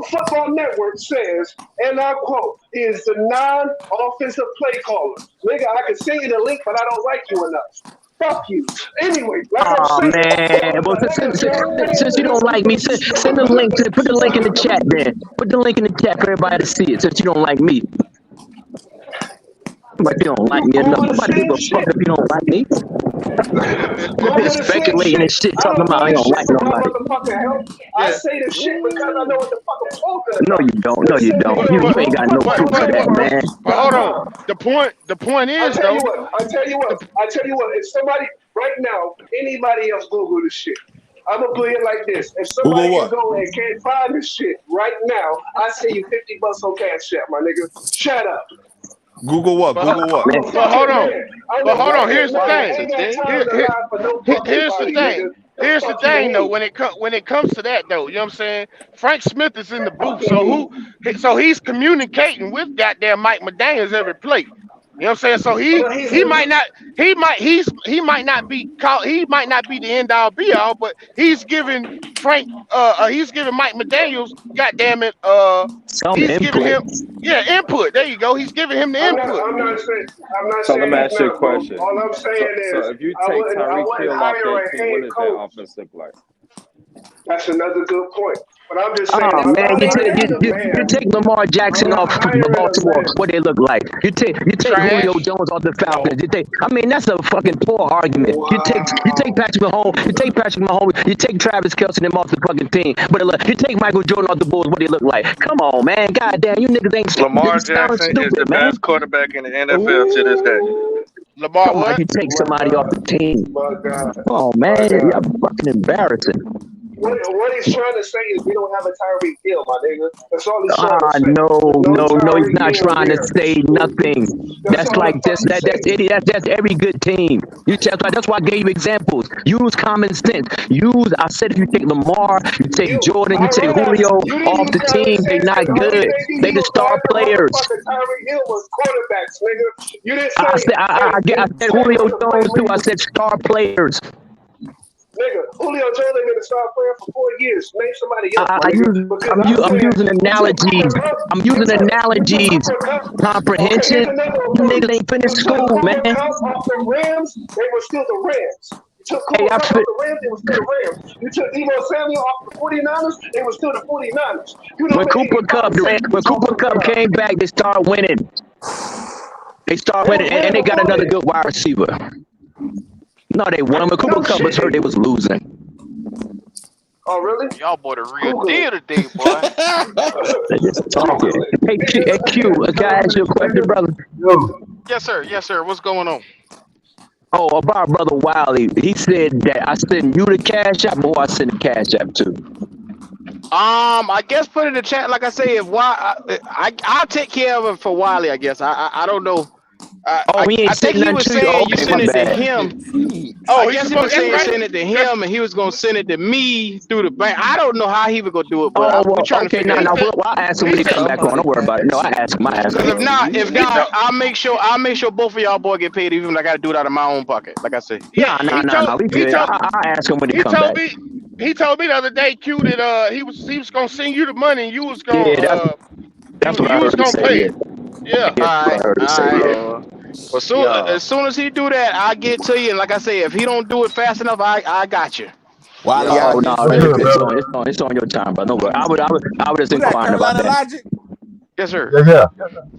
Football Network says, and I quote, "He is the non-offensive play caller." Nigga, I can send you the link, but I don't like you enough. Fuck you. Anyway, like I'm Oh saying, man. Well, since you don't like me, send the link. Put the link in the chat, then. Put the link in the chat for everybody to see it. Since you don't like me, but you don't like you me enough. Google the Nobody give same a fuck shit. if you don't like me. You're Google just the same speculating and shit. shit, I talking don't do about you this don't shit like for my nobody. motherfucking help. I Yeah. say this shit because I know what the fuck I'm talking No, about. you don't. No, you Listen, don't. nigga, You on But ain't Pro got no but Football proof of but that, but man. but hold on. Network.com. The point I is tell you though. what. If somebody right now, anybody else Google this shit, I'm gonna put it like this: if Google somebody can what? go and can't find this shit right now, I send you $50 on Cash App, my nigga. Shut up. Google what? But Google what? I'm Man, a but hold fucking on. man. I'm But a hold on. fucking Here's the man. I thing. ain't got time Here, to here, lie for no fucking here's the body, thing. nigga. The Here's the fuck you thing though. mean? When it comes to that though, you know what I'm saying? Frank Smith is in the Fuck booth, you mean? so he's communicating with goddamn Mike McDaniels every play. You know what I'm saying? So But he's he might not he might not be called he might not be the end all be all, but he's giving Mike McDaniels goddamn it some he's giving input. him input. There you go. He's giving him the input. I'm not So let saying me he's ask you a not, bro. question. All I'm saying So is if you I take wouldn't Tyreek Hill off hire that a team, what head does that coach. offense look like? That's another good point. But I'm just saying, Oh I'm man, not hiring a you man. take Lamar I'm Jackson not off the hiring a Baltimore, man. what they look like. You take Julio Trash. Jones off the Falcons. No. I mean that's a fucking poor argument. You take Wow. Patrick Mahomes, you take Travis Kelce and them off the fucking team. But look, you take Michael Jordan off the Bulls, what they look like. Come on, man. Goddamn, you niggas ain't Lamar sound Jackson is the stupid, man. best quarterback in the NFL to this day. Ooh. Lamar Come on, what? you take My somebody off God. the team. My God. Oh man, My you're God. fucking embarrassing. What he's trying to say is we don't have a Tyreek Hill, my nigga. That's all he's trying to Ah, say. There's no, no he's Tyreek not Hill trying to here. say nothing. That's That's all the like fuck he's that's saying. idiot. That's every good team. That's why I gave you examples. Use common sense. I said if you take Lamar, you take Jordan, you I take realize Julio you didn't off use the common team, they sense not because the only good. thing you They the used for star after players. motherfucking Tyreek Hill was quarterbacks, nigga. You didn't I say, said I said Frank Julio wasn't Jones playing when too. he I was said star players. nigga. Julio Jones ain't been a star player for 4 years. Name somebody else, I, my I nigga. use Because I'm I'm saying using you took Cooper analogies. Cup. I'm You using took analogies. Cooper Cup. Okay, here's Comprehension. another one You for you. niggas ain't You finished took school, Cooper man. Cup off the Rams. They were still the Rams. You took Hey, Cooper Cup off the Rams. They were still the Rams. You took Debo Samuel off the 49ers. They were still the 49ers. You don't when make any Cooper Cup fucking sense. when Cooper Cup came back, they start winning. They start They winning, was winning and they got before another then. good wide receiver. No, they won. When Cooper No Cup was shit, hurt, they they was losing. Oh, really? Y'all boy the real Google deal it. today, boy. They just talking. Google it. Hey, Q, can I ask you a question, Nigga. brother? Yes, sir. Yes, sir. What's going on? Oh, about brother Wiley. He said that I send you the cash app, or I send the cash app to. I guess put in the chat. Like I say, if I'll take care of it for Wiley. I guess I don't know. Oh, he I ain't think sent he nothing was to you. saying you Okay, send my it to bad. him. Oh, I he's guess he was supposed. That's saying right. send it to That's him, and he was gonna send it to me through the bank. I don't know how he was gonna do it, but Oh, we well, trying to okay, figure no, it no, out. said. I'll ask him He when he said. come back on. Don't worry about it. No, I ask him. Because if He told. not, I'll make sure both of y'all boy get paid, even if I got to do it out of my own pocket. Like I said. Yeah. No, no, we He good. told. I'll ask him when he He come told back. me. He told me the other day, Q, that he was gonna send you the money, and you was gonna Yeah, that's what I you was heard him gonna say. pay Yeah, it. Yeah. yeah, All that's what right, I heard him all say. right. Yeah. Well, as soon as he do that, I get to you. And like I say, if he don't do it fast enough, I got you. While Yo, y'all Oh no, get What's man, good, finished, brother? it's on your time, bro. Don't worry. I would just who that? inquiring about Carolina that. Logic. Yes, sir. Yeah.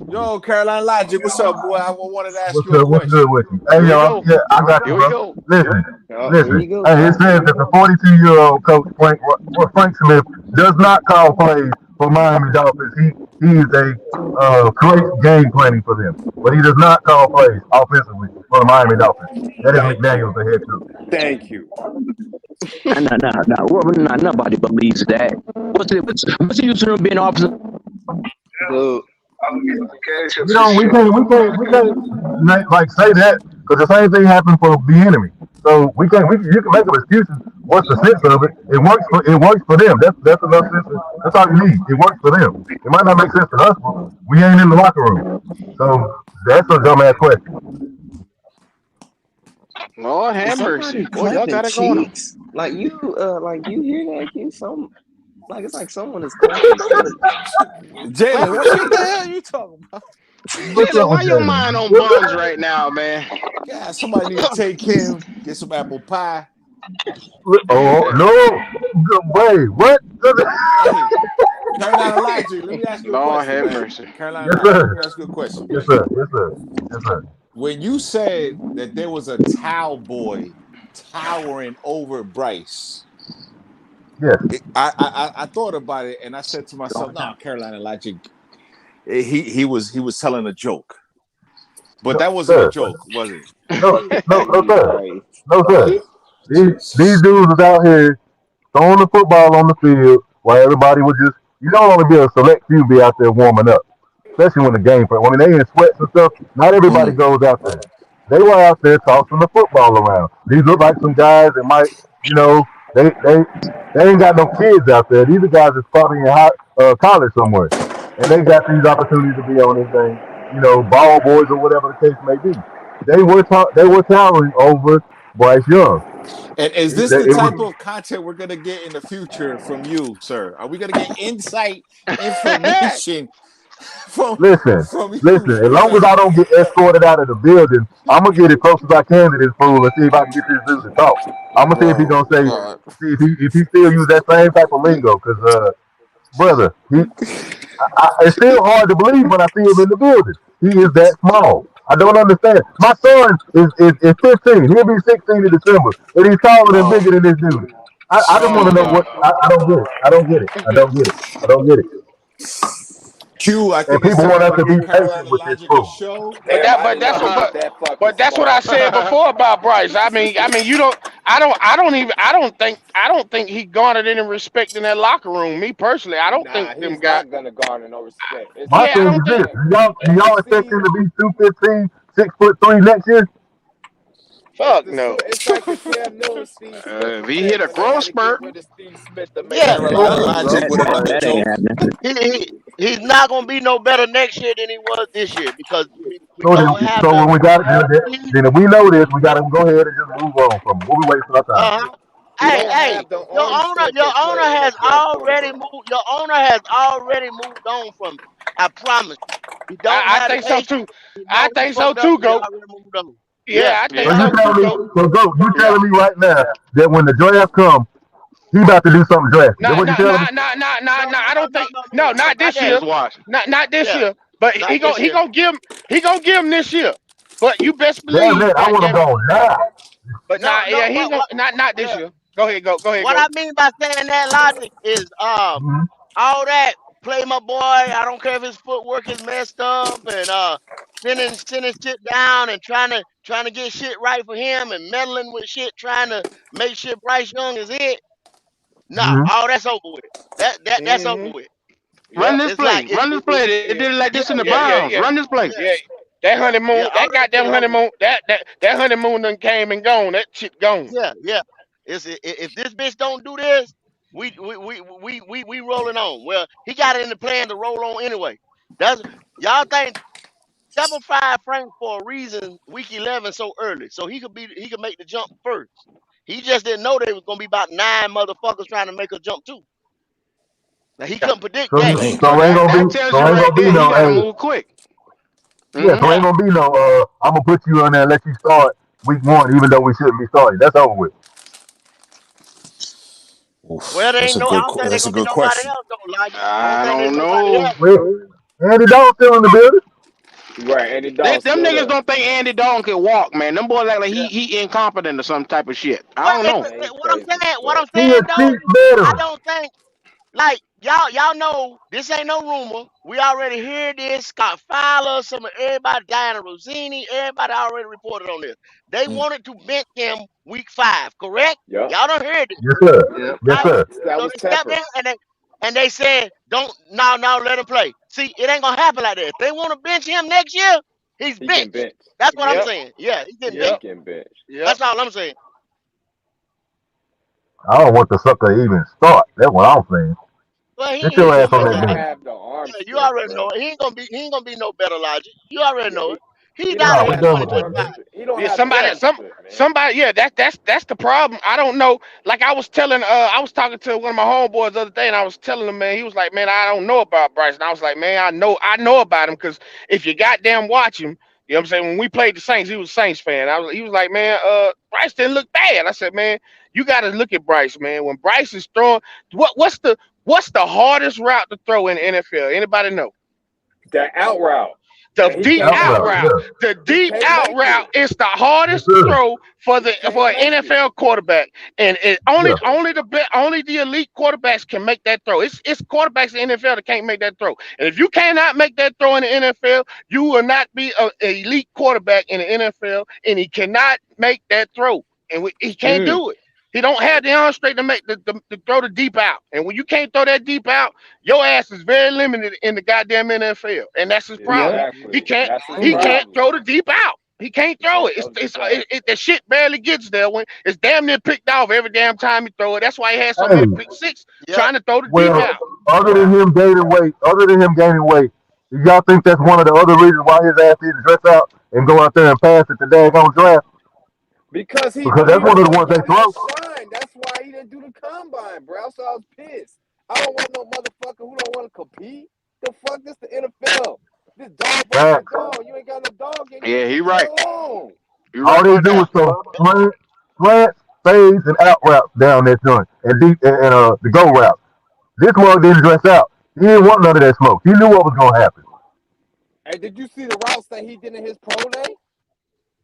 Yo, Carolina Logic, what's up, boy? I wanted to ask What's you a good? What's good question. with you? Hey, Here we yo, go. yeah, I got you, Here we bro. go. Listen. here you go. Hey, it says that the 42-year-old coach Frank Smith does not call plays for Miami Dolphins. He is a great game planning for them, but he does not call plays offensively for the Miami Dolphins. That is Thank you. McDaniels, the head coach. Thank you. No. Well, nobody believes that. What's the use of him being officer? Dude, You know, we can't like say that because the same thing happened for the enemy. So we can't. You can make up excuses. What's the sense of it? It works for them. That's enough sense. That's all you need. It works for them. It might not make sense to us, but we ain't in the locker room. So that's a dumbass question. Lord have is mercy. somebody Boy, y'all clapping got it going on. cheeks? Like you hear that? Q? It's like someone is clapping cheeks. Jalen, what the hell you talking about? What's Jalen, up why with your that? mind on buns right now, man? Yeah, somebody need to take him, get some apple pie. Oh no! Wait, what? Hey, Carolina Logic, let me ask you a Lord question, have man. mercy. Carolina Yes, Logic, let sir. me ask you a question, Yes, man. sir. Yes, sir. Yes, sir. When you said that there was a towel boy towering over Bryce, Yes. I thought about it and I said to myself, "No, Carolina Logic, he was telling a joke, but No, that wasn't a sir. joke, was it?" No, sir. Right. No, sir. These dudes was out here throwing the football on the field while everybody was just, you don't want to be a select few be out there warming up, especially when the game, when they in sweats and stuff, not everybody goes out there. They were out there tossing the football around. These look like some guys that might, they ain't got no kids out there. These are guys that's probably in college somewhere. And they got these opportunities to be on this thing, ball boys or whatever the case may be. They were towering over Bryce Young. And is this the It type was of content we're gonna get in the future from you, sir? Are we gonna get insight, information from Listen, you, as long as I don't get escorted out of the building, I'm gonna get as close as I can to this fool and see if I can get this dude to talk. I'm gonna see if he bro? gonna say, see if he still use that same type of lingo. Cause brother, it's still hard to believe when I see him in the building. He is that small. I don't understand. My son is 15. He'll be 16 in December, and he's taller and bigger than this dude. I just want Oh to know God. what I don't get it. I don't get it. I don't get it. I don't get it. Q, I And think it's people want time us to to be give patient Carolina with this Logic a fool. show. But Damn, that, I but did that's not what, get but, that fucking but that's what I far. said before about Bryce. You don't, I don't think he garnered any respect in that locker room. Me personally, I don't Nah, think them he's guys. not gonna garner no respect. It's My the Yeah, I thing don't is same think. this: thing. do It's y'all the expect him scene. to be 215, 6'3" next year? Fuck no. It's like the Cam Newton Steve Smith If he hit effect a when they growth had to get spurt, rid of Steve Smith to make Yeah, Cam Carolina Fuck Newton. a Logic growth with a spurt. That ain't joke. happening. he's not gonna be no better next year than he was this year because we So then, don't have so the when we got speed. then if we know this, we got to go ahead and just move on from it. What we wasting our time for? Uh-huh. We Hey, don't hey, have the your arm strength your to owner play has NFL already quarterback. moved. Your owner has already moved on from it. I promise you. He don't I have the think so patience. too. He I know he think so fucked up, too, but he Goat. already moved on. Yeah. Yeah, I So think yeah, you so too, telling me, Goat. you yeah. telling me right now that when the draft comes, he about to do something drastic? That Not, what you not, telling me? not, not, not, not, No, not. no, I no, don't no, think. no, no, No, no. not Not this that. year. Just watch. Not this Yeah. year. But Not this he year. gonna give him. He gonna give him this year. But you best Damn believe, that, I want him goddamn it. gone now. But No, nah, no. yeah, he ain't gonna. Not this Yeah. year. Go ahead, go. Go ahead, What go. I mean by saying that logic is Mm-hmm. all that play my boy. I don't care if his footwork is messed up and sending shit down and trying to get shit right for him and meddling with shit trying to make sure Bryce Young is it. Nah, Mm-hmm. all that's over with. That's over Mm-hmm. with. Run Yep. this It's like play. Run this play. They did it like yeah, this in the Yeah, yeah, yeah, Browns. yeah, Run this play. yeah, yeah. That Yeah, honeymoon, all that that shit goddamn is over with. honeymoon, that honeymoon done came and gone. That shit gone. Yeah. If this bitch don't do this, we rolling on. Well, he got it in the plan to roll on anyway. That's y'all think Double Fried Frank for a reason. Week 11 so early, so he could make the jump first. He just didn't know there was gonna be about 9 motherfuckers trying to make a jump too. Now he couldn't predict So, that. Damn. so ain't That gonna be, tells so you ain't right gonna be there. He no, got to hey, move quick. yeah, so Hmm ain't gonna be no, I'm gonna put you on there and let you start week 1, even though we shouldn't be starting. That's over with. Well, Oof, there ain't no. I don't think there's that's a gonna be good nobody question. else though, Logic. I don't I think there's don't nobody know. else. Well, Andy Dalton still in the building. Right, Andy Dalton Them still niggas there. don't think Andy Dalton can walk, man. Them boys act like Yeah. he incompetent or some type of shit. I Well, don't know. Man, he what I'm crazy as saying, fuck. He a though, cheap I veteran. don't think like y'all know this ain't no rumor. We already heard this. Scott Fowler, some of everybody, Diana Rosini, everybody already reported on this. They Mm. wanted to bench him week 5, correct? Yup. Y'all done heard it, Yes, sir. Yep. Yes, right? sir. That So was they stepped Tepper. in and they said, don't now let him play. See, it ain't gonna happen like that. If they want to bench him next year, he's He getting benched. benched. That's He what I'm getting Yep, saying. Yeah, he's getting yeah, he benched. yep, getting benched. yep. That's all I'm saying. I don't want the sucker to even start. That's what I'm saying. Well, he Get ain't your even ass gonna on make He that that. don't bench. have the arm Yeah, you strength, already know bro. it. He ain't gonna be no better Logic. You already Yeah, know it. He's he out don't of No, here we have the done with that, arm 2025. man. strength. He don't Yeah, have the somebody, Yeah. arm strength, man. yeah, that's the problem. I don't know. Like I was telling, I was talking to one of my homeboys the other day, and I was telling him, man, he was like, man, I don't know about Bryce, and I was like, man, I know about him because if you goddamn watch him, you know what I'm saying. When we played the Saints, he was a Saints fan. He was like, man, Bryce didn't look bad. I said, man, you got to look at Bryce, man. When Bryce is throwing, what's the hardest route to throw in the NFL? Anybody know? That out route. The And he deep can't Out out make route, it. route. yeah. The He deep can't out make route it. is the Yes, hardest to sir. throw for He for can't an make it. NFL quarterback, and it Yeah. only the elite quarterbacks can make that throw. It's quarterbacks in the NFL that can't make that throw. And if you cannot make that throw in the NFL, you will not be an elite quarterback in the NFL, and he cannot make that throw, and he can't Mm. do it. He don't have the arm strength to make to throw the deep out. And when you can't throw that deep out, your ass is very limited in the goddamn NFL, and that's his problem. Yeah. He Exactly. can't That's his he Mm. can't problem. throw the deep out. He can't He throw can't it. throw the deep out. The shit barely gets there when it's damn near picked off every damn time he throw it. That's why he had so Hey, many pick six Yep. trying to throw the deep well, out. other than him gaining weight, do y'all think that's one of the other reasons why his ass didn't dress out and go out there and pass at the daggone draft? Because he Because knew that's he one of the wasn't ones they gonna throw. outshine. That's why he didn't do the combine, bro. So I was pissed. I don't want no motherfucker who don't want to compete. The fuck, this the NFL. This dog versus Facts. dog. You ain't got no dog in you. Yeah, he Leave me right. alone. You All right they about do is that. throw slants, fades, and out routes down that joint, and deep and the go route. This mug didn't dress out. He didn't want none of that smoke. He knew what was gonna happen. Hey, did you see the routes that he did in his pro day?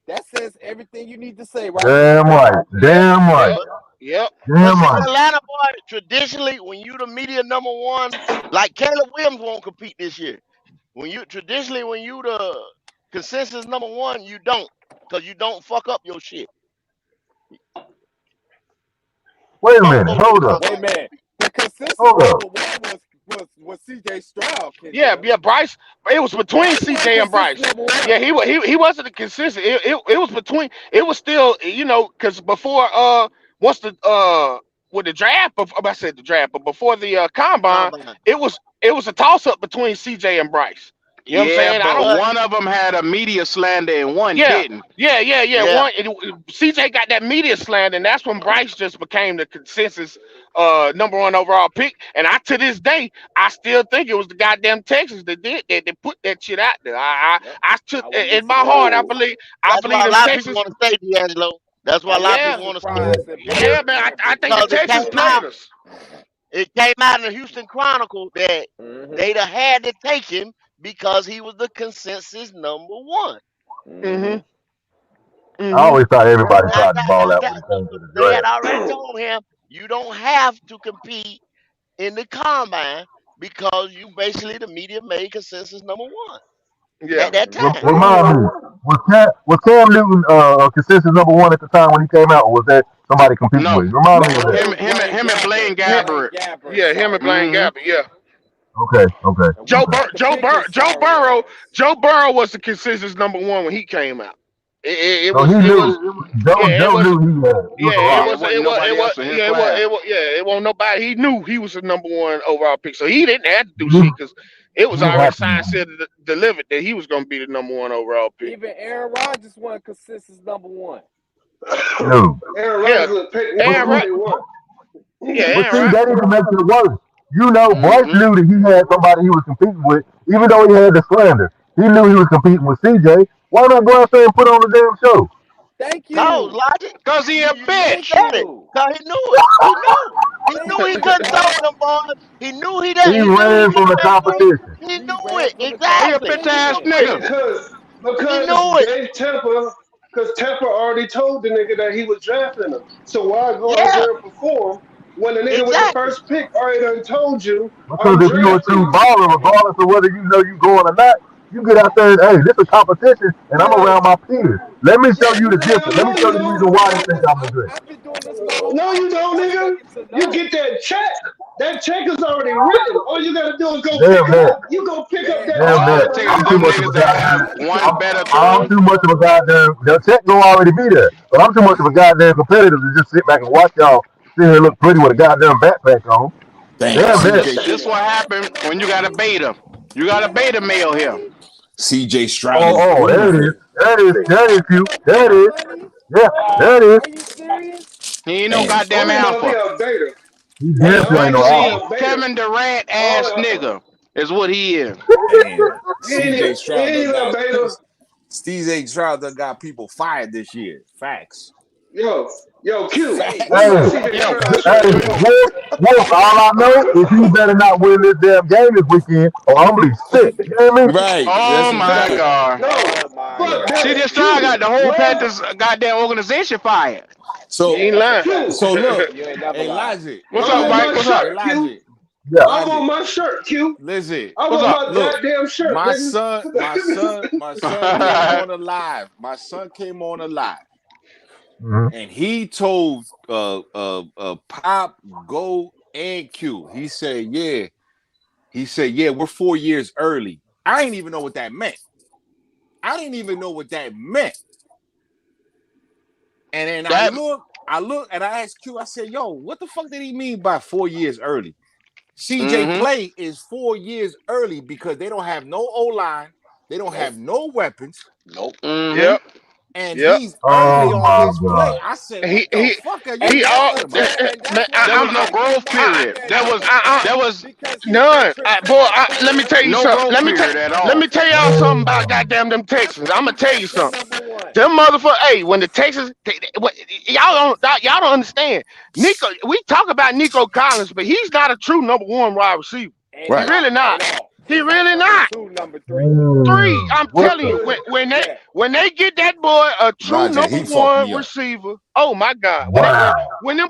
That says everything you need to say right Damn there. right. Damn right. Yep, But yep. but Damn see, right. Atlanta boy, traditionally, when you the media number one, like Caleb Williams won't compete this year. When you the consensus number one, you don't, cause you don't fuck up your shit. Wait a Both minute. folks in the Hold up. Wait a combine. minute. The consensus Hold up. number one was CJ Stroud, Yeah, Kendall. yeah, Bryce. It was between Bryce wasn't CJ and consensus Bryce. number Yeah, one. he wasn't a consistent. It was between. It was still because before once the with the draft, I said the draft, but before the combine, Combine. it was a toss up between CJ and Bryce. You know what I'm Yeah, saying? I but don't. But one of them had a media slander and one Yeah, didn't. yeah. yeah, CJ got that media slant, and that's when Bryce just became the consensus number one overall pick. And to this day, I still think it was the goddamn Texans that did that. They put that shit out there. Yep. I took I wouldn't be in my heart. surprised. I that's believe why a them lot of people Texans. want to say D'Angelo. That's why I a lot of wouldn't be people Yeah, want to say surprised if Bryce yeah, was man. going I think the because it Texans came played out. us. It came out in the Houston Chronicle that Mm-hmm. they'd have had to take him because he was the consensus number one. Mm-hmm. Mhm, I mhm. always thought everybody Nine tried to times ball out of out ten, when it came to the they had draft. already told him you don't have to compete in the combine because you basically the media made consensus number one Yeah. at that time. Remind me, was Cam Newton consensus number one at the time when he came out, or was that somebody competing No, with him? Remind me of No, that. it him was him Blaine him and Blaine Gabbert. Him, Blaine Gabbert. Gabbert. yeah, him and Sorry. Blaine Hmm Gabbert. Yeah. Okay. Joe Burrow was the consensus #1 when he came out. It So he was knew. Joe knew he had. He was a yeah, rock. It wasn't nobody else in his class. it wasn't nobody. He knew he was the #1 overall pick, so he didn't have to do He, shit because it was he already happy signed, now. said, delivered that he was going to be the #1 overall pick. Even Aaron Rodgers won consensus #1. No. Aaron Yeah, Rodgers was picked Aaron number Rod- 21. yeah, But Aaron see, Rod- that even makes it worse. You know, Bryce Mhm. knew that he had somebody he was competing with, even though he had the slander. He knew he was competing with CJ. Why not go out there and put on the damn show? Thank No, you. Logic. Cause he a You Thank bitch. said it. you. Cause he knew it. He knew. He Thank knew he you. couldn't throw them boys. He knew he didn't. He He knew he ran from couldn't the run the ball. competition. He He knew ran it. from the He a Exactly. bitch He ass knew it. nigga. He knew it. Dave Temple, because Temple already told the nigga that he was drafting him. So why go out Yeah. there and perform when the nigga with the Exactly. first pick already done told you Because I'm if you a drafting true you? baller, regardless of whether you know you going or not, you get out there and hey, this is a competition, and I'm Man, around my peers. Let me show you the difference. hell Let me no show you you the don't. reason why they think I'm the great. I've been doing this my whole No, life. you don't, That's nigga. niggas to You know. get that check. That check is already written. All you gotta do is go Damn pick up. that. You go pick up Man, that Damn All check that. it right takes is I'm now. too them much of a niggas that have goddamn. one better I'm tune. too much of a goddamn. The check gonna already be there, but I'm too much of a goddamn competitor to just sit back and watch y'all sit here and look pretty with a goddamn backpack on. Damn, Damn that. CJ This what happened when you got a beta. You got a beta male here. CJ Stroud is Oh, there it is. oozing. There it is. There it is, you. There it is. money? Yeah, there it is. Are you serious? He ain't no Damn. I goddamn don't know if he alpha. a beta. He Hey, damn I sure don't ain't know no if he Maxine alpha. a beta. Kevin Durant ass Oh, nigga is what he is. Damn. he ain't CJ Stroud done even a got beta. CJ Stroud done got people fired this year. Facts. Yo, Q. Hey, When Hey, was hey, CJ Yo, Stroud hey, traded? Wolf, all I know is he better not win this damn game this weekend, or I'm gonna be sick. You hear me? Right. That's oh a my fact. god. No, oh my fuck God. that. CJ Stroud got Q. the whole Last Panthers goddamn organization fired. You So ain't That's a lying. fact. Q. so look, You ain't never hey lied. Logic, What's I up, want Mike? my What's Hey up? shirt, Q. Logic, Yeah. I want Logic. my shirt, Q. Listen, I What's want up? my look, goddamn shirt, my nigga. son, my son came on a live. My son came on a live, Mm-hmm. and he told Pop, Go, and Q. He said, yeah, we're 4 years early. I didn't even know what that meant. I didn't even know what that meant. And then I that look, and I asked Q, I said, yo, what the fuck did he mean by 4 years early? CJ mm-hmm. Play is 4 years early because they don't have no O-line, they don't have no weapons, Nope. Mm-hmm. Yep. and Yep. he's early Oh on my his play. god. I said, He what the he fuck are you And he that's all talking what about? and man. that's why There he was no said growth I, period. man, There that's was what he there said was because he said none. Boy, let me tell you no something. growth period at Let all. me tell y'all something about goddamn them Texans. I'm gonna tell you they're something. #1. Them motherfuckers. Hey, when the Texans, y'all don't understand. Nico, we talk about Nico Collins, but he's not a true #1 wide receiver. He At Right. really all. not. At all. He He's like really not. #2, #3. Three. I'm What telling you, the? Yeah. when they get that boy a true Logic, he fucked #1 me up. receiver, oh my God! Wow. When them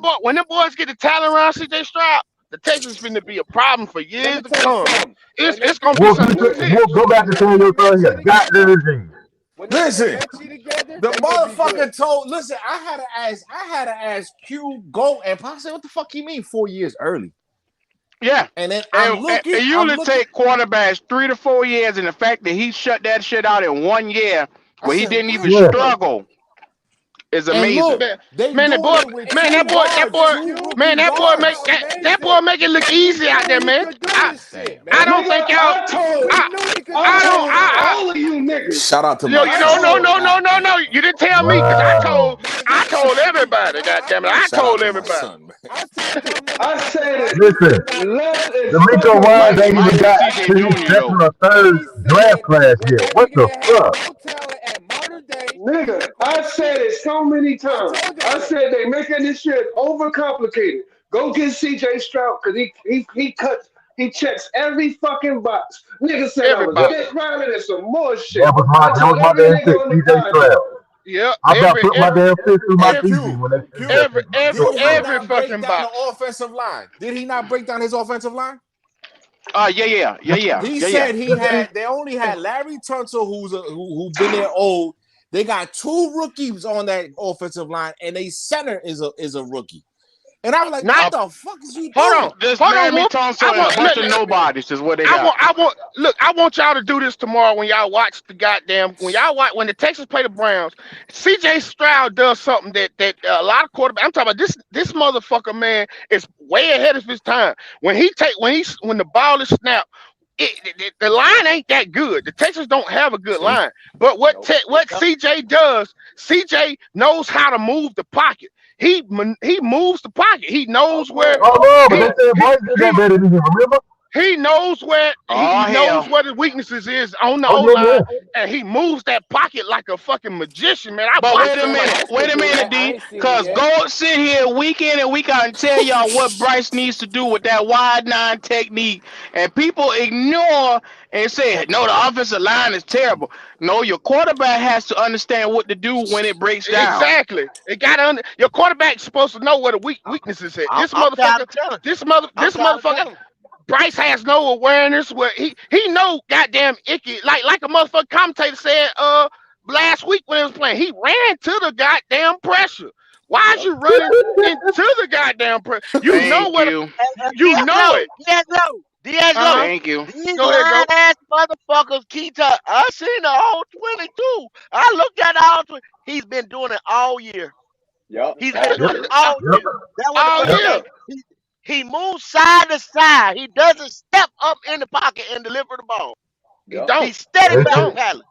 boys get the talent around CJ Stroud, the Texans finna be a problem for Let years me to tell you come. something. It's gonna be Wolf, something legit. Wolf, go back to telling your son he got the disease. When they get the Listen, Mechie together, the they gonna be good. motherfucker told, listen, I had to ask Q, Go, and Pop said, what the fuck he mean 4 years early? Yeah. And then And it usually take quarterbacks 3 to 4 years, and the fact that he shut that shit out in 1 year I where he said, didn't what? even Yeah. struggle is And amazing. look, Man, they man, that doing boy, it with man, two guards, two rookie man, that boy guards. make it look He easy out knew there, he man. could do this shit, I man. don't Nigga, think y'all. We knew he could I do this told shit. all of you niggas. Shout out to Yo, my you I know, son. no, told, no, no, God no, damn. no. You didn't tell me because Wow. I told everybody. Goddamn it, I Shout out told to my everybody. son, man. I told y'all I motherfuckers said it Listen, less is D'Amico fucking Ryans Mike ain't weird. even Mike is got CJ to his Jr. second though. or third he draft said class when yet. that What nigga the that had fuck? no talent at modern day, he Nigga, looked I like said shit. it so many I times. told y'all I that. said they making this shit overcomplicated. Go get CJ Stroud because he checks every fucking box. Nigga said I was Everybody. dick riding and some more shit. That was I told my every damn nigga pick, on the DJ podcast. Stroud. Yep. I about put my damn fist through my Hey, Every, TV Q, when they said Q, that. did he every not break fucking down box. the offensive line? Did he not break down his offensive line? Yeah. He said they only had Larry Tunsil, who been there old. They got 2 rookies on that offensive line, and a center is a rookie. And I was like, Not what the fuck is you hold doing? on, This hold on, Miami Wolf. Thompson I and a want bunch let, of let- nobodies is what they I got. want look, I want y'all to do this tomorrow when y'all watch the goddamn when the Texans play the Browns. CJ Stroud does something that a lot of quarterbacks. I'm talking about this motherfucker, man, is way ahead of his time. When the ball is snapped, the line ain't that good. The Texans don't have a good See? line. But what Yep. CJ does, CJ knows how to move the pocket. He moves the pocket. He knows where Oh no, but he they said Bryce did that he better than him. Remember? he knows where Oh he knows hell. where the weaknesses is on the Oh O yeah, line, yeah. and he moves that pocket like a fucking magician, man. I But watched wait a him like, minute, D. Cause go sit here week in and week out and tell y'all what Bryce needs to do with that wide nine technique, and people ignore and say, "No, the offensive line is terrible." No, your quarterback has to understand what to do when it breaks down. exactly. It got your quarterback's supposed to know where the weakness is at. This I'm tired motherfucker, of telling. this I'm tired of motherfucker. telling. Bryce has no awareness where he know goddamn icky like a motherfucker commentator said last week when he was playing. He ran to the goddamn pressure. Why is you running into the goddamn pressure? You know Thank what you. you know it. D'Angelo, Thank you. these Go ahead, go. lying ass motherfuckers keep talking. I seen the all 22. I looked at all 20. He's been doing it all year. Yup. He's been doing it all year. That's what the All question year. is. He moves side to side. He doesn't step up in the pocket and deliver the ball. He Yup. don't. He's steady That's back it. paddling.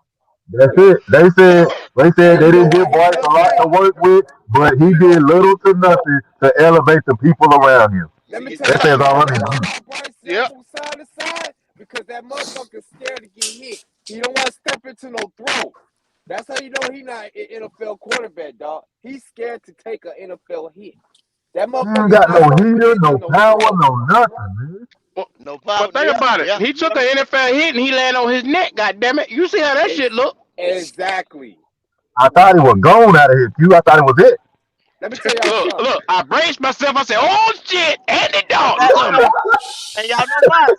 That's it. They said they You know didn't give why he Bryce does a lot to that? work with, but he You know, did little to nothing to elevate the people around him. let me He's tell That you says why. all I You need know to know. why Bryce Yep. jump from side to side? Because that motherfucker's scared to get hit. He don't want to step into no throw. That's how you know he not an NFL quarterback, dog. He's scared to take an NFL hit. That He ain't motherfucker's got not no gonna heater, commit no to no power, throw. no nothing, man. no But power. think about it. He took an NFL hit and he landed on his neck. God damn it! You see how that shit look? Exactly. I thought he was gone out of here, Q. I thought it was it. Let me tell y'all Look, something. look. I braced myself. I said, "Oh shit, Andy Dalton And coming." y'all know what?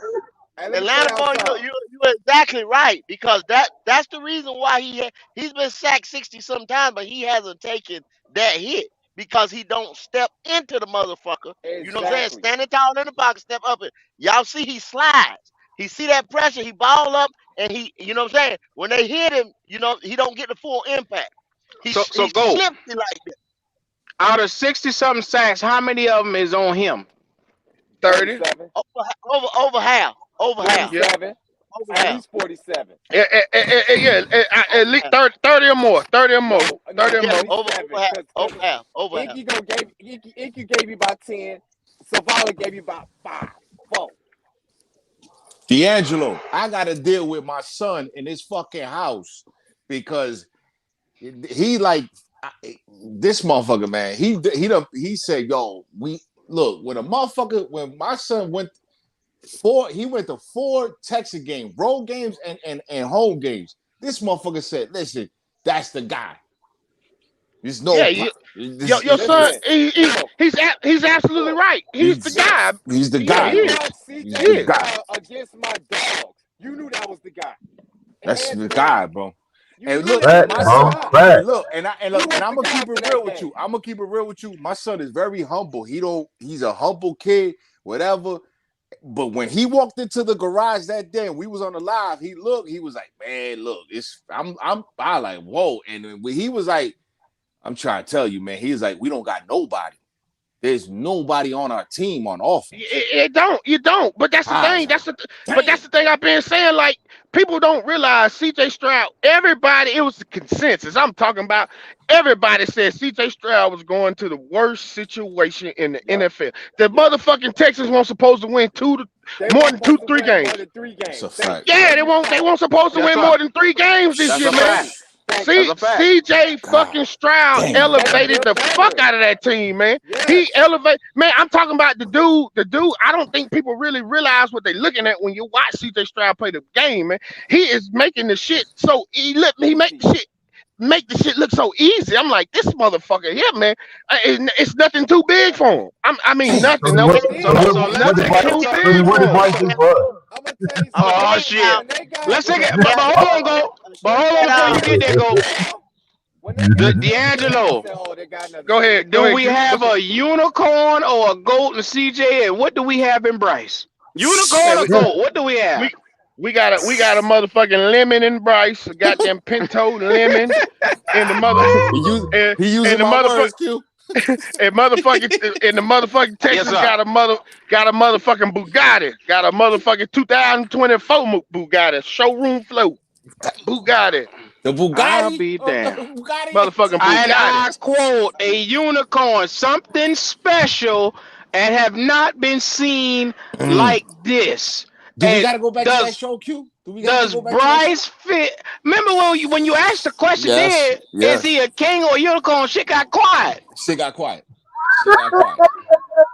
Hey, let me tell Atlanta y'all boy, something. you're exactly right because that's the reason why he's been sacked 60 sometimes, but he hasn't taken that hit because he don't step into the motherfucker. You know what I'm saying? Exactly. Standing tall in the box, step up it. Y'all see he slides. He see that pressure, he ball up, and you know what I'm saying? When they hit him, you know, he don't get the full impact. He So he go. slips it like that. Out of 60-something sacks, how many of them is on him? 30. 47. Over half. Over half. Yeah. 47. Over At half. least 47. Yeah, at least 30 or more. 30 or more. No, 30 or Yeah, more. over 47. half. Because Over half. Over half. Inky gave you about 10. Savala gave you about 5. 4. D'Angelo, I gotta deal with my son in his fucking house because he like this motherfucker, man. He said, "Yo, we look when my son went to 4 Texas games, road games and home games. This motherfucker said, listen, that's the guy. There's no your son, he's absolutely right. He's the guy. He's the When guy, you bro. watch He's CJ the guy. against my dogs, you knew that was the guy. That's Hands the down. guy, bro. You And knew look, that my was son, the guy. and look, and I'm gonna keep it real with you. I'm gonna keep it real with you. My son is very humble. He's a humble kid, whatever. But when he walked into the garage that day and we was on the live, he was like, man, look, I like, whoa. And when he was like, I'm trying to tell you, man, he was like, we don't got nobody. There's nobody on our team on offense. You don't. But that's the thing. But that's the thing I've been saying. Like, people don't realize CJ Stroud, it was the consensus. I'm talking about everybody said CJ Stroud was going to the worst situation in the NFL. The motherfucking Texans weren't supposed to win more than 2-3 games. That's a fact. Yeah, they won't supposed to win more than 3 games this year, man. CJ fucking Stroud elevated the fuck out of that team, man. He elevated, man. I'm talking about the dude. I don't think people really realize what they're looking at when you watch CJ Stroud play the game, man. He is making the shit so he make the shit look so easy. I'm like, this motherfucker here, man. It's nothing too big for him. I mean, nothing. No, nothing too big for him. Oh shit! Let's take it. But hold on, go. But hold on before you get there, go. When they got another kid, I D'Angelo, said, "Oh, they got another Go kid." ahead. do we Q. have What's a unicorn or a goat in CJ? And what do we have in Bryce? Unicorn man? or goat? What do we have? We got a motherfucking lemon in Bryce, a goddamn pinto lemon, and the mother and, He using and the my words, motherfucker Q. and the motherfucking Yes, Texas sir. got a motherfucking Bugatti, got a motherfucking 2024 Bugatti, showroom float Bugatti, The I'll Bugatti. be damned. Bugatti. motherfucking And I Bugatti. quote, a unicorn, something special and have not been seen like this. Do we And gotta go back to that does show, Q? Do we have does to go back to that show? Bryce fit? Remember when you asked the question Yes, there, is yes. he a king or a unicorn? Shit got quiet. Shit got quiet. Shit got quiet.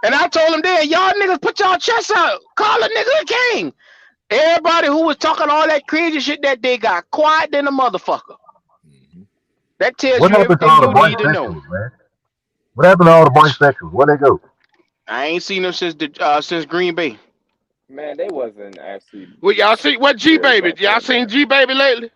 And I told him there, y'all niggas put y'all chests out. Call a nigga a king. Everybody who was talking all that crazy shit that day got quiet than a motherfucker. That tells What you happened to everything all the you Bryce need to know. sexuals, man? What happened to all the Bryce sexuals? Where they go? I ain't seen them since Green Bay. Man, they wasn't actually Well, y'all see what G serious baby? like Y'all that, seen man. G baby lately?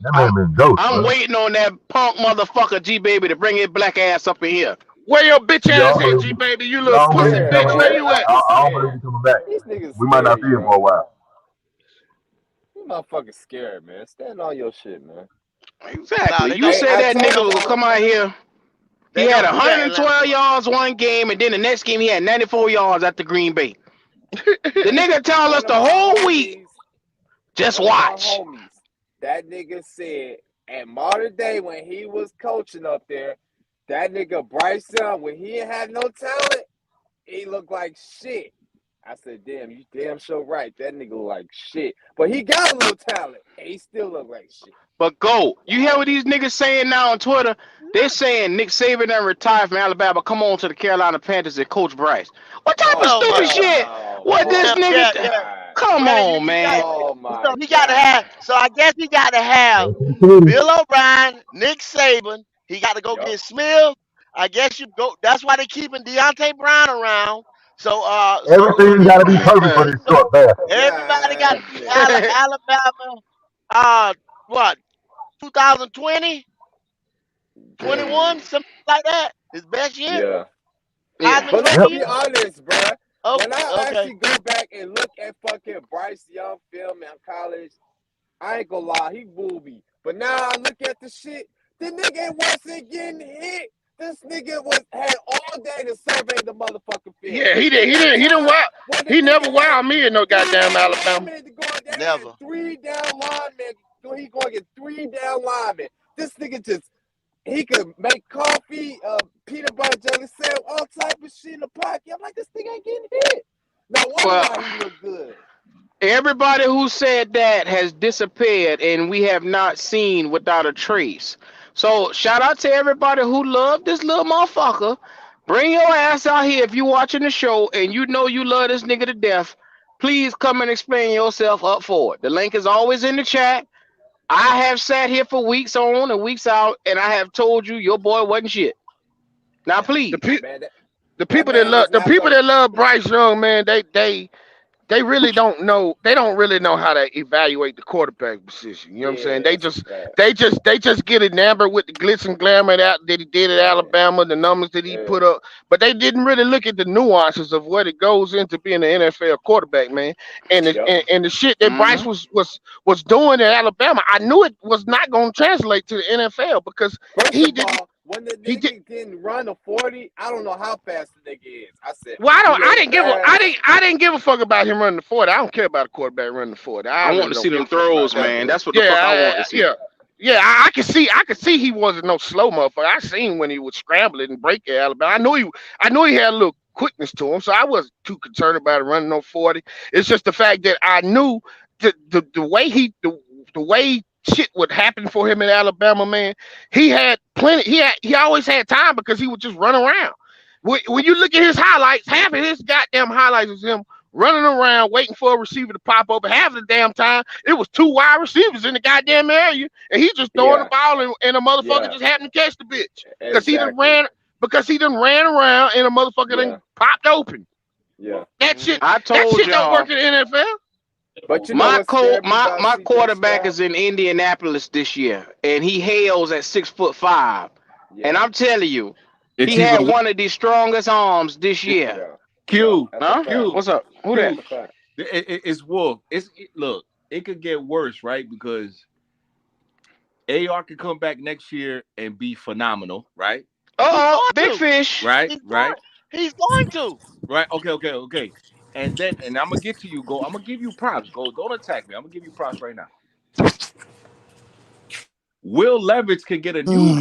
That man been ghost, I'm bro. waiting on that punk motherfucker G baby to bring his black ass up in here. Where your bitch Y'all ass at, believe G me? baby? You Y'all little don't believe pussy me Scared, bitch. coming Where back? man. you at? He's I don't believe scared. he coming back. These niggas We might not scary, see him for a man. while. You motherfuckers scared, man. Stand on your shit, man. Nah, Exactly. they You don't. Hey, said I that They nigga told don't was do gonna y'all, come out here. He They had don't do that in Atlanta, 112 bro. yards one game, and then the next game he had 94 yards at the Green Bay. The nigga tell us one of the my whole week, homies, just one of my watch. homies, that nigga said at modern day when he was coaching up there, that nigga Bryce Young, when he ain't had no talent, he looked like shit. I said, damn, you damn sure right. That nigga look like shit. But he got a little talent, and he still look like shit. But go. You hear what these niggas saying now on Twitter? They're saying Nick Saban done retired from Alabama. Come on to the Carolina Panthers and Coach Bryce. What type of Oh, Oh stupid my hell God. shit? no. What this Oh, Yeah, nigga? my yeah, yeah. God. Come Yeah, on, you got. man. Oh, So my he got to God. have. So I guess he got to have Bill O'Brien, Nick Saban. He got to go Yup. get Smith. I guess you go. That's why they keeping Deontay Brown around. So Everything got to be he perfect for he this go. short pass. Everybody got to God be damn. Alabama. What 2020, 21, something like that. His best year, Yeah. Yeah. Heisman But Trophy let's Yep. be year. honest, bruh. Oh, When I okay. actually go back and look at fucking Bryce Young film in college, I ain't gonna lie, he wooed me. But now I look at the shit, the nigga wasn't getting hit. This nigga had all day to survey the motherfucking field. Yeah, he didn't wow. He never wowed me in no goddamn Alabama. Never. Had 3 down linemen. He going to get 3 down linemen. This nigga just, he could make coffee, peanut butter jelly sandwich, all type of shit in the pocket. I'm like, this thing ain't getting hit. No wonder Well, why he look good. everybody who said that has disappeared, and we have not seen without a trace. So shout out to everybody who loved this little motherfucker. Bring your ass out here if you watching the show and you know you love this nigga to death. Please come and explain yourself up for it. The link is always in the chat. I have sat here for weeks on and weeks out, and I have told you your boy wasn't shit. Now please. Man, The people that love Bryce Young, man, they really don't know. They don't really know how to evaluate the quarterback position. You know what I'm saying? They just get enamored with the glitz and glamour that he did at Alabama, the numbers that he put up, but they didn't really look at the nuances of what it goes into being an NFL quarterback, man. And the shit that Bryce was doing at Alabama, I knew it was not going to translate to the NFL because when the nigga didn't run a 40, I don't know how fast the nigga is. I said, well, I didn't give a fuck about him running the 40. I don't care about a quarterback running the 40. I want to see them throws, man. That's what the fuck I want to see. Yeah, I could see he wasn't no slow motherfucker. I seen when he was scrambling and breaking Alabama. I knew he had a little quickness to him, so I wasn't too concerned about it running no 40. It's just the fact that I knew the way shit would happen for him in Alabama, man. He had plenty. He always had time because he would just run around. When you look at his highlights, half of his goddamn highlights is him running around waiting for a receiver to pop open. Half of the damn time, it was 2 wide receivers in the goddamn area, and he just throwing the ball, and a motherfucker just happened to catch the bitch because he done ran around, and a motherfucker done popped open. Yeah, that shit I told that shit don't y'all. work in the NFL. But you know what's scary about My CJ quarterback Stroud? is in Indianapolis this year, and he hails at 6'5". And Yeah, I'm telling you, It's he had either one of the strongest arms this year. yeah, Q, that's a Huh? fact. What's up? Who Q. that? That's a fact. It's Wolf. Look, it could get worse, right? Because AR could come back next year and be phenomenal, right? Oh, He's going big to. fish. Right, He's right, going. He's going to. right. Okay. And I'm gonna get to you, Go. I'm gonna give you props, Go. Don't attack me. I'm gonna give you props right now. Will Levis could get a new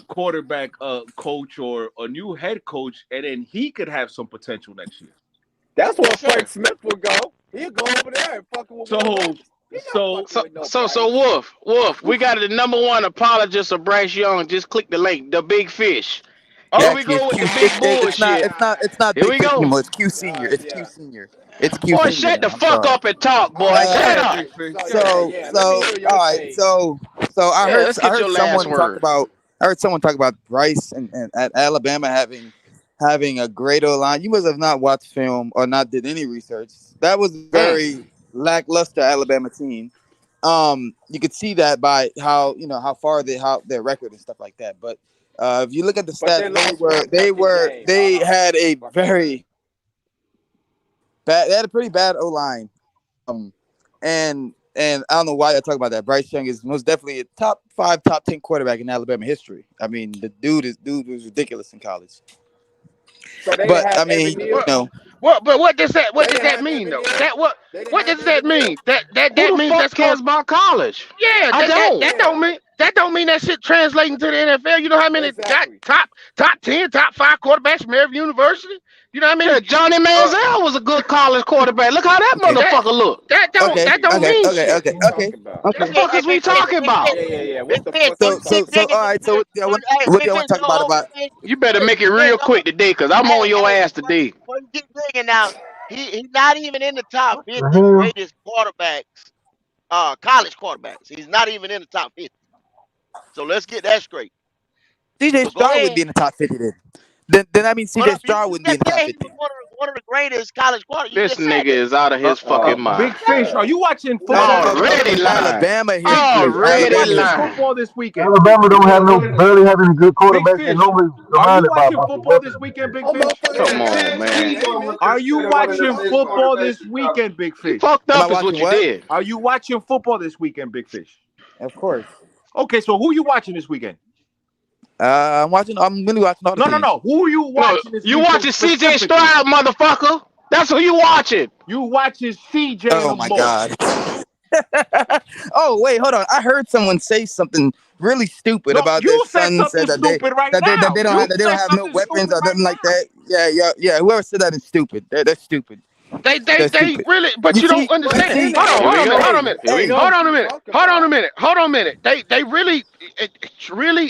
quarterback coach or a new head coach, and then he could have some potential next year. That's where Yes, sir. Frank Smith would go. He'd go over there and fucking with Will So, Levis. He not so fucking with no So Bryce. Wolf, we got the number one apologist of Bryce Young. Just click the link, the big fish. Here Yeah, we actually, go it's with Q. the big bullshit. It's not Here Big we Fish go. anymore. It's Q Senior. It's Q Yeah. Senior. It's Q Boy, Senior shut now. the I'm fuck sorry. up and talk, boy. Oh, Shut yeah, up. Big Fish. so yeah, let me So hear your all right. take. So I Yeah, heard let's get your last someone talk word. about Bryce and at Alabama having a great O line. You must have not watched film or not did any research. That was a very lackluster Alabama team. You could see that by how far their record and stuff like that. But if you look at the But they stats, lost one fucking game. they had a very bad. They had a pretty bad O line. And I don't know why I talk about that. Bryce Young is most definitely a top 5, top 10 quarterback in Alabama history. I mean, the dude was ridiculous in college. So they But have I mean, Evan Neal. But what does that They didn't have mean Evan though? Neal. That what They didn't what have does that Evan Neal. mean? That Who the means fuck that's cares going about college? yeah, I don't. that don't mean that shit translating to the NFL. You know how many Exactly. top 10, top 5 quarterbacks from every university? You know what I mean? Yeah, Johnny Manziel was a good college quarterback. Look how that motherfucker look. That don't mean shit. Okay. What the fuck is we talking about? Yeah. What the Big fuck? So all right. So what do you want to talk about? You better make it real quick today, cause I'm on your ass today. When you get digging now, he's not even in the top 50 Mhm. greatest quarterbacks, college quarterbacks. He's not even in the top 50. So let's get that straight. CJ But go Stroud would ahead. be in the top 50 then. Then I mean What CJ up? Stroud wouldn't be in the top He 50. was one of the greatest college quarterbacks. You This just said nigga that. is out of his fucking mind. Big Fish, are you watching football? Already lying. Alabama history. Are you Already watching lying. football this weekend? Alabama don't barely have any good Big quarterbacks. Fish, They normally are you surrounded by a watching bunch of football weapons. this weekend, Big Oh, Fish? motherfucker, Come on, man. Are you watching football this weekend, Big You Fish? fucked Am I up is what watching you what? did. Are you watching football this weekend, Big Fish? Of course. Okay, so who you watching this weekend? I'm gonna be watching all the teams. No. Who are you No, watching this you weekend watching CJ specifically? Stroud, motherfucker. That's who you watching. You watching CJ Oh the my most. god. Oh wait, hold on. I heard someone say something really stupid No, about you their said son something said that they stupid right that now. they don't You have said no something weapons stupid or nothing right like that. Yeah. Whoever said that is stupid. They're stupid. They They're stupid. really, but you don't understand. Hold on a minute. Here we go. Hold on a minute. They really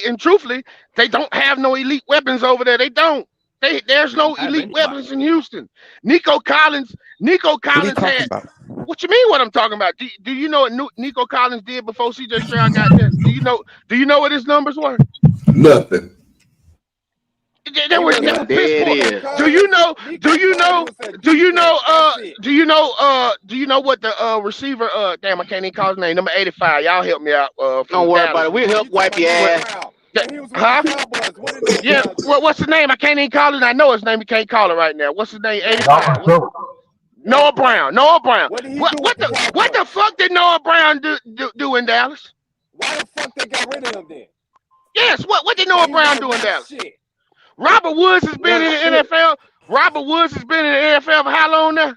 and truthfully, they don't have no elite weapons over there. They don't. There's no Have elite anybody. weapons in Houston. Nico Collins What are you talking had. about? What you mean? What I'm talking about? Do you know what Nico Collins did before CJ Stroud got there? Do you know what his numbers were? Nothing. They were There piss poor. it is. Do you know what the receiver damn I can't even call his name, number 85. Y'all help me out from Don't worry Dallas. about it. We'll help wipe your ass. Huh? Yeah, what's his name? I can't even call it. I know his name. You can't call it right now. What's his name? 85. Noah Brown. What the fuck did Noah Brown do in Dallas? Why the fuck they got rid of him then? Yes, what did Noah Brown do in Dallas? Shit. Robert Woods has been in the NFL. Robert Woods has been in the NFL for how long now?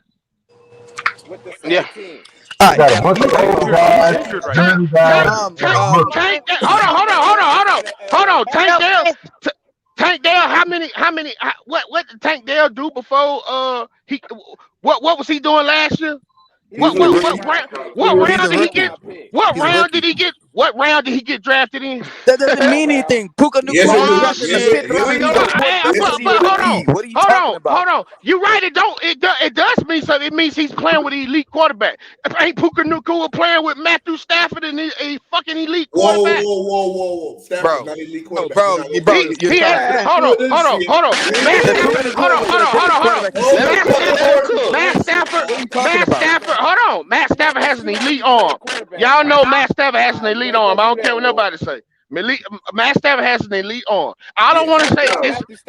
With the same Yeah. team. All Got a right. bunch of old guys, dirty guys. Tank Dale, hold on. Tank Dale, how many? What did Tank Dale do before? What was he doing last year? What round did he get? What round did he get? What round did he get drafted in? That doesn't mean anything. Puka Nacua Yes, it was do. drafted in the Yes, fifth it round. do. He's a fourth Yes, receiver in the league. What are you talking about? Hold on. You're right. It does mean something. It means he's playing with an elite quarterback. Ain't Puka Nacua playing with Matthew Stafford and a fucking elite quarterback? Whoa. Stafford's Bro. not elite Bro, quarterback. you're talking. Hold on. Matt Stafford. Hold on. Matt Stafford has an elite arm. Y'all know Matt Stafford has an elite arm. I don't care what nobody say. Matt Stafford has an elite arm. I don't want to say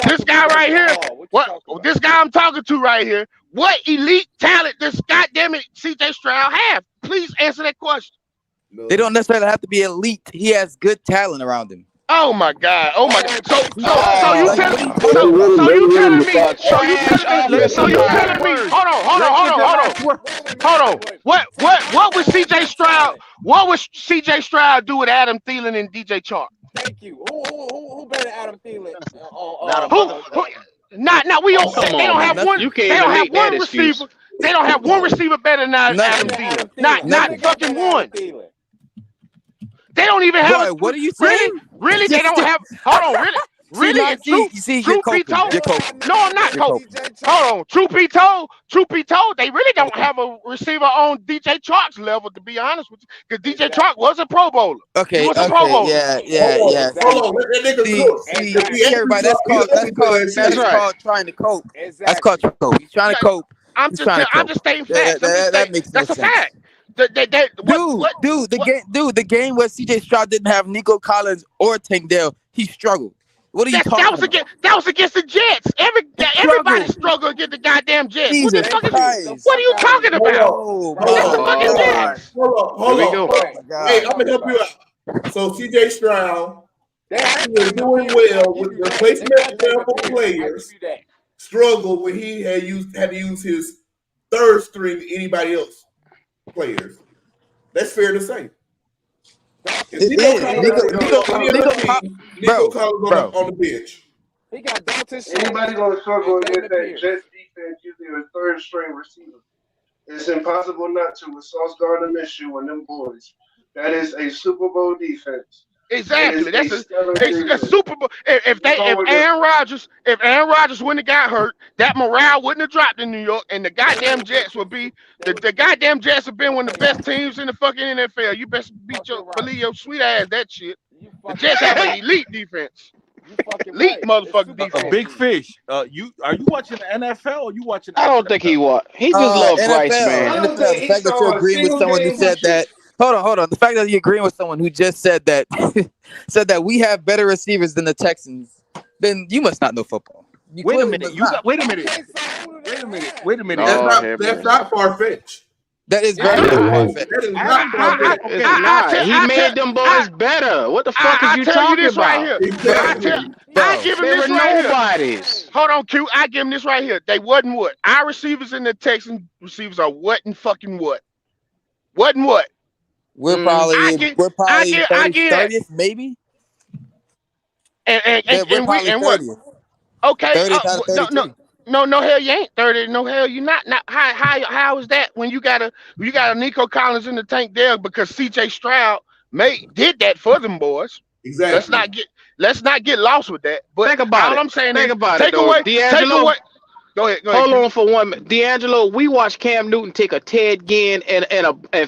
this guy right here. What this guy I'm talking to right here? What elite talent does goddamn it CJ Stroud have? Please answer that question. They don't necessarily have to be elite. He has good talent around him. Oh my God! Oh my God! So you telling me? Hold on. What was CJ Stroud? What was CJ Stroud do with Adam Thielen and DJ Chark? Thank you. Who better than Adam Thielen? Not we don't. They don't have one. They don't have one receiver. They don't have one receiver better than Adam Thielen. Not fucking one. They don't even have. Boy, what are you saying? Really? They don't have. Hold on. Really? Truth be told, no, I'm not coping. Hold on. Truth be told, they really don't have a receiver on DJ Chark's level, to be honest with you, because DJ Chark was a Pro Bowler. Okay. Pro Bowler. Yeah. Hold on, let that nigga cook. See, everybody, that's called trying to cope. That's called cope. He's trying to cope. I'm just stating facts. That makes no sense. That's a fact. The game where CJ Stroud didn't have Nico Collins or Tank Dell, he struggled. What are you talking about? That was against the Jets. Everybody struggled against the goddamn Jets. What are you talking about? That's the fucking Jets. Hold on. Hey, I'm gonna help you out. So CJ Stroud, he was doing well with replacement level players. Struggled when he had to use his third string anybody else players. That's fair to say. Nico Collins on the bench. He got anybody gonna struggle against that Jets defense using a third string receiver. It's impossible not to with Sauce Gardner Minshew and them boys. That is a Super Bowl defense. Exactly. That's a Super Bowl. If Aaron Rodgers wouldn't have got hurt, that morale wouldn't have dropped in New York, and the goddamn Jets would be the goddamn Jets have been one of the best teams in the fucking NFL. You best believe your sweet ass that shit. The Jets have an elite defense. Elite motherfucking defense. Big Fish. Are you watching the NFL or you watching? I don't think he was. He just loved Bryce, man. The fact that you're agreeing with someone who said that. Hold on. The fact that you're agreeing with someone who just said that said that we have better receivers than the Texans, then you must not know football. Wait a minute. Wait a minute. That's not far-fetched. That is very far-fetched. That is not far-fetched. He made them boys better. What the fuck is you talking about? I give him this right here. Hold on, Q. I give him this right here. They wasn't what? Our receivers and the Texan receivers are what and fucking what? What and what? We're probably 30th, maybe. And what? Okay. No, hell you ain't 30. No, hell you not. How is that when you got a Nico Collins in the Tank Dell because CJ Stroud did that for them boys. Exactly. Let's not get lost with that. But think about all it. I'm saying think is about take it, away. D'Angelo. Go ahead. Hold on for 1 minute. D'Angelo, we watched Cam Newton take a Ted Ginn and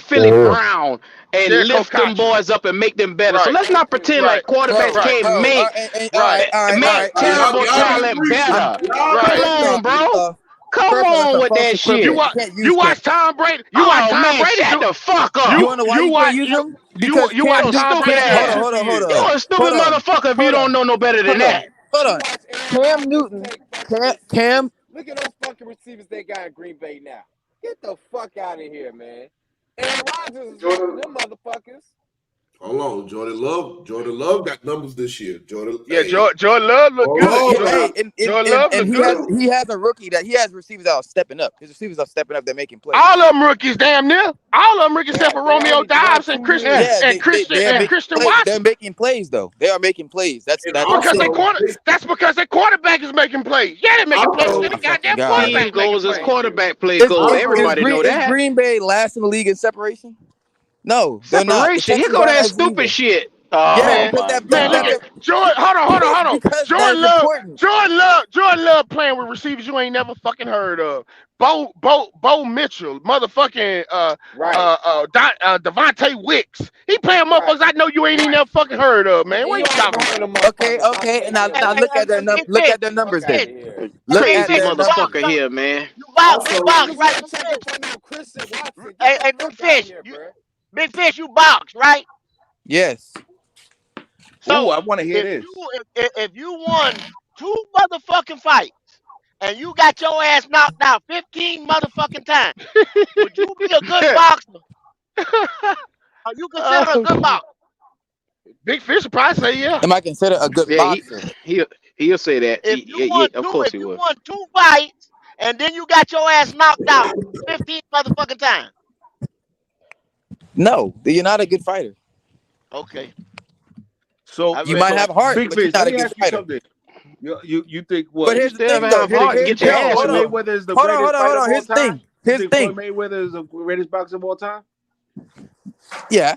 Philly Brown and lift them boys up and make them better. So let's not pretend like quarterbacks can't make terrible talent better. Come on, bro. Come on with that shit. You watch Tom Brady. You watch Tom Brady. Shut the fuck up. You wanna use him? You watch Tom Brady. Hold on. You're a stupid motherfucker if you don't know no better than that. Hold on. Cam Newton. Cam. Look at those fucking receivers they got in Green Bay now. Get the fuck out of here, man. Aaron Rodgers is one of them motherfuckers. Hold on, Jordan Love got numbers this year. Jordan Love look good. He has a rookie that he has receivers that are stepping up. His receivers are stepping up. They're making plays. All of them rookies, damn near. All of them rookies except for Romeo Dobbs and Christian Watson. They're making plays though. They are making plays. That's because their quarterback is making plays. Yeah, they're making plays. The goddamn quarterback goes as quarterback play goes. Everybody know that. Is Green Bay last in the league in separation? No, separation. Here go that stupid shit. Oh Yeah, man, because that Man, look that, at Jordan. Hold on. that because that's important. Jordan love playing with receivers you ain't never fucking heard of. Bo Mitchell, motherfucking Right. Devontae Wicks. He playing Right. motherfuckers I know you ain't even never fucking heard of, man. What You you ain't talking never heard about? of Okay, motherfuckers. okay. Stop Now playing. now look at their Big look fish, at their numbers Fuck out then. of here. Look bring at this their numbers. motherfucker here, man. You box, Also, you box, niggas right? ain't checking for no Christian Watson. Get Hey, the hey, fuck big out of fish, here, bro. big fish, you box, right? Yes. Ooh, So I want to hear if this. you won 2 motherfucking fights and you got your ass knocked out 15 motherfucking times, would you be a good boxer? Are you considered a good boxer? Big Fish would probably say yeah. Am I considered a good Yeah, boxer? he'll say that. If you Yeah, won of two, course if he you will. won 2 fights and then you got your ass knocked out 15 motherfucking times. No, you're not a good fighter. Okay. So You might have heart, Big but you're Fish, not let a me good ask you fighter. something. You think what? But You here's the still thing, have though. heart and get your ass Hold Floyd on. whooped. Mayweather is the Hold on, greatest hold on, fighter hold of on. all Here's the time? thing. You Here's the think Floyd thing. Mayweather is the greatest boxer of all time? Yeah.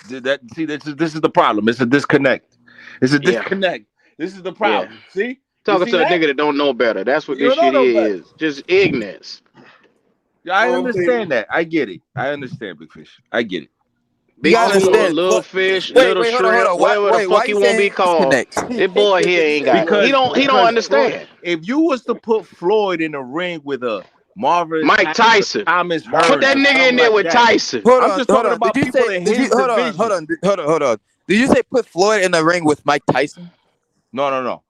This is the problem. It's a disconnect. It's a Yeah, disconnect. This is the yeah. problem. See? You Talking see to a that? nigga that don't know better. That's what You this don't shit know no better. is. Just ignorance. Yeah, I understand that. I get it. I understand, Big Fish. I get it. You Big gotta food, understand. little fish, Wait, little wait, hold on, hold shrimp, on. Why, whatever the wait, why fuck you you want to be saying called. disconnect? This boy here ain't got. Because He don't understand. if you was to put Floyd in a ring with a Marvin Mike Tyson, Tyson. Thomas Put Hearns, that or nigga in something there like with that. Tyson. Hold I'm on, just hold talking on. about Did you people say? in Did you his hold on, division. hold on. Did you say put Floyd in the ring with Mike Tyson? No.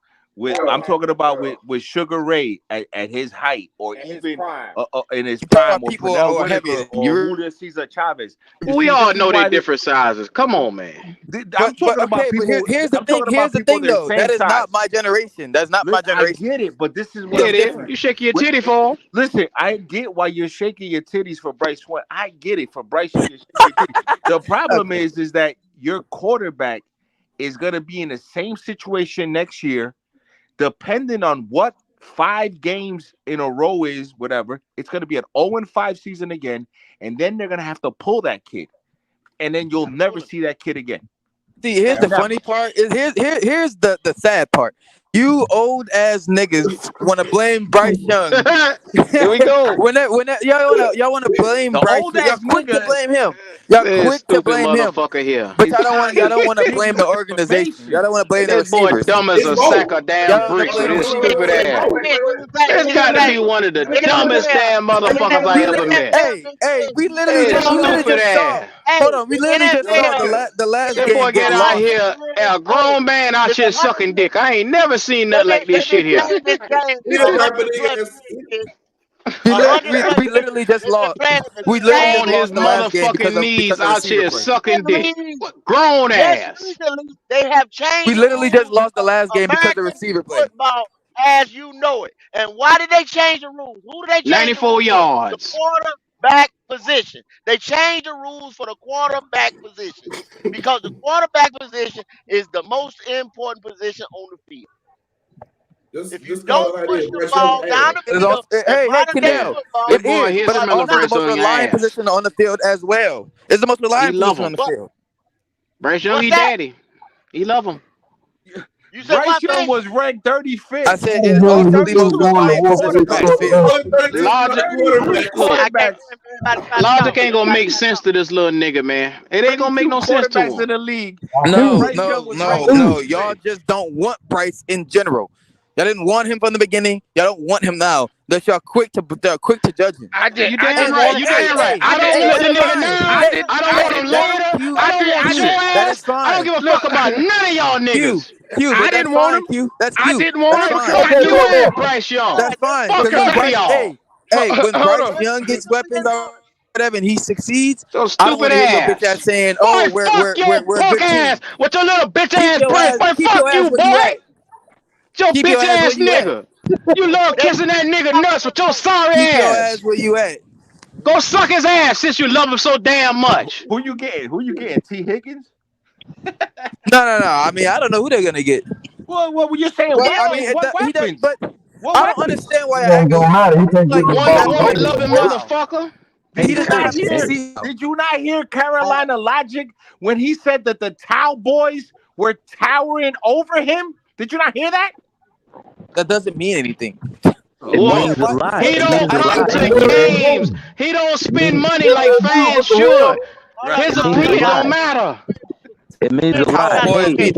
I'm talking about with Sugar Ray at his height, or In his even prime. in his You talking prime, about or people Pernell who are heavier Whitaker, than or you. Julio Cesar Chavez. You We see, all this is know they why different sizes. Come on, man. I'm talking about Okay, but people. here's the I'm thing. talking Here's about the people thing, their though. same That is not size. my generation. That's not my Listen, I generation. get it, but this is Yeah, what's it is. different. You shaking your titty for him. Listen, I get why you're shaking your titties for Bryce Swan. I get it. For Bryce, you're shaking your titties. The problem Okay. is that your quarterback is going to be in the same situation next year, depending on what 5 games in a row is, whatever. It's going to be an 0-5 season again, and then they're going to have to pull that kid, and then you'll never see that kid again. See, here's the Never. funny part. Here's the sad part. You old ass niggas want to blame Bryce Young. Here we go. y'all wanna blame The Bryce. old Y'all ass quick to nigga. blame him. Y'all This quick to stupid blame him. motherfucker here. But It's y'all don't want to getting blame the organization. Y'all information. don't want to blame the This boy receivers. dumb as It's a both. sack of damn Y'all bricks blame with the his stupid receivers. ass. Let This got to be one of the dumbest damn motherfuckers I ever met. Hey, we literally His just stupid saw. ass. Hold on, we literally just saw NFL, the last That boy game get get out lost. here, a grown man out here sucking dick. I ain't never seen nothing like this shit here. They've been playing He the type 100 of plus nigga. years. 100 plus We literally just they've been lost. playing in the We literally just On his lost the last game motherfucking knees because of out receiver here play. sucking dick. same league. What grown Just ass. recently, they have changed We the literally just rules lost the last of game because of American receiver play. football as you know it. And why did they change the rules? Who did they change the 94 rules for? The yards. quarterback position. They changed the rules for the quarterback position because the quarterback position is the most important position on the field. If you Just call don't it how it push is. the Bryce Young ball down ass. the It's field also, in hey, modern day Yeah. Kendall, football, That it boy is, here but it's smelling the also the Bryce most Young reliant ass. position on the field as well. It's the most He reliant love position on him. the what? field. Bryce Young, What's he that? daddy. He love him. You say Bryce what, Young face? was ranked 35th. I said Young it's There's also the nigga most was going to reliant war for his position on the quarterbacks. field. Only 13 Logic. quarterback. Look, I can't Quarterbacks. blame everybody trying to Logic talk. ain't gonna Everybody make trying to sense talk. to this little nigga, man. It ain't gonna make 32 no sense to quarterbacks him. in the league. No, Bryce Young was ranked no. 35th. Y'all just don't want Bryce in general. Y'all didn't want him from the beginning. Y'all don't want him now. That y'all quick to judge him. I did. You I damn didn't right. want You him. damn right. I don't Hey, want the that's nigga fine. now. Hey, I don't want him later. Q, I don't want your that is ass. I don't fine. give a fuck about none of y'all Q, niggas. but I that's didn't want fine, him. Q. That's I Q. didn't want That's him Fuck, fine. because I fuck knew you him. and Bryce Young. That's fine. Fuck Because when both of Bryce, y'all. when Hold Bryce on. Young gets weapons or whatever and he succeeds, So I don't want stupid to hear your bitch ass ass. saying, Boy, "Oh, fuck your we're a punk good ass team." with your little bitch ass breath. Boy, Keep fuck your ass you, where you boy. at. Your Keep your bitch ass where ass you at. nigga. You love They kissing that nigga nuts with your sorry Keep your ass ass. where you at. Go suck his ass since you love him so damn much. Who you getting? Who you getting? T. Higgins? No. I mean, I don't know who they're gonna get. What were you saying? But I Weapons? mean, What he does. weapons? But What I don't weapons? understand why It you're ain't acting gonna matter. He can't get like the he's Wonder ball not to Woman ready Baker. loving now. motherfucker. He did not have Hey, CeeDee. Did you not hear Carolina Logic when he said that the Cowboys were towering over him? Did you not hear that? That doesn't mean anything. Well, lot. he It don't means a come lot. to games. He don't spend money like fans should. His It means a opinion don't lot. matter. It means a lot. Cowboys. Hey,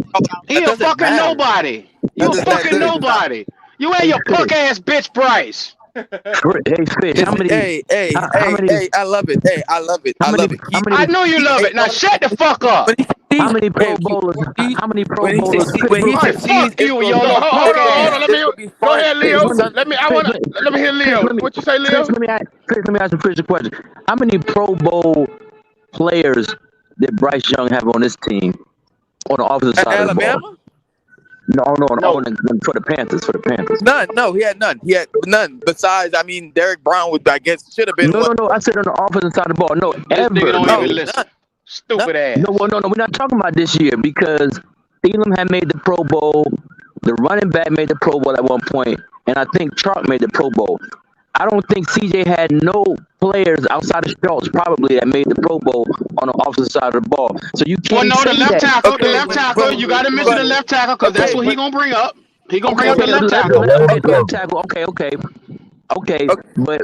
He a fucking nobody. You a fucking nobody. You ain't your punk ass bitch Bryce. hey, Fish, how many? how many? I love it. Hey, I love it. How I many? love it. How I many? know you love it. Now shut the fuck up. How many Pro Bowlers? How many Pro Bowlers? Right, fuck you, yo. Hold on. Let me go ahead, Leo. Let me hear Leo. What you say, Leo? Let me ask you Fish a question. How many Pro Bowl players did Bryce Young have on this team on the offensive side of the ball? Alabama? No. For the Panthers. None. No, he had none. He had none. Besides, I mean, Derek Brown would, I guess, should have been. No. I said on the offensive side of the ball. No, This ever. nigga don't No, even listen. Stupid ass. No, we're not talking about this year because Thielen had made the Pro Bowl. The running back made the Pro Bowl at one point, and I think Chark made the Pro Bowl. I don't think CJ had no players outside of Schultz probably that made the Pro Bowl on the offensive side of the ball. So you Well, can't no, the say left that. tackle. The left tackle. You got to mention the left tackle because that's what he gonna bring up. He gonna bring up the left tackle. Left tackle. Okay. But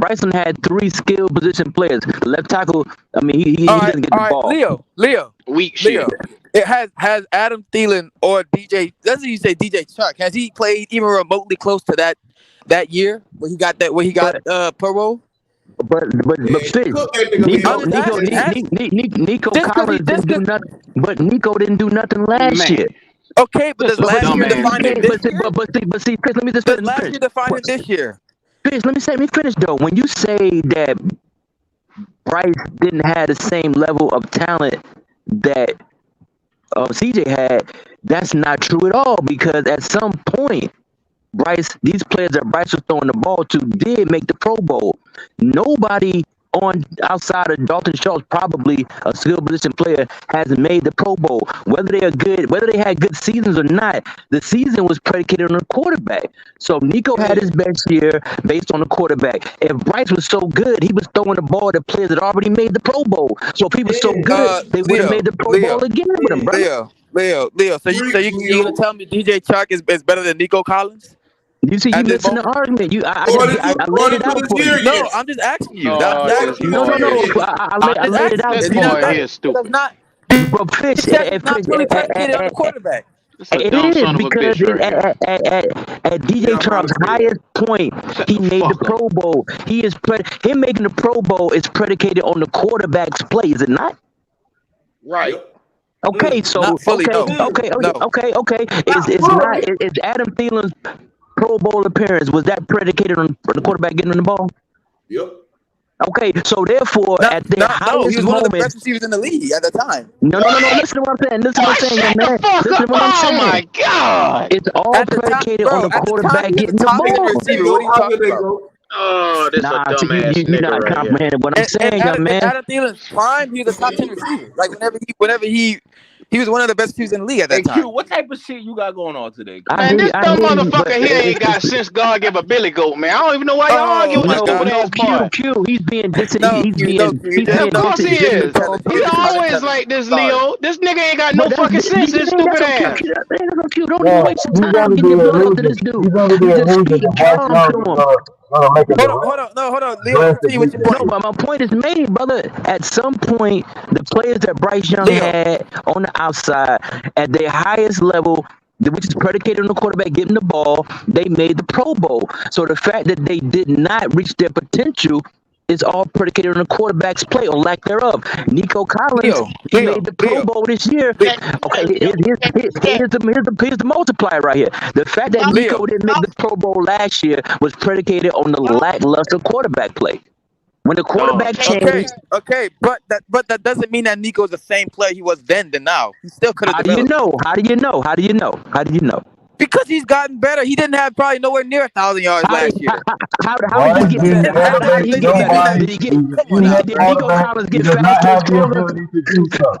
Bryson had 3 skilled position players. Left tackle. I mean, he doesn't get the ball. Leo. Weak shit. It has Adam Thielen or DJ. Let's say you say DJ Chark. Has he played even remotely close to that year where he got Pro Bowl? But Fish, Nico Collins didn't do nothing. But Nico didn't do nothing last year. Okay, but does last year define it this year? But see, Chris, let me just Does last year define it this year? Chris, let me finish though. When you say that Bryce didn't have the same level of talent that CJ had, that's not true at all because at some point these players that Bryce was throwing the ball to did make the Pro Bowl. Nobody on outside of Dalton Schultz, probably a skill position player, has made the Pro Bowl. Whether they had good seasons or not, the season was predicated on the quarterback. So Nico had his best year based on the quarterback. If Bryce was so good, he was throwing the ball to players that already made the Pro Bowl. So if he was so good, they would have made the Pro Bowl again with him, brother. Leo. So you gonna tell me DJ Chark is better than Nico Collins? You see, you missing the argument. I laid it out for you. No, I'm just asking you. No. I laid it out. This boy here is stupid. But Fish, it's not fully predicated on the quarterback. It is because at DJ Chark's highest point, he made the Pro Bowl. Him making the Pro Bowl is predicated on the quarterback's play, is it not? Right. Okay, so okay. Is Adam Thielen's Pro Bowl appearance, was that predicated on the quarterback getting the ball? Yep. Okay, so therefore, at the highest he was one of the moment, best receivers in the league at the time. No. Listen to what I'm saying, man. Listen to what I'm saying. Oh my God! It's all predicated on the quarterback getting the ball. Oh, this a dumbass you're nigga not right comprehending what I'm saying, young man. Adam Thielen's prime, he was a top 10 receiver. Like whenever he was one of the best receivers in the league at that time. Q, what type of shit you got going on today? Man, this dumb motherfucker here ain't got sense God give a billy goat, man. I don't even know why y'all arguing with this stupid ass boy. Q, he's being disingenuous. Of course he is. He's always like this, Leo. This nigga ain't got no fucking sense, this stupid ass. Don't even waste some time getting your blood up to this dude. He just speak calm to him. Hold on. Leo, continue with your point. No, but my point is made, brother. At some point, the players that Bryce Young had on the outside at their highest level, which is predicated on the quarterback getting the ball, they made the Pro Bowl. So the fact that they did not reach their potential is all predicated on the quarterback's play or lack thereof. Nico Collins, he made the Pro Bowl this year. Okay, here's the multiplier right here. The fact that Nico didn't make the Pro Bowl last year was predicated on the lackluster quarterback play. When the quarterback changed, but that doesn't mean that Nico's the same player he was then than now. He still could have. How do you know? How do you know? Because he's gotten better. He didn't have probably nowhere near 1,000 yards last year. How did he get better? Did Nico Collins get faster to his quarterback?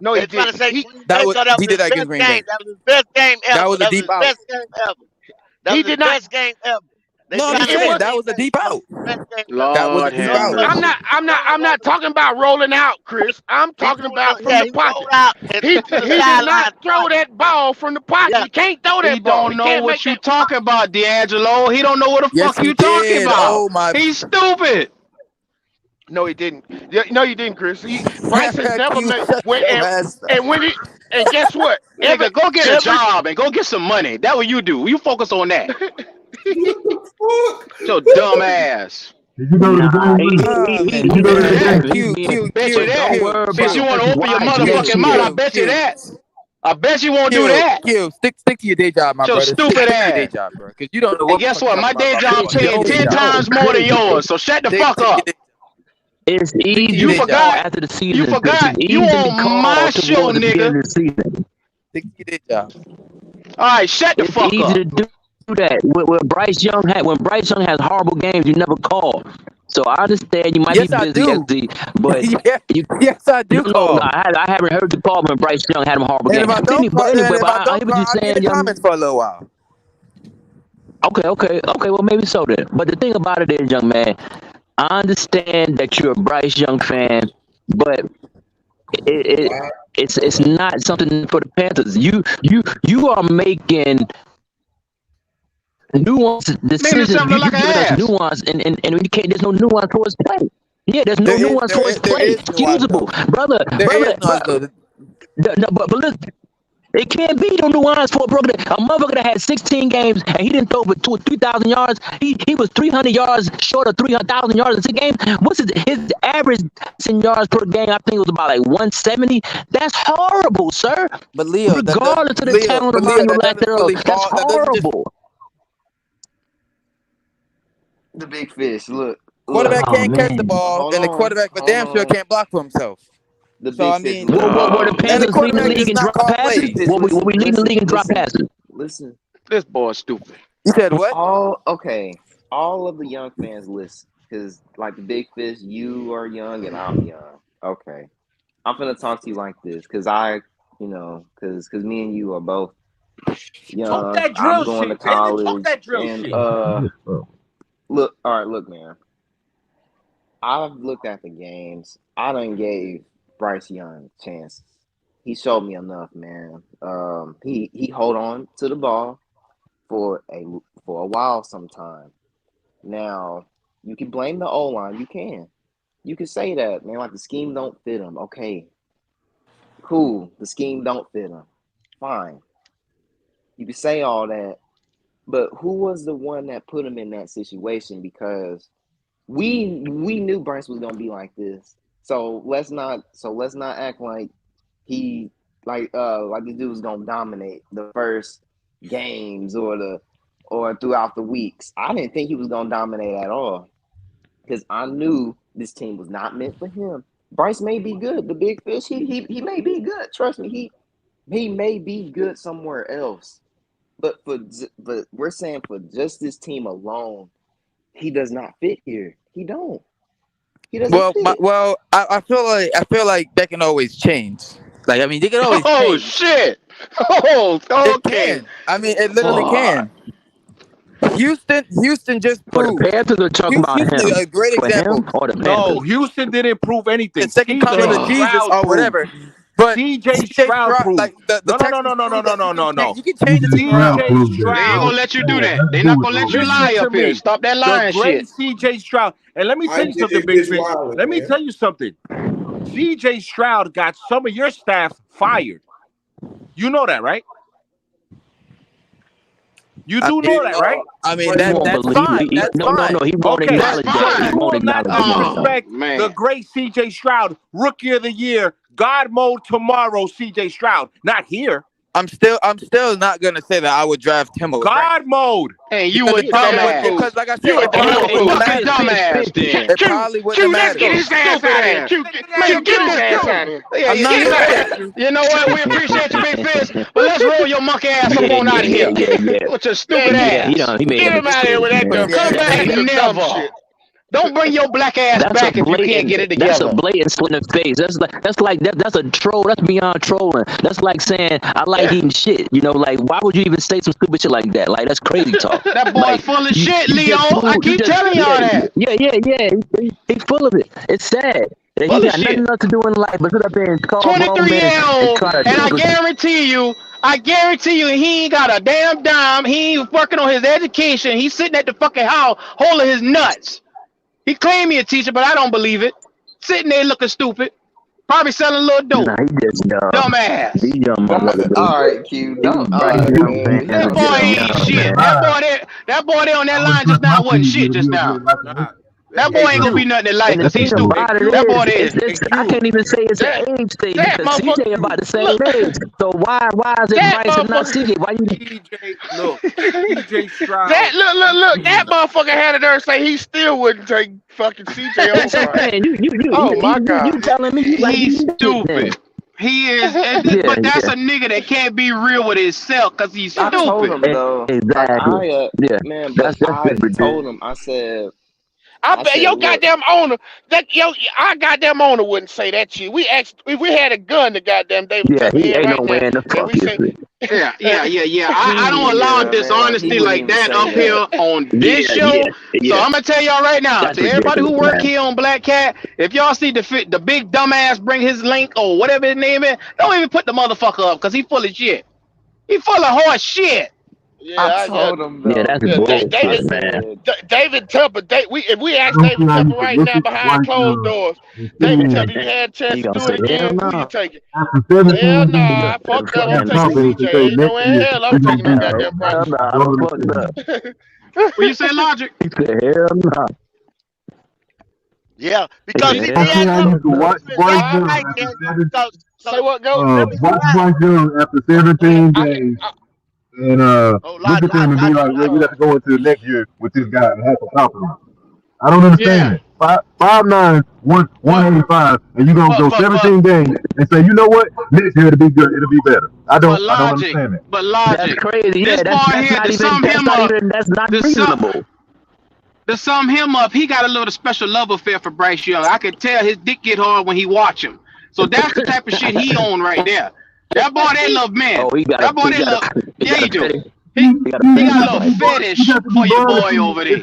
No, They're he trying to didn't. say He Green That Bay was thought that he was did his that against best Green game. Bay. That was his best game That ever. was a That was deep his out. best game ever. That he was his did not. best game ever. They No, I'm trying just to It saying was. that was a deep out. best game That was a Lord deep have out. mercy. I'm not talking about rolling out, Chris. I'm He talking threw about the from the he pocket. rolled out and He threw to the he did not sideline throw twice. that ball from the pocket. Yeah, He can't throw He that ball. don't He know can't what make you that. talking about, D'Angelo. He don't know what the Yes, fuck he you talking did. about. Oh my. He's stupid. No, he didn't. Yeah, no, you didn't, Chris. Bryce has never Q, made shut when your ass up. and when he and guess what? Nigga, go get a Every job and go get some money. That what you do. You focus on that. What the fuck? Your dumb ass. Did you go to the Nah, game? Willie? Oh man, Did you go to the Yeah, game? Q, being, bet you Q, but that. don't Q, worry Since you about Q, want to just open your watching Q, that motherfucking mouth, I shit. bet you Q, that. I bet you won't do Q, that. Q. Stick to your day job, my Your brother. stupid Stick to your day ass. job, bro. Because you don't know And what the guess fuck you're what? My talking day about job your paying fucking day 10 job. times more than yours. So shut the Stick fuck to your up. day. It's Stick to your easy You day to job. forgot. after the You season. forgot. It's You easy to be on my called show, towards the beginning nigga. of the season. Stick to your day job. All right, shut the It's fuck easy up. to do that. When Bryce Young has horrible games, you never call. So I understand you might be Yes, I busy, do. SD, but Yeah, you yes, I do no, call. I haven't heard you call when Bryce Young had a horrible And game. if I don't call, But I hear what you're I'll be in the saying, young. comments for a little while. Okay. Well, maybe so then. But the thing about it is, young man, I understand that you're a Bryce Young fan, but it's not something for the Panthers. You are making nuance Making decisions. himself look You like an giving us ass. nuance, and we can't. There's no nuance towards play. Yeah, there's no nuance towards There play. is nuance Excusable, though. brother. There is nuance though. No, but listen. It can't be no nuance for a motherfucker that had 16 games and he didn't throw for 2,000 or 3,000 yards. He was 300 yards short of 300,000 yards in 6 games. What's his average in yards per game? I think it was about like 170. That's horrible, sir. But Leo, Regardless of the talent but around Leo, you that lack doesn't thereof, really that's fall. That doesn't just horrible. The big fish. Look. quarterback Oh can't catch the man. ball, Hold and the on. quarterback for Hold damn sure on. can't block for himself. The So I big fish. mean, Look. What the and the Panthers leading the quarterback league does in not drop call passes? plays. Fish, We listen, leading the listen, league in drop listen, passes. listen. This boy's stupid. You said what? All of the young fans listen, because like the big fish, you are young and I'm young. Okay, I'm gonna talk to you like this, because because me and you are both Talk young. that I'm drill going to shit, Jalen. Talk college, that drill and shit. look, all right, look, man. I've looked at the games. I done gave Bryce Young chances. He showed me enough, man. He hold on to the ball for a while sometime. Now, you can blame the O-line. You can say that, man. Like the scheme don't fit him. Okay, cool. The scheme don't fit him. Fine. You can say all that, but who was the one that put him in that situation? Because we knew Bryce was gonna be like this. So let's not act like he like this dude was gonna dominate the first games or throughout the weeks. I didn't think he was gonna dominate at all, because I knew this team was not meant for him. Bryce may be good. The big fish, he may be good. Trust me, he may be good somewhere else. But we're saying for just this team alone, he does not fit here. He don't. He doesn't fit. I feel like that can always change. Like, I mean, they can always Oh change. shit. Oh, It okay. can. I mean, it literally can. Houston just For the proved. Panthers are talking about Houston is him. a great For example. him or the No, Panthers? Houston didn't prove anything. The second coming of Jesus Stroud or proved. whatever. But CJ Stroud proved. like the No. Texans proved that you can change the team CJ around. They ain't Stroud. gonna let you do that. They not gonna let you Listen lie to up here. me. Stop that The lying great shit. CJ Stroud. And let me tell you something, Big Fish. Let me tell you something. CJ Stroud got some of your staff fired. You know that, right? You do know that, right? I mean, He won't that's believe. fine. That's No. fine. He won't Okay, acknowledge so that. He you won't will not acknowledge that. disrespect man. the great CJ Stroud, Rookie of the Year, God mode tomorrow, CJ Stroud. Not here. I'm still not gonna say that I would draft him over Bryce. God mode. And you a dumbass. Because like I said, You a it probably wouldn't fucking matter. dumbass then. It probably wouldn't Let's matter. get his ass out of here. Man, get his ass out of here. Yeah, I'm not get him saying out of here. You know what? We appreciate you, Big Fish, but let's roll your monkey ass up on out of here. Yeah. With your stupid Yeah, ass. he made Get a him out of here with that mistake, dumb. man. Come back with your dumb Never. shit. Don't bring your black ass That's a back if you can't get it blatant. That's a together. blatant split in the face. That's a troll. That's beyond trolling. That's like saying I like eating shit. You know, like why would you even say some stupid shit like that? Like that's crazy talk. That boy's Like full of you, shit, you Leo. just I fool. You keep just telling y'all that. yeah. He's full of it. It's sad. That he Full of got shit. nothing else to do in life but sit up there and call grown 23 men year and old, try to and I tickle. guarantee you, he ain't got a damn dime. He ain't working on his education. He's sitting at the fucking house holding his nuts. He claimed he a teacher, but I don't believe it. Sitting there looking stupid. Probably selling a little dope. Nah, he just young. Dumbass. He young motherfucker. All right, Q. Don't. All right, man. That boy ain't shit. That boy there on that line just now wasn't shit just now. That boy ain't gonna be nothing in life And the because he's thing stupid. about it That boy there. is I can't even say it's an age thing that because CJ motherfucker- about the same look. age. So why is it That Bryce and not motherfucker- CJ? Why you? CJ Stroud. That look. That motherfucker had it there and say he still wouldn't take fucking CJ That's what over. I'm saying. Oh my God. You telling me you like He's you stupid. He is, but that's a nigga that can't be real with himself because he's I told him stupid. though. Exactly. Like, man, but That's I ridiculous. told him. I said, I bet said, your look. goddamn owner, our goddamn owner wouldn't say that shit. We asked if we had a gun to goddamn David Yeah, Tepper he in ain't right no way now, in the and fuck we is say, it. Yeah. I don't allow Yeah, dishonesty man, he like wouldn't that even up say here that. on this show. Yeah. So I'm gonna tell y'all right now, That's to everybody who ridiculous, work man. here on Black Cat, if y'all see the big dumbass bring his link or whatever his name is, don't even put the motherfucker up because he full of shit. He full of horse shit. I told him though. Yeah, that's Yeah, bullshit, David, man. David Tepper. If we ask David Tepper right now behind closed doors, David Tepper, you had a chance He to gonna do say, it hell again, who no. you taking? After 17 Hell games, nah, fuck that. I'm taking confidence to CJ. say Ain't no next way in year hell I'm we're gonna taking that be goddamn Bryce. Hell no, I'm fucked up. What you say, Logic? He said, hell no. Yeah, because Yeah, see, I think I look, used to watch you Bryce exactly Young right, after Daniel. 17 Because Say what, go? remember you watch got Bryce Young after 17 games and look at them and be like, well, we got to go into the next year with this guy and have some confidence. I don't understand that. 5'9", 185, and you're gonna go 17 games and say, you know what? Next year it'll be good, it'll be better. I don't understand that. But Logic. That's crazy. This Yeah, boy that's here, not to even. sum That's him not up, even. That's not to reasonable. sum him up, he got a little special love affair for Bryce Young. I can tell his dick get hard when he watch him. So that's the type of shit he on right there. That boy, they love man. Oh, he got. That boy, He they got. love. He Yeah, got he a do. fetish. He He got a got a fetish. little fetish for your boy over there.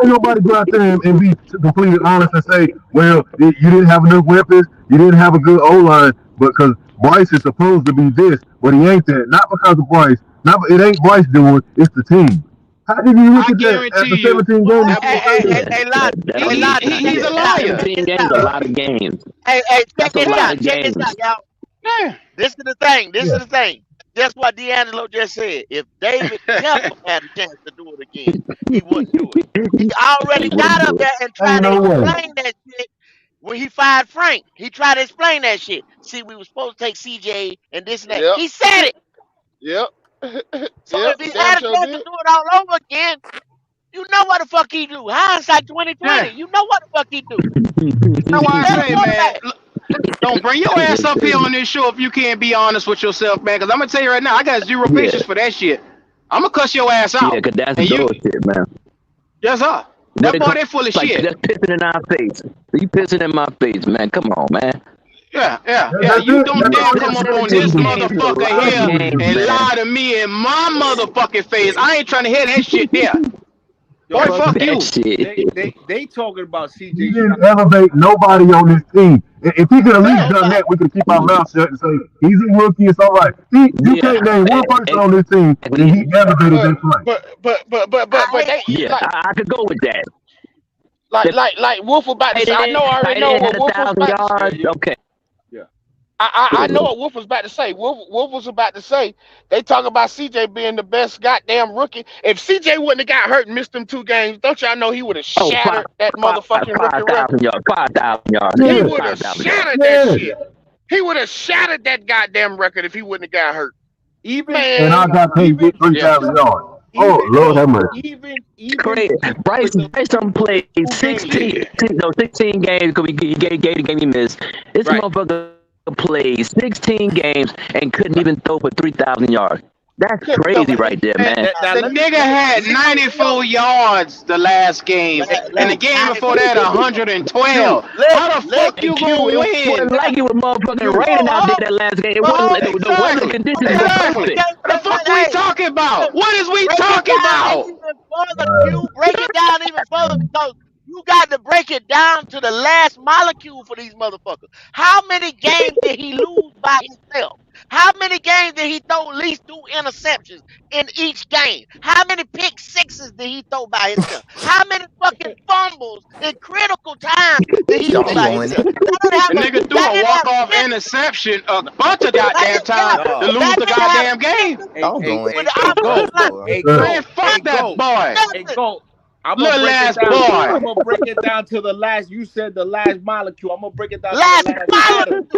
Ain't nobody go out there and be completely honest and say, well, you didn't have enough weapons, you didn't have a good O-line, because Bryce is supposed to be this, but he ain't that. Not because of Bryce. It ain't Bryce doing, it's the team. How did you look I at that after guarantee you. 17 games? Hey, Logic. He's a liar. 17 games is a lot of games. Hey, check That's a this lot out. of Check this games. out, y'all. Yeah. This is the thing. This is the thing. Just what D'Angelo just said. If David Tepper had a chance to do it again, he wouldn't do it. He already He got wouldn't up do there it. and tried Ain't to no way. explain that shit when he fired Frank. He tried to explain that shit. See, we were supposed to take CJ and this and that. Yep. He said it. Yep. So Yep. if he Damn had a sure chance to did. do it all over again, you know what the fuck he do. Hindsight 2020. Yeah. You know what the fuck he do. That's why Tell I the say, man, quarterback. don't bring your ass up here on this show if you can't be honest with yourself, man. Because I'm gonna tell you right now, I got zero Yeah. patience for that shit. I'm gonna cuss your ass out. Yeah, because that's And you, bullshit, man. yes, sir. When That it boy, comes they full of like shit. just pissing in our face. You pissing in my face, man. Come on, man. Yeah. That's You it. don't That's dare all come that's up really on what this it is. motherfucker here games, and man. lie to me in my motherfucking face. I ain't trying to hear that shit there. Boy, Fuck fuck that you. shit. They talking about He CJ didn't Stroud. elevate nobody on this team. If he could at least done Nobody. that, we could keep our mouth shut and say he's a rookie. It's all right. You Yeah. can't name one person on this team that he elevated that play. But they Yeah, like I could go with that. like Wolf about to say. I know I already know what Wolf was about to say. Okay. I know what Wolf was about to say. Wolf was about to say they talk about CJ being the best goddamn rookie. If CJ wouldn't have got hurt and missed them 2 games, don't y'all know he would have shattered that motherfucking rookie record? 5,000 yards. 5,000 yards. He would have 5,000 shattered yards. that shit. He would have shattered that goddamn record if he wouldn't have got hurt. Even And I got paid even 3,000 yards. Oh, even Lord have mercy. even Crazy. Bryce done played 16 games because he gave the game he missed. This Right. motherfucker played 16 games and couldn't even throw for 3,000 yards. That's crazy right there, man. The nigga had 94 yards the last game, and the game before that 112. How the fuck you gonna It win? wasn't like it was motherfucking raining out there that last game. It wasn't like the weather conditions were Exactly. perfect. What the fuck we talking about? What is we talking about? You break it down even further because you got to break it down to the last molecule for these motherfuckers. How many games did he lose by himself? How many games did he throw at least 2 interceptions in each game? How many pick sixes did he throw by himself? How many fucking fumbles in critical times did he throw by himself? The nigga threw a walk-off interception a bunch of goddamn times to lose the goddamn game. Man, fuck that boy. Little ass boy. I'm gonna break it down to the last. You said the last molecule. I'm gonna break it down to the last atom.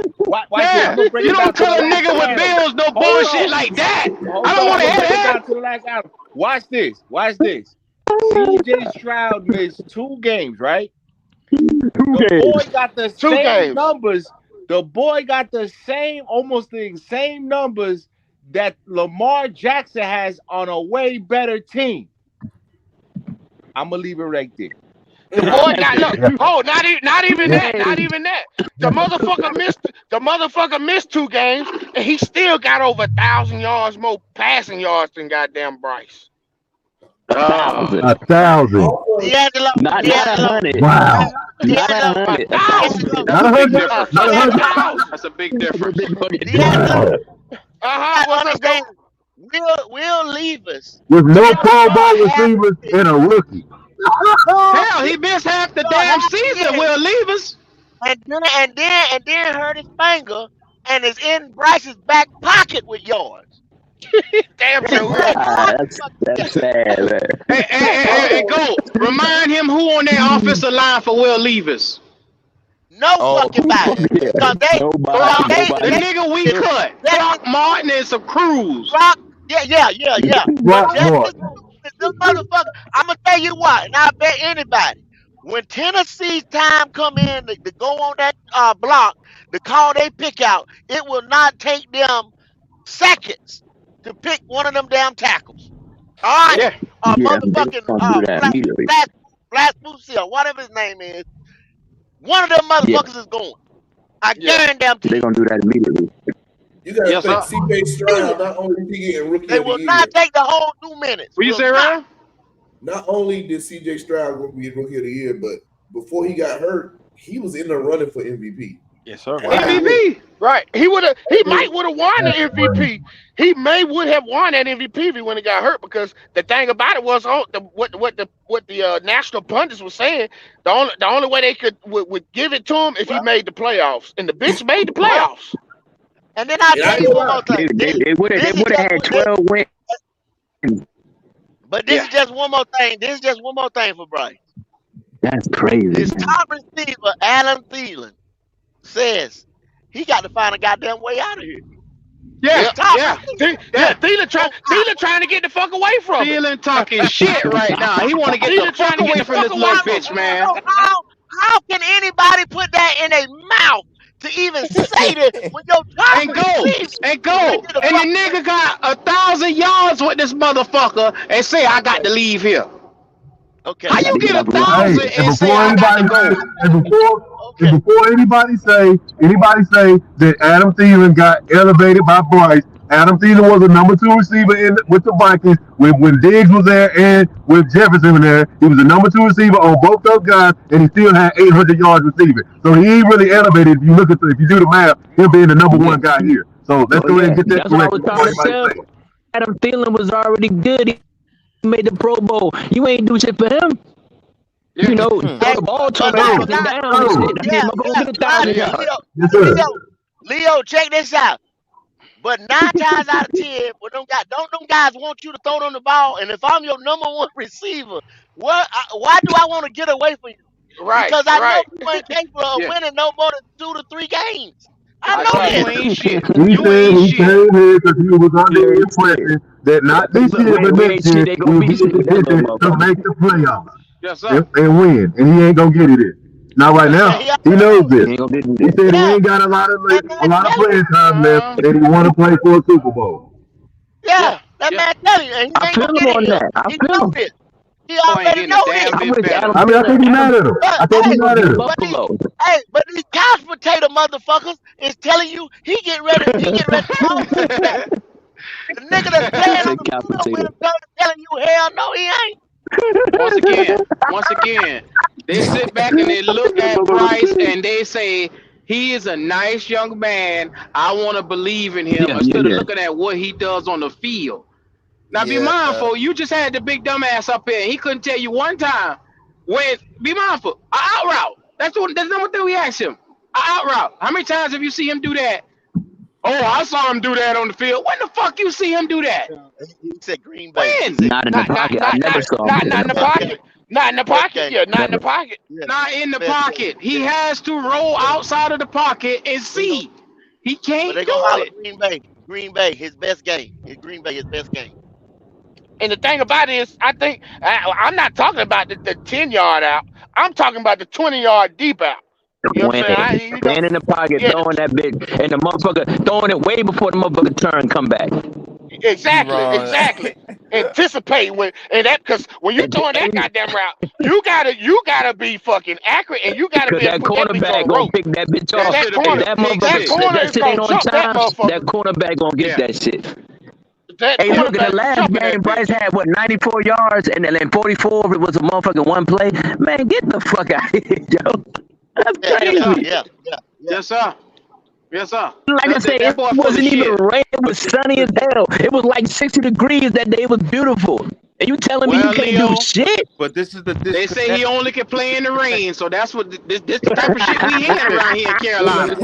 Yeah, you don't tell a nigga with bills no bullshit like that. I don't want to hear that. To the last atom. Watch this. CJ Stroud missed 2 games, right? The boy got the same numbers. The boy got almost the same numbers that Lamar Jackson has on a way better team. I'm gonna leave it right there. The boy got not even that. The motherfucker missed 2 games, and he still got over 1,000 yards more passing yards than goddamn Bryce. 1,000. Not 100. Wow. Not 100. Not 100. That's a big difference. Will Levis With no Pro Bowl receivers and a rookie. Hell, he missed half the damn season. Will Levis. And then hurt his finger and is in Bryce's back pocket with yards. Damn sure. That's sad, man. Hey, go. Remind him who on their offensive line for Will Levis. No fucking body. Because the nigga we cut. Brock Martin and some Cruz. Yeah. But this motherfucker, I'm gonna tell you what, and I bet anybody, when Tennessee's time come in to go on that block to call they pick out, it will not take them seconds to pick one of them damn tackles. All right, motherfucking Blast Musil, whatever his name is, one of them motherfuckers is going. I guarantee they're gonna do that immediately. You gotta think CJ Stroud, not only did he get rookie they of the will year, not take the whole 2 minutes. What you say, Ryan? not only did CJ Stroud get rookie of the year, but before he got hurt, he was in the running for MVP. Yes, sir. MVP. Right. He might would have won the MVP. He would have won that MVP when he got hurt, because the thing about it was what the national pundits were saying, the only way they would give it to him if he made the playoffs, and the bitch made the playoffs. And then I'll tell you one more thing. They would have had 12 wins. But this is just one more thing. This is just one more thing for Bryce. That's crazy. His top receiver, Adam Thielen, says he got to find a goddamn way out of here. Thielen trying to get the fuck away from him. Thielen talking shit right now. He want to get the fuck away from this little bitch, man. How can anybody put that in a mouth to even say that when your top and the nigga got 1,000 yards with this motherfucker and say I got to leave here? Okay. How you get 1,000 and say I got to go? And before anybody say that Adam Thielen got elevated by Bryce, Adam Thielen was a number 2 receiver with the Vikings when Diggs was there and with Jefferson there. He was a number 2 receiver on both those guys, and he still had 800 yards receiving. So he ain't really elevated. If you do the math, him being the number 1 guy here. So let's go ahead and get that correct. Adam Thielen was already good. He made the Pro Bowl. You ain't do shit for him. Yeah. You know, throw the ball to him. Leo, check this out. But 9 times out of 10, don't them guys want you to throw them the ball? And if I'm your number 1 receiver, why do I want to get away from you? Right. Because I know you ain't capable of winning no more than 2 to 3 games. I know that. He said he came here because he was under the impression that not this year, but next year, we'll be in position to make the playoffs. Yes, sir. And win. And he ain't gonna get it in. Not right now. He knows this. He said he ain't got a lot of playing time left, and he want to play for a Super Bowl. Yeah, That man telling you, and he I ain't feel gonna him get on it. that. I He feel know him. this. He Boy ain't already getting a know damn this. I bit wish better. Adam I mean, I Thielen, can't be mad at him. I can't be Adam mad at beat him. Buffalo. But these couch potato motherfuckers is telling you he get ready to come to the back. The nigga that's playing on Say the couch field with potato. him telling you hell no he ain't. Once again, they sit back and they look at Bryce and they say he is a nice young man. I want to believe in him Yeah, instead of yeah. looking at what he does on the field. Now, be Yeah. mindful. You just had the big dumbass up here. He couldn't tell you one time when. Be mindful. A out route. That's number thing we asked him. A out route. How many times have you seen him do that? Oh, I saw him do that on the field. When the fuck you see him do that? He said Green Bay. He When? said Not in the pocket. I never saw him not in in the the best pocket. game. pocket. Not in the Best pocket. game. Yeah, not in the Never. pocket. Yeah. Not in the Best game. pocket. He has to roll outside of the pocket and They go, see. He but can't they do gonna holler it. Green Bay. Green Bay, his best game. Green Bay, his best game. And the thing about it is, I think I'm not talking about the 10-yard out. I'm talking about the 20-yard deep out. You know what I'm saying? When staying in the pocket, yeah, throwing that bit, and the motherfucker throwing it way before the motherfucker turn come back. exactly. Anticipate and that because when you throwing that goddamn route, you gotta be fucking accurate and you gotta Because be able that to put that bitch on cornerback the gonna rope. pick that bitch That off. should have been If a that pick motherfucker, six. if that is shit gonna ain't on jump that time, motherfucker. that cornerback gonna get Yeah. that shit. That Hey, look, in the cornerback last jumping game, that Bryce bitch. had, 94 yards, and then 44 of it was a motherfucking one play. Man, get the fuck out of here, yo. That's crazy. Yeah. Yes, sir. Yes, sir. Like I say, That it boy full of wasn't even shit. rain. It was sunny as hell. It was like 60 degrees that day. It was beautiful. And you telling me Well, he can't Leo, do shit? But this is the they say disconnect. he only can play in the rain, so that's what this the type of shit we hearing around here in Carolina.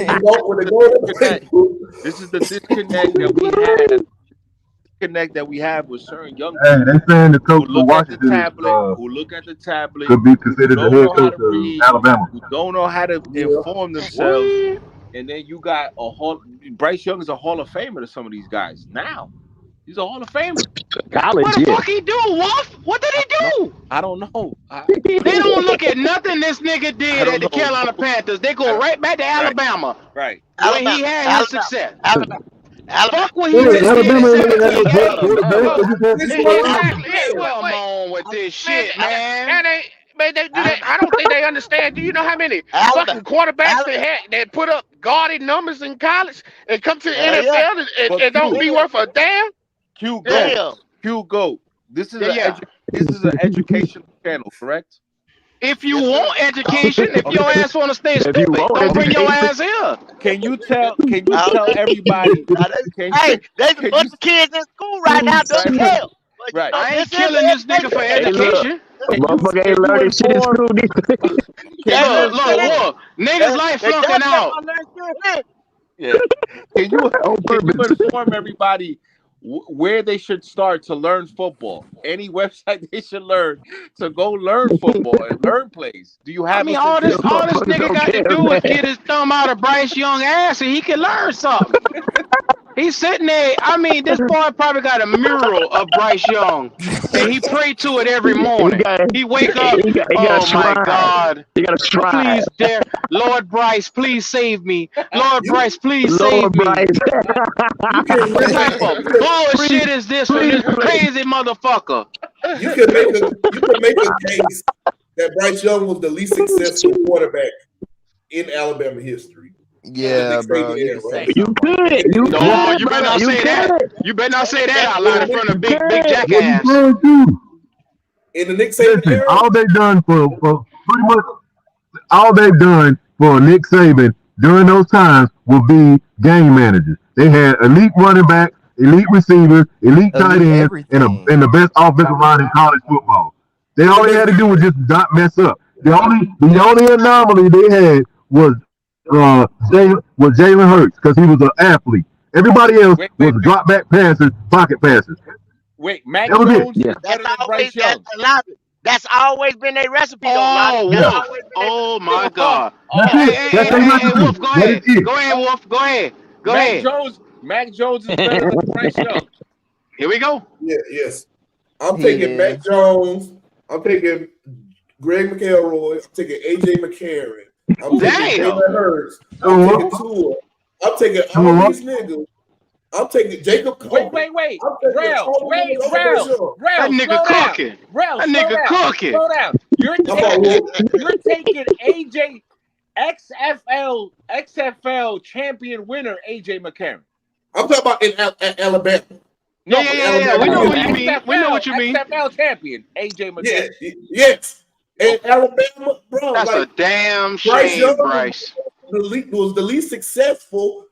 This is the disconnect that we had. Disconnect that we have with certain young Hey, people they saying the who coach for look at the Washington tablet, who look at the tablet, could be who considered the don't head know how coach to of read, Alabama. who don't know how to inform themselves, and then you got Bryce Young is a Hall of Famer to some of these guys. Now he's a Hall of Famer. College, What the fuck he do, Wolf? What did he do? I don't know. They don't look at nothing this nigga did at the Carolina Panthers. They go right back to Alabama. Right. When he had his success. Alabama. Fuck what he just did Alabama in ain't had no 17 good games. quarterback. They just had Exactly. Come on with this shit, man. That ain't. Man, I don't think they understand. Do you know how many fucking quarterbacks that put up gaudy numbers in college and come to the NFL and don't be worth a damn? Q go. This is an educational channel, correct? If you want education, if your ass want to stay stupid, don't bring your ass here. Can you tell everybody? Hey, there's a bunch of kids in school right now doesn't tell. Right. I ain't killing this nigga for education. Motherfucker ain't learning shit in school. Look, niggas like flunking out. Yeah. Can you inform everybody where they should start to learn football? Any website they should learn to go learn football and learn plays? Do you have? I mean, all this nigga got to do is get his thumb out of Bryce Young ass, and he can learn something. He's sitting there. I mean, this boy probably got a mural of Bryce Young, and he pray to it every morning. He wake up. Oh my God! You got to try. Please, Lord Bryce, please save me. Lord Bryce, please save me. What type of bullshit is this from this crazy motherfucker? You can make a case that Bryce Young was the least successful quarterback in Alabama history. Yeah, bro. You could. You better not say that. You better not say that out loud in front of big jackass. In the Nick Saban era, all they've done for pretty much all they've done for Nick Saban during those times will be game managers. They had elite running backs, elite receivers, elite tight ends, and the best offensive line in college football. All they had to do was just not mess up. The only anomaly they had was Jalen Hurts because he was an athlete. Everybody else was drop back passes, pocket passes. Wait, Mac Jones is better than Bryce Young. That's always been their recipe. Oh my God! Hey, Wolf, go ahead. Go ahead, Wolf. Go ahead. Mac Jones is better than Bryce Young. Here we go. Yes. I'm taking Mac Jones. I'm taking Greg McElroy. I'm taking AJ McCarron. I'm taking Jalen Hurts. I'm taking Tua. I'm taking all these niggas I'm taking Jacob Coleman. Wait. I'm taking Rel, Coleman over Bryce Young. That nigga cooking. Rel, That nigga cooking. slow down. You're taking AJ XFL champion winner AJ McCarron. I'm talking about in Alabama. Yeah. We know what you mean. We know what you mean. XFL champion AJ McCarron. Yes. And Alabama, bro. That's like, a damn Bryce shame, Young Bryce. was the least successful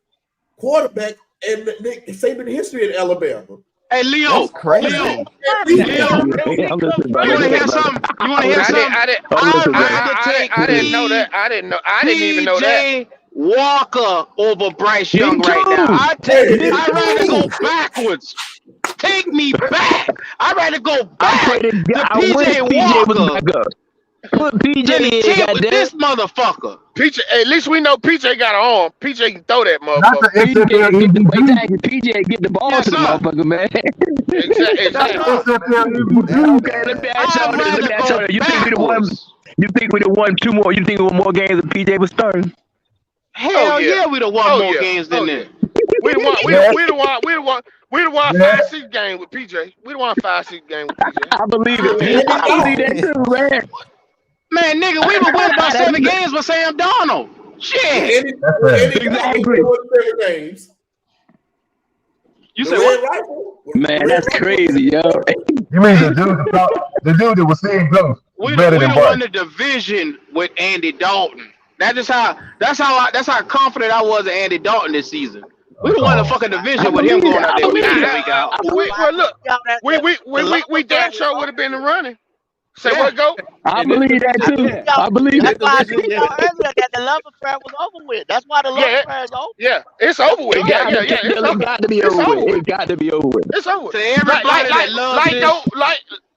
quarterback in Saban history in Alabama. Hey, Leo. That's crazy. Leo. I'm listening, brother. You want to hear something? You want to hear something? I didn't know that. I didn't even know that. PJ Walker over Bryce Young right now. I'd rather go backwards. Take me back. I'd rather go back to PJ Walker. Put PJ in, this motherfucker. PJ, at least we know PJ got an arm. PJ can throw that Not the motherfucker. XFL PJ get the ball to the motherfucker, man. Okay, let me ask y'all. You think we won 2 more? You think we won more games than PJ was starting? Hell yeah, we'd have won more games than that. We'd have won a 5-6 game with PJ. We'd have won a 5-6 game with PJ. I believe it. I believe that too, man. Man, nigga, we would win about 7 games with Sam Darnold. Shit. Exactly. You said what? Man, that's crazy, yo. You mean the dude that was seeing ghosts better than won Bryce? the division with Andy Dalton. That's how confident I was in Andy Dalton this season. We won the fucking division with him going out there week in, week out. Well, look, we damn sure would have been running. Say what, go? I believe that too. I believe That's it. why I told y'all earlier that the love affair was over with. That's why the love affair is over. Yeah, it's over with. It Yeah. got to be over with. It got to be over with. It's over. To everybody that loves this.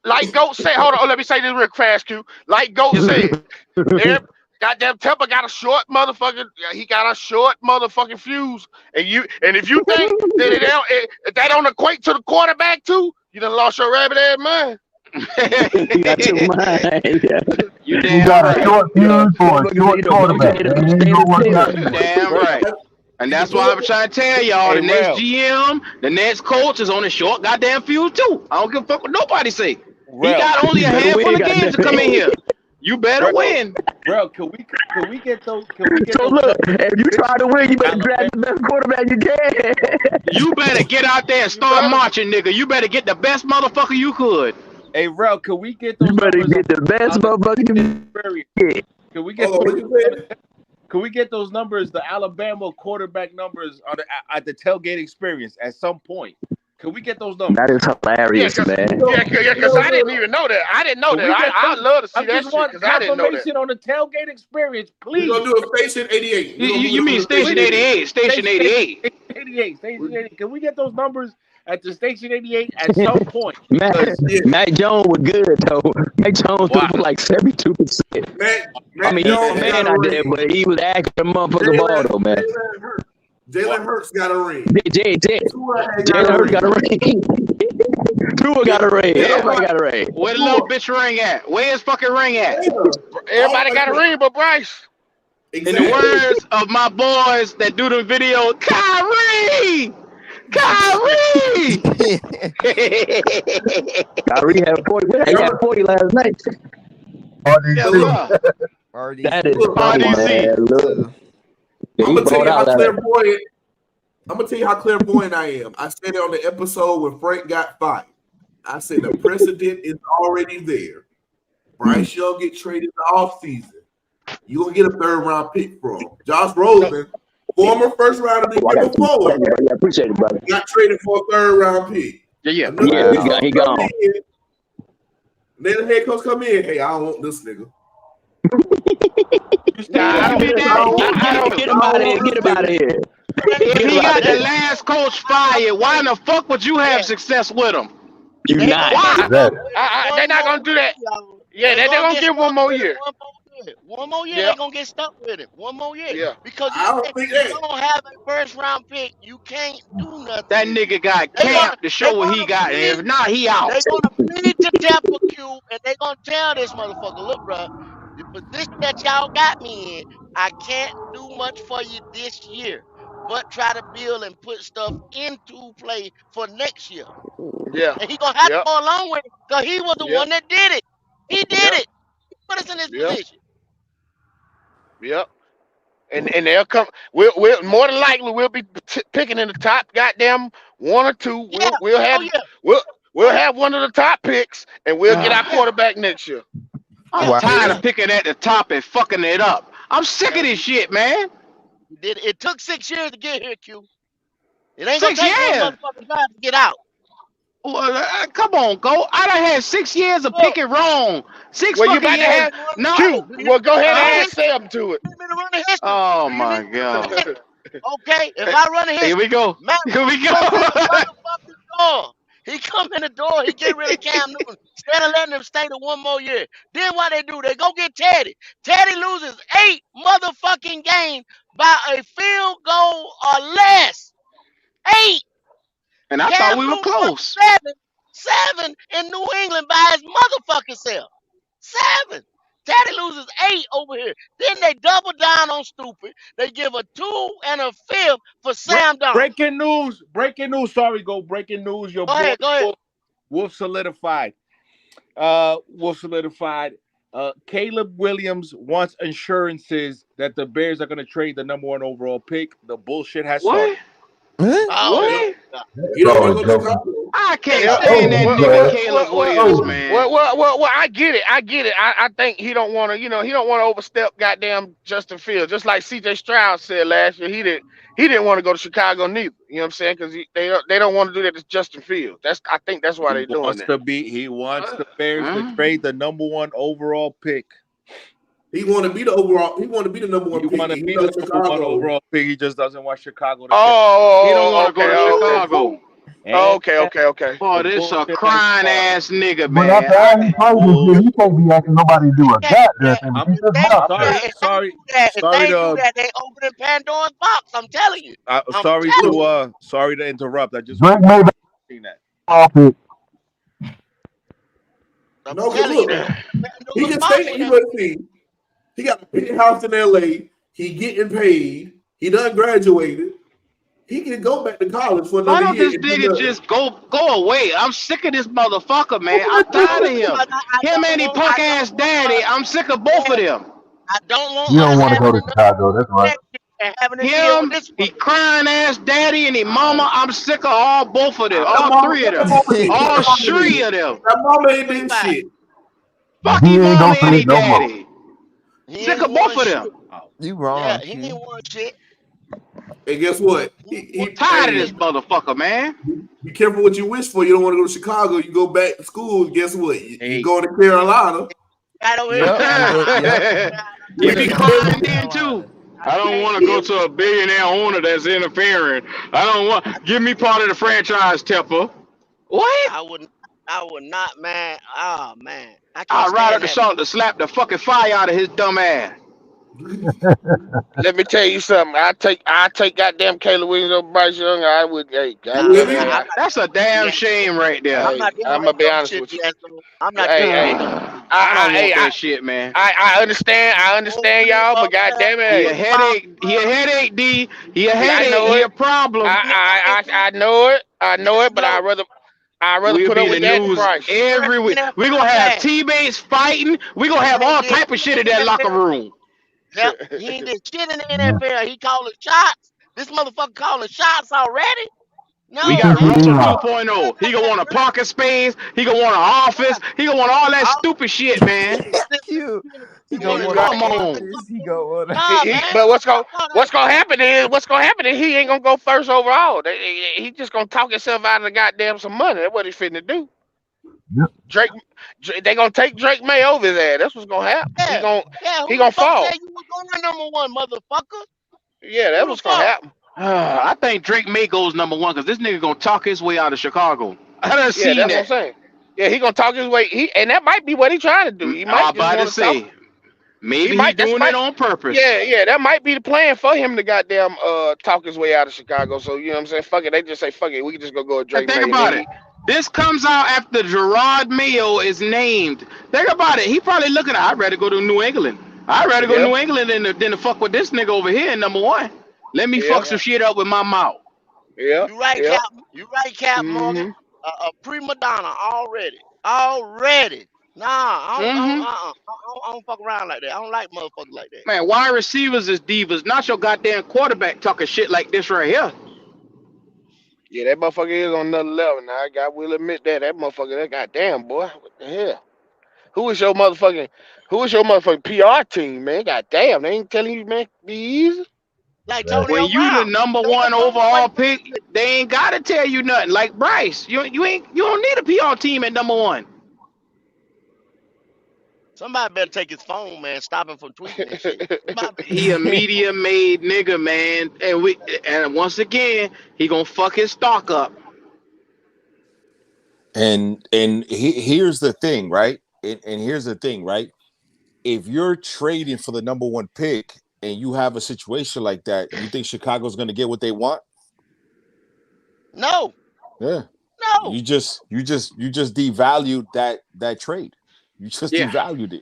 Like Goat said, hold on, let me say this real fast, Q. Like Goat said, goddamn Temple got a short motherfucking. He got a short motherfucking fuse, and if you think that that don't equate to the quarterback too, you done lost your rabbit ass mind. You got your mind. Yeah. You got a short fuse for a short quarterback. Damn right. And that's why I'm trying to tell y'all, the next GM, the next coach is on a short goddamn fuse too. I don't give a fuck what nobody say. He got only a handful of games to come in here. You better win. Bro, can we get those? So look, if you try to win, you better draft the best quarterback you can. You better get out there and start marching, nigga. You better get the best motherfucker you could. Hey, Rel, can we get those? You better get the best motherfucker you can get. Can we get those numbers, the Alabama quarterback numbers at the tailgate experience at some point? Can we get those numbers? That is hilarious, man. Yeah, because I didn't even know that. I didn't know that. I'd love to see that shit because I didn't know that. Confirmation on the tailgate experience, please. We're going to do a Station 88. You mean Station 88? Station 88. Station 88. Can we get those numbers at the Station 88 at some point? Mac Jones was good, though. Mac Jones threw like 72%. I mean, he's a man out there, but he was acting a motherfucking ball, though, man. Jalen Hurts got a ring. Jalen Hurts got a ring. Tua got a ring. Everybody got a ring. Where the little bitch ring at? Where his fucking ring at? Everybody got a ring but Bryce. In the words of my boys that do the video, Kyrie! Kyrie had 40. He had 40 last night. That is funny, man. I'm gonna tell you how clairvoyant I am. I said it on the episode when Frank got fired. I said the precedent is already there. Bryce Young get traded in the offseason. You're gonna get a 3rd round pick from Josh Rosen, former 1st round of the year before. I appreciate it, brother. Got traded for a 3rd round pick. Yeah. He gone. Then the head coach come in. Hey, I don't want this nigga. Get him out of here. Get him out of here. If he got the last coach fired, why in the fuck would you have success with him? You're not. Why? They're not gonna do that. Yeah, they're gonna give 1 more year. One more year, they're gonna get stuck with it. 1 more year. Yeah. Because if you don't have a 1st round pick, you can't do nothing. That nigga got camped to show what he got. And if not, he out. They're gonna plead to Tampa Q, and they're gonna tell this motherfucker, look, bro, the position that y'all got me in, I can't do much for you this year. but try to build and put stuff into play for next year. Yeah. And he gonna have to Yep. go along with it because he was the Yep. one that did it. He did Yep. it. He put us in this Yep. position. Yep. And they'll come. We'll more than likely we'll be picking in the top goddamn one or two. Yeah. We'll have Oh yeah. we'll have one of the top picks, and we'll get our Yeah. quarterback next year. I'm Wow. tired of picking at the top and fucking it up. I'm sick of this shit, man. It took 6 years to get here, Q. It ain't gonna 6 take one years. motherfucking time to get out. Well, come on, go. I done had 6 years of Look, picking wrong. Six Well, you fucking about to years. have No. Q. Well, go ahead and Huh? add Sam to it. Give me to run the history. Oh Do you my need to run the god. history? Okay, if I run the Here history, we go. Matt Here we comes in the go. motherfucking door. He come in the door. He get rid of Cam Newton. Instead of letting him stay to one more year. Then what they do? They go get Teddy. Teddy loses 8 motherfucking games by a field goal or less. 8. And I thought Cam we were Newton won close. 7 in New England by his motherfucking self. 7. Teddy loses 8 over here. Then they double down on stupid. They give a 2 and a 5th for Sam Darnold. Breaking news. Breaking news. Sorry, go. Breaking news. Your Go boy ahead. Go ahead. Wolf solidified. Wolf solidified. Caleb Williams wants assurances that the Bears are going to trade the #1 overall pick. The bullshit has started. What? Oh, What? You don't want Oh, to go to joking. Chicago? I can't Yeah. stand that Oh, nigga God. Caleb Williams, man. Well, I get it. I think he don't want to, he don't want to overstep goddamn Justin Fields. Just like C.J. Stroud said last year, he didn't want to go to Chicago neither. You know what I'm saying? Because they don't want to do that to Justin Fields. I think that's why they're doing that. He wants the Bears to trade the #1 overall pick. He want to be the overall. He want to be the #1 He pick. want to He be knows the #1 Chicago. overall pick. He just doesn't want Chicago to Oh, He don't want to go to okay. Chicago. Okay. Boy, this a crying ass nigga, But man. after all he played this year, he can't be asking nobody to do a goddamn thing. I'm Keep his mouth shut. sorry If they to do that, they opening Pandora's box. I'm telling you. sorry to interrupt. I just Drake made seen that. off it. I'm No, 'cause telling you look, that. he Pandora's can box stay for at him. USC. He got a big house in LA. He getting paid. He done graduated. He can go back to college for Why another don't year. this and do nigga nothing. just go away? I'm sick of this motherfucker, man. I'm tired of him. Him and his punk ass daddy. I'm sick of both of them. I don't want You don't us want to go having to Chicago. That's right. and having to deal Him, with this he one. crying ass daddy and his mama. I'm sick of all both of them. That All mama- 3 of that them. mama ain't- All that mama 3 ain't- of them. That mama ain't been Right. shit. Fuck He his ain't mama gonna and say his no more. daddy. He Sick ain't of both won of them. shit. You wrong, Yeah, he Q. ain't won shit. And guess what? I'm tired of this motherfucker, man. Be careful what you wish for. You don't want to go to Chicago. You go back to school. Guess what? You Hey. go to Carolina. Right over Yep. You be crying then too. I don't want to go to a billionaire owner that's interfering. I don't want. Give me part of the franchise, Tepper. What? I would not, man. Oh man. I can't I'll ride up stand the that. salt to slap the fucking fire out of his dumb ass. Let me tell you something. I take goddamn Caleb Williams over Bryce Young. I would. Hey, goddamn. That's a damn shame right there. I'm not doing I'm that gonna be dumb honest shit, with you. Fiasco. I'm not Hey, doing hey. that. I don't want that shit, man. I understand y'all, but goddamn it, He a hey. headache. He a headache, D. He a I headache. know He it. a problem. I know it. I know it, but I'd rather We'll put be up the with that news price. every week. We're gonna have teammates fighting. We're gonna have all type of shit in that locker room. Yep. He ain't did shit in the NFL. He calling shots. This motherfucker calling shots already. No, We got man. Russell 2.0. He gonna want a parking space. He gonna want an office. He gonna want all that stupid shit, man. Q. He Come gonna want on. He gonna want Nah, man. But what's gonna happen is he ain't gonna go first overall. He just gonna talk himself out of the goddamn some money. That's what he's finna do. Yep. Drake, they gonna take Drake May over his ass. That's what's gonna happen. Yeah. He gonna fall. You was going #1, motherfucker. Yeah, that's what's gonna happen. I think Drake May goes #1 because this nigga gonna talk his way out of Chicago. I done Yeah, seen that's that. what I'm saying. Yeah, he gonna talk his way. And that might be what he trying to do. He might I'm about to just wanna say. talk. Maybe He might- he's doing that's it on purpose. Yeah, that might be the plan for him to goddamn talk his way out of Chicago. So you know what I'm saying? Fuck it, they just say fuck it. We can just go with Drake And think May. about it. This comes out after Gerard Mayo is named. Think about it. He probably looking at, I'd rather go to New England. I'd rather go to New England than to fuck with this nigga over here in #1. Let me fuck some shit up with my mouth. Yeah. You right, Yeah. Captain. You right, Captain Morgan. A prima donna already. Nah, I don't fuck around like that. I don't like motherfuckers like that. Man, wide receivers is divas, not your goddamn quarterback talking shit like this right here. Yeah, that motherfucker is on another level now. I will admit that. That motherfucker, that goddamn boy. What the hell? Who is your motherfucking PR team, man? Goddamn, they ain't telling you, man, be easy. Like Tony When you the Brown. number one overall pick, they ain't gotta tell you nothing. Like Bryce, you don't need a PR team at number one. Somebody better take his phone, man. Stop him from tweeting and shit. He a media made nigga, man, and once again he gonna fuck his stock up. And here's the thing, right? And here's the thing, right? If you're trading for the number one pick and you have a situation like that, you think Chicago's gonna get what they want? No. Yeah. No. You just devalued that trade. You just devalued it.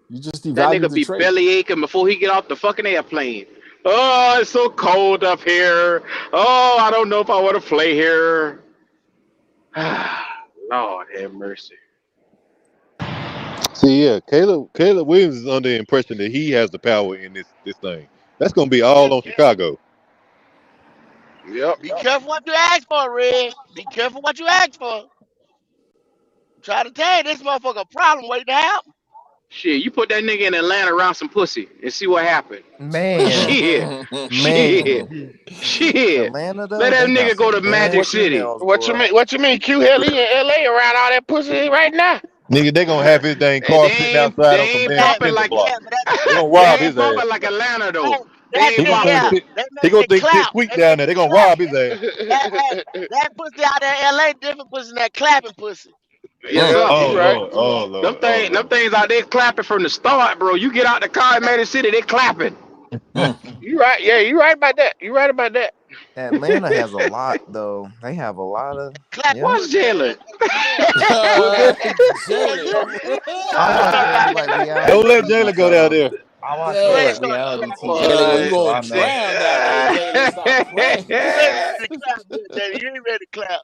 You just devalued That nigga the be trade. belly aching before he get off the fucking airplane. Oh, it's so cold up here. Oh, I don't know if I want to play here. Lord have mercy. See, yeah, Caleb Williams is under the impression that he has the power in this thing. That's gonna be all on Chicago. Yep. Be careful what you ask for, Red. Be careful what you ask for. Try to tell you this motherfucker a problem waiting to happen. Shit, you put that nigga in Atlanta around some pussy and see what happened. Man. Shit. Atlanta, though, Let that they got nigga go to some Magic bad City. females, What boy. you mean? Q Hell, he in LA around all that pussy right now. Nigga, they gonna have his dang car sitting outside on some damn popping cinder like block. Yeah, but They gonna they rob ain't his ass. popping like Atlanta though. They that ain't He gonna popping. think they he gonna think clap. Squeak down there. They gonna rob his ass. That pussy out there in LA different pussy than that clapping pussy. Yes, sir. Oh You right. Lord, oh Lord, Them things out there clapping from the start, bro. You get out the car in Magic City, they clapping. You right. Yeah, you right about that. You right about that. Atlanta has a lot, though. They have a lot of. Clap. What's Jalen? I watch like reality. Don't let Jalen go down there. I watch like reality TV. You gonna drown down there, Jalen. Stop playing. You ain't ready to clap.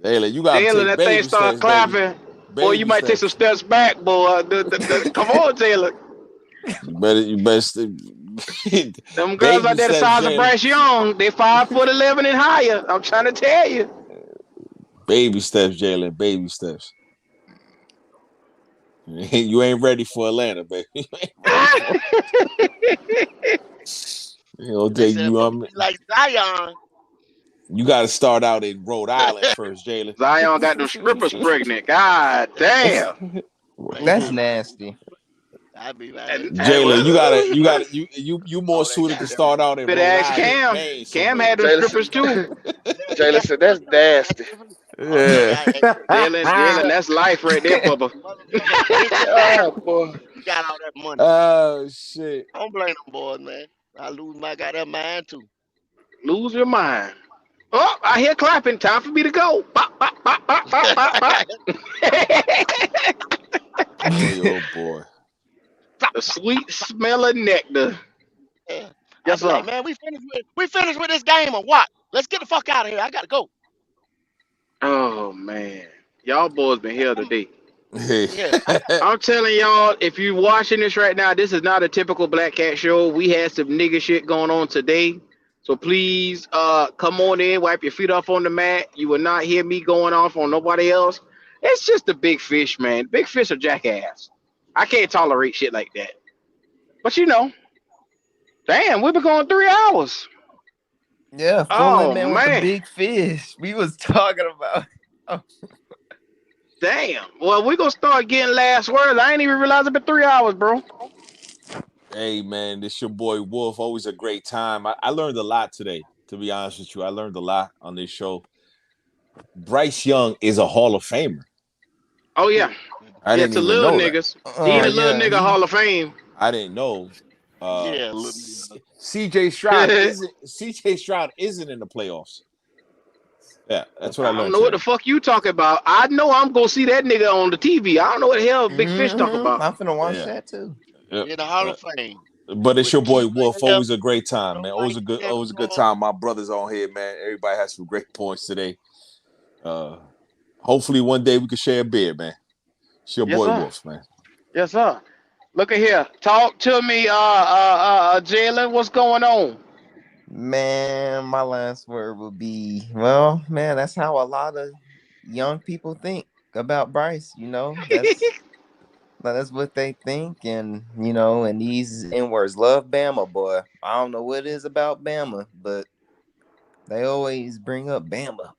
Jalen, you gotta Jalen, take that baby thing start steps, clapping. Boy, you might take some steps back, boy. Come on, Jalen. You better Them girls out there the size of Bryce Young, they 5'11" and higher. I'm trying to tell you. Baby steps, Jalen. Baby steps. You ain't ready for Atlanta, baby. It'll take you. Like Zion. You got to start out in Rhode Island first, Jalen. Zion got them strippers pregnant. God damn. That's nasty. Jalen, you more suited to start out in Rhode ask Island. Cam had them strippers too. Jalen said that's nasty. Yeah. Jalen, that's life right there, Bubba. Oh boy. You got all that money. Oh shit. I don't blame them boys, man. I lose my goddamn mind too. Lose your mind. Oh, I hear clapping. Time for me to go. Bop, bop, bop, bop, bop, bop, bop. Oh boy. The sweet smell of nectar. Yeah. Yes, sir. Like, man, we finished with this game or what? Let's get the fuck out of here. I gotta go. Oh man, y'all boys been here today. Yeah. I'm telling y'all, if you watching this right now, this is not a typical Black Cat show. We had some nigga shit going on today. So please come on in, wipe your feet off on the mat. You will not hear me going off on nobody else. It's just the big fish, man. Big fish are jackass. I can't tolerate shit like that. But you know, damn, we've been going 3 hours. Yeah, fooling man with the big fish. We was talking about. Oh. Damn. Well, we're gonna start getting last words. I ain't even realize it's been 3 hours, bro. Hey man, this your boy Wolf. Always a great time. I learned a lot today, to be honest with you. I learned a lot on this show. Bryce Young is a Hall of Famer. Oh yeah. I didn't to even little know niggas. He a little nigga Hall of Fame. I didn't know. Yeah, CJ Stroud isn't in the playoffs. Yeah, that's what I learned. I don't know what the fuck you talking about. I know I'm gonna see that nigga on the TV. I don't know what the hell Big Fish talking about. I'm finna watch that too. In the Hall of Fame. But it's your boy Keith Wolf. Lamb. Always a great time, man. Always Nobody a good time. My brothers on here, man. Everybody has some great points today. Hopefully one day we can share a beer, man. It's your Yes, boy sir. Wolf, man. Yes, sir. Look at here. Talk to me, Jalen. What's going on? Man, my last word would be, well, man, that's how a lot of young people think about Bryce. You know, that's what they think, and you know, and these N-words love Bama, boy. I don't know what it is about Bama, but they always bring up Bama,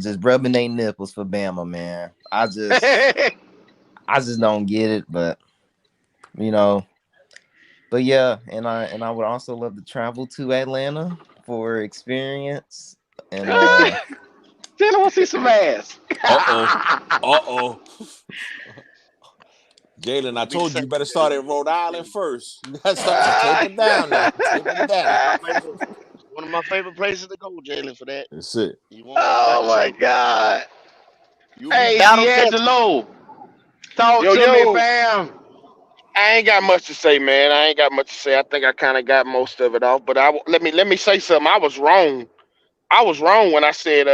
just rubbing their nipples for Bama, man. I just don't get it, but you know. But yeah, and I would also love to travel to Atlanta for experience. And Jalen want to see some ass. Uh-oh. Jalen, I told you better start at Rhode Island first. You gotta start to tape it down now. Tape it down. One of my favorite places to go, Jalen, for that. That's it. Oh my God. You Hey, battle D'Angelo. Talk Yo, to yo. me, fam. I ain't got much to say, man. I think I kind of got most of it off. But let me say something. I was wrong when I said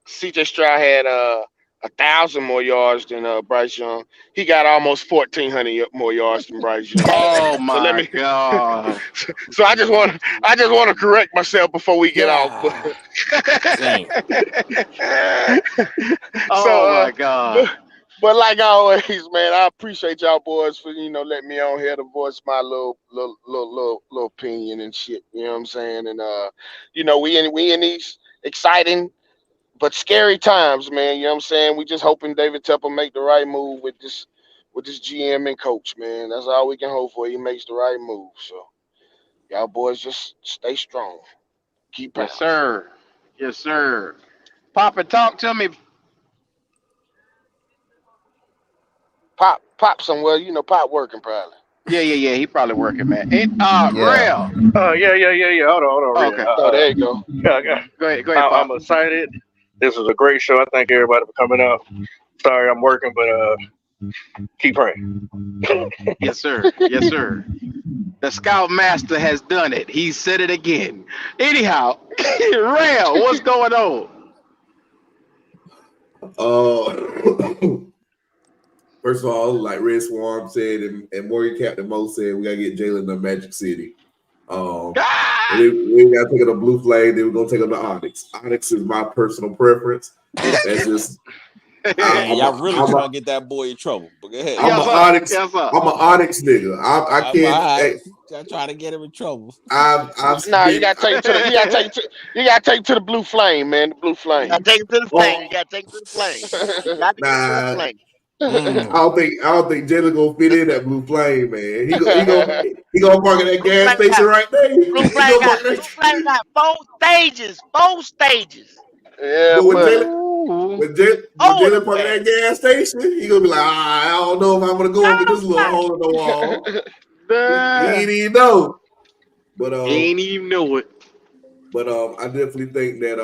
CJ Stroud had 1,000 more yards than Bryce Young. He got almost 1,400 more yards than Bryce Young. Oh my God. So I just want to correct myself before we get off. Oh my God. But like always, man, I appreciate y'all boys for letting me on here to voice my little opinion and shit. You know what I'm saying? And we in these exciting but scary times, man. You know what I'm saying? We just hoping David Tepper make the right move with this GM and coach, man. That's all we can hope for. He makes the right move. So y'all boys just stay strong. Keep pounding. Yes, sir. Yes, sir. Papa, talk to me. Pop somewhere, Pop working probably. Yeah. He probably working, man. Real. Yeah. Hold on. Okay. Oh, there you go. Go ahead, Pop. I'm excited. This is a great show. I thank everybody for coming out. Sorry, I'm working, but keep praying. Yes, sir. Yes, sir. The Scoutmaster has done it. He said it again. Anyhow, Rail, what's going on? First of all, like Red Swarm said, and Morgan Captain Mo said, we gotta get Jalen to Magic City. We gotta take it to Blue Flame, then we're gonna take it to Onyx. Onyx is my personal preference. That's just y'all really trying to get that boy in trouble. But go ahead. I'm an Onyx nigga. I can't. I'm trying to get him in trouble. You gotta take it to the Blue Flame, man. The Blue Flame. You gotta take it to the flame. You gotta take it to the flame. You gotta get to the flame. I don't think Jalen gonna fit in that Blue Flame, man. He gonna park at that gas station right there. Blue Flame got 4 stages. 4 stages. Yeah, when Jalen park at that gas station, he gonna be like, I don't know if I'm gonna go over this little hole in the wall. He ain't even know. But he ain't even know it. But I definitely think that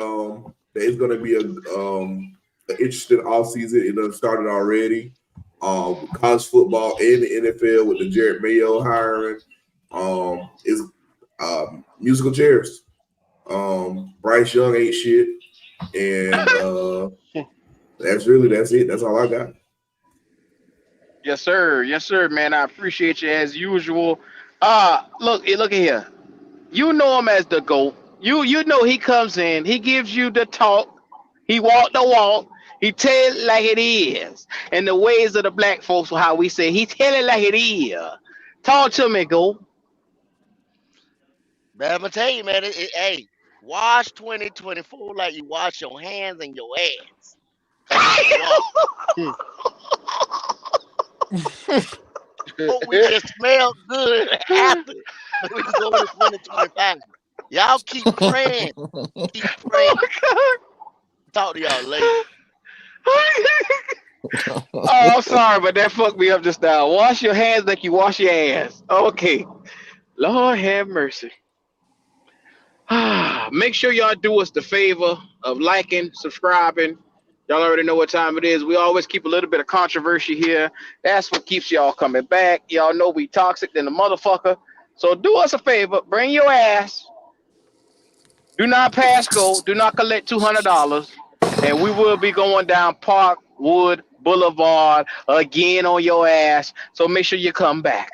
it's gonna be an interesting offseason. It done started already. College football and the NFL with the Jared Mayo hiring is musical chairs. Bryce Young ain't shit. And that's it. That's all I got. Yes, sir, man. I appreciate you as usual. Look at here. You know him as the GOAT. You know he comes in, he gives you the talk, he walk the walk, he tell it like it is. And the ways of the black folks, how we say, he tell it like it is. Talk to me, GOAT. But I'm gonna tell you, man, hey, wash 2024 like you wash your hands and your ass. We just smell good after we go to 2025. Y'all keep praying. Keep praying. Talk to y'all later. Oh, I'm sorry, but that fucked me up just now. Wash your hands like you wash your ass. Okay. Lord have mercy. Make sure y'all do us the favor of liking, subscribing. Y'all already know what time it is. We always keep a little bit of controversy here. That's what keeps y'all coming back. Y'all know we toxic than the motherfucker. So do us a favor. Bring your ass. Do not pass go. Do not collect $200. And we will be going down Parkwood Boulevard again on your ass. So make sure you come back.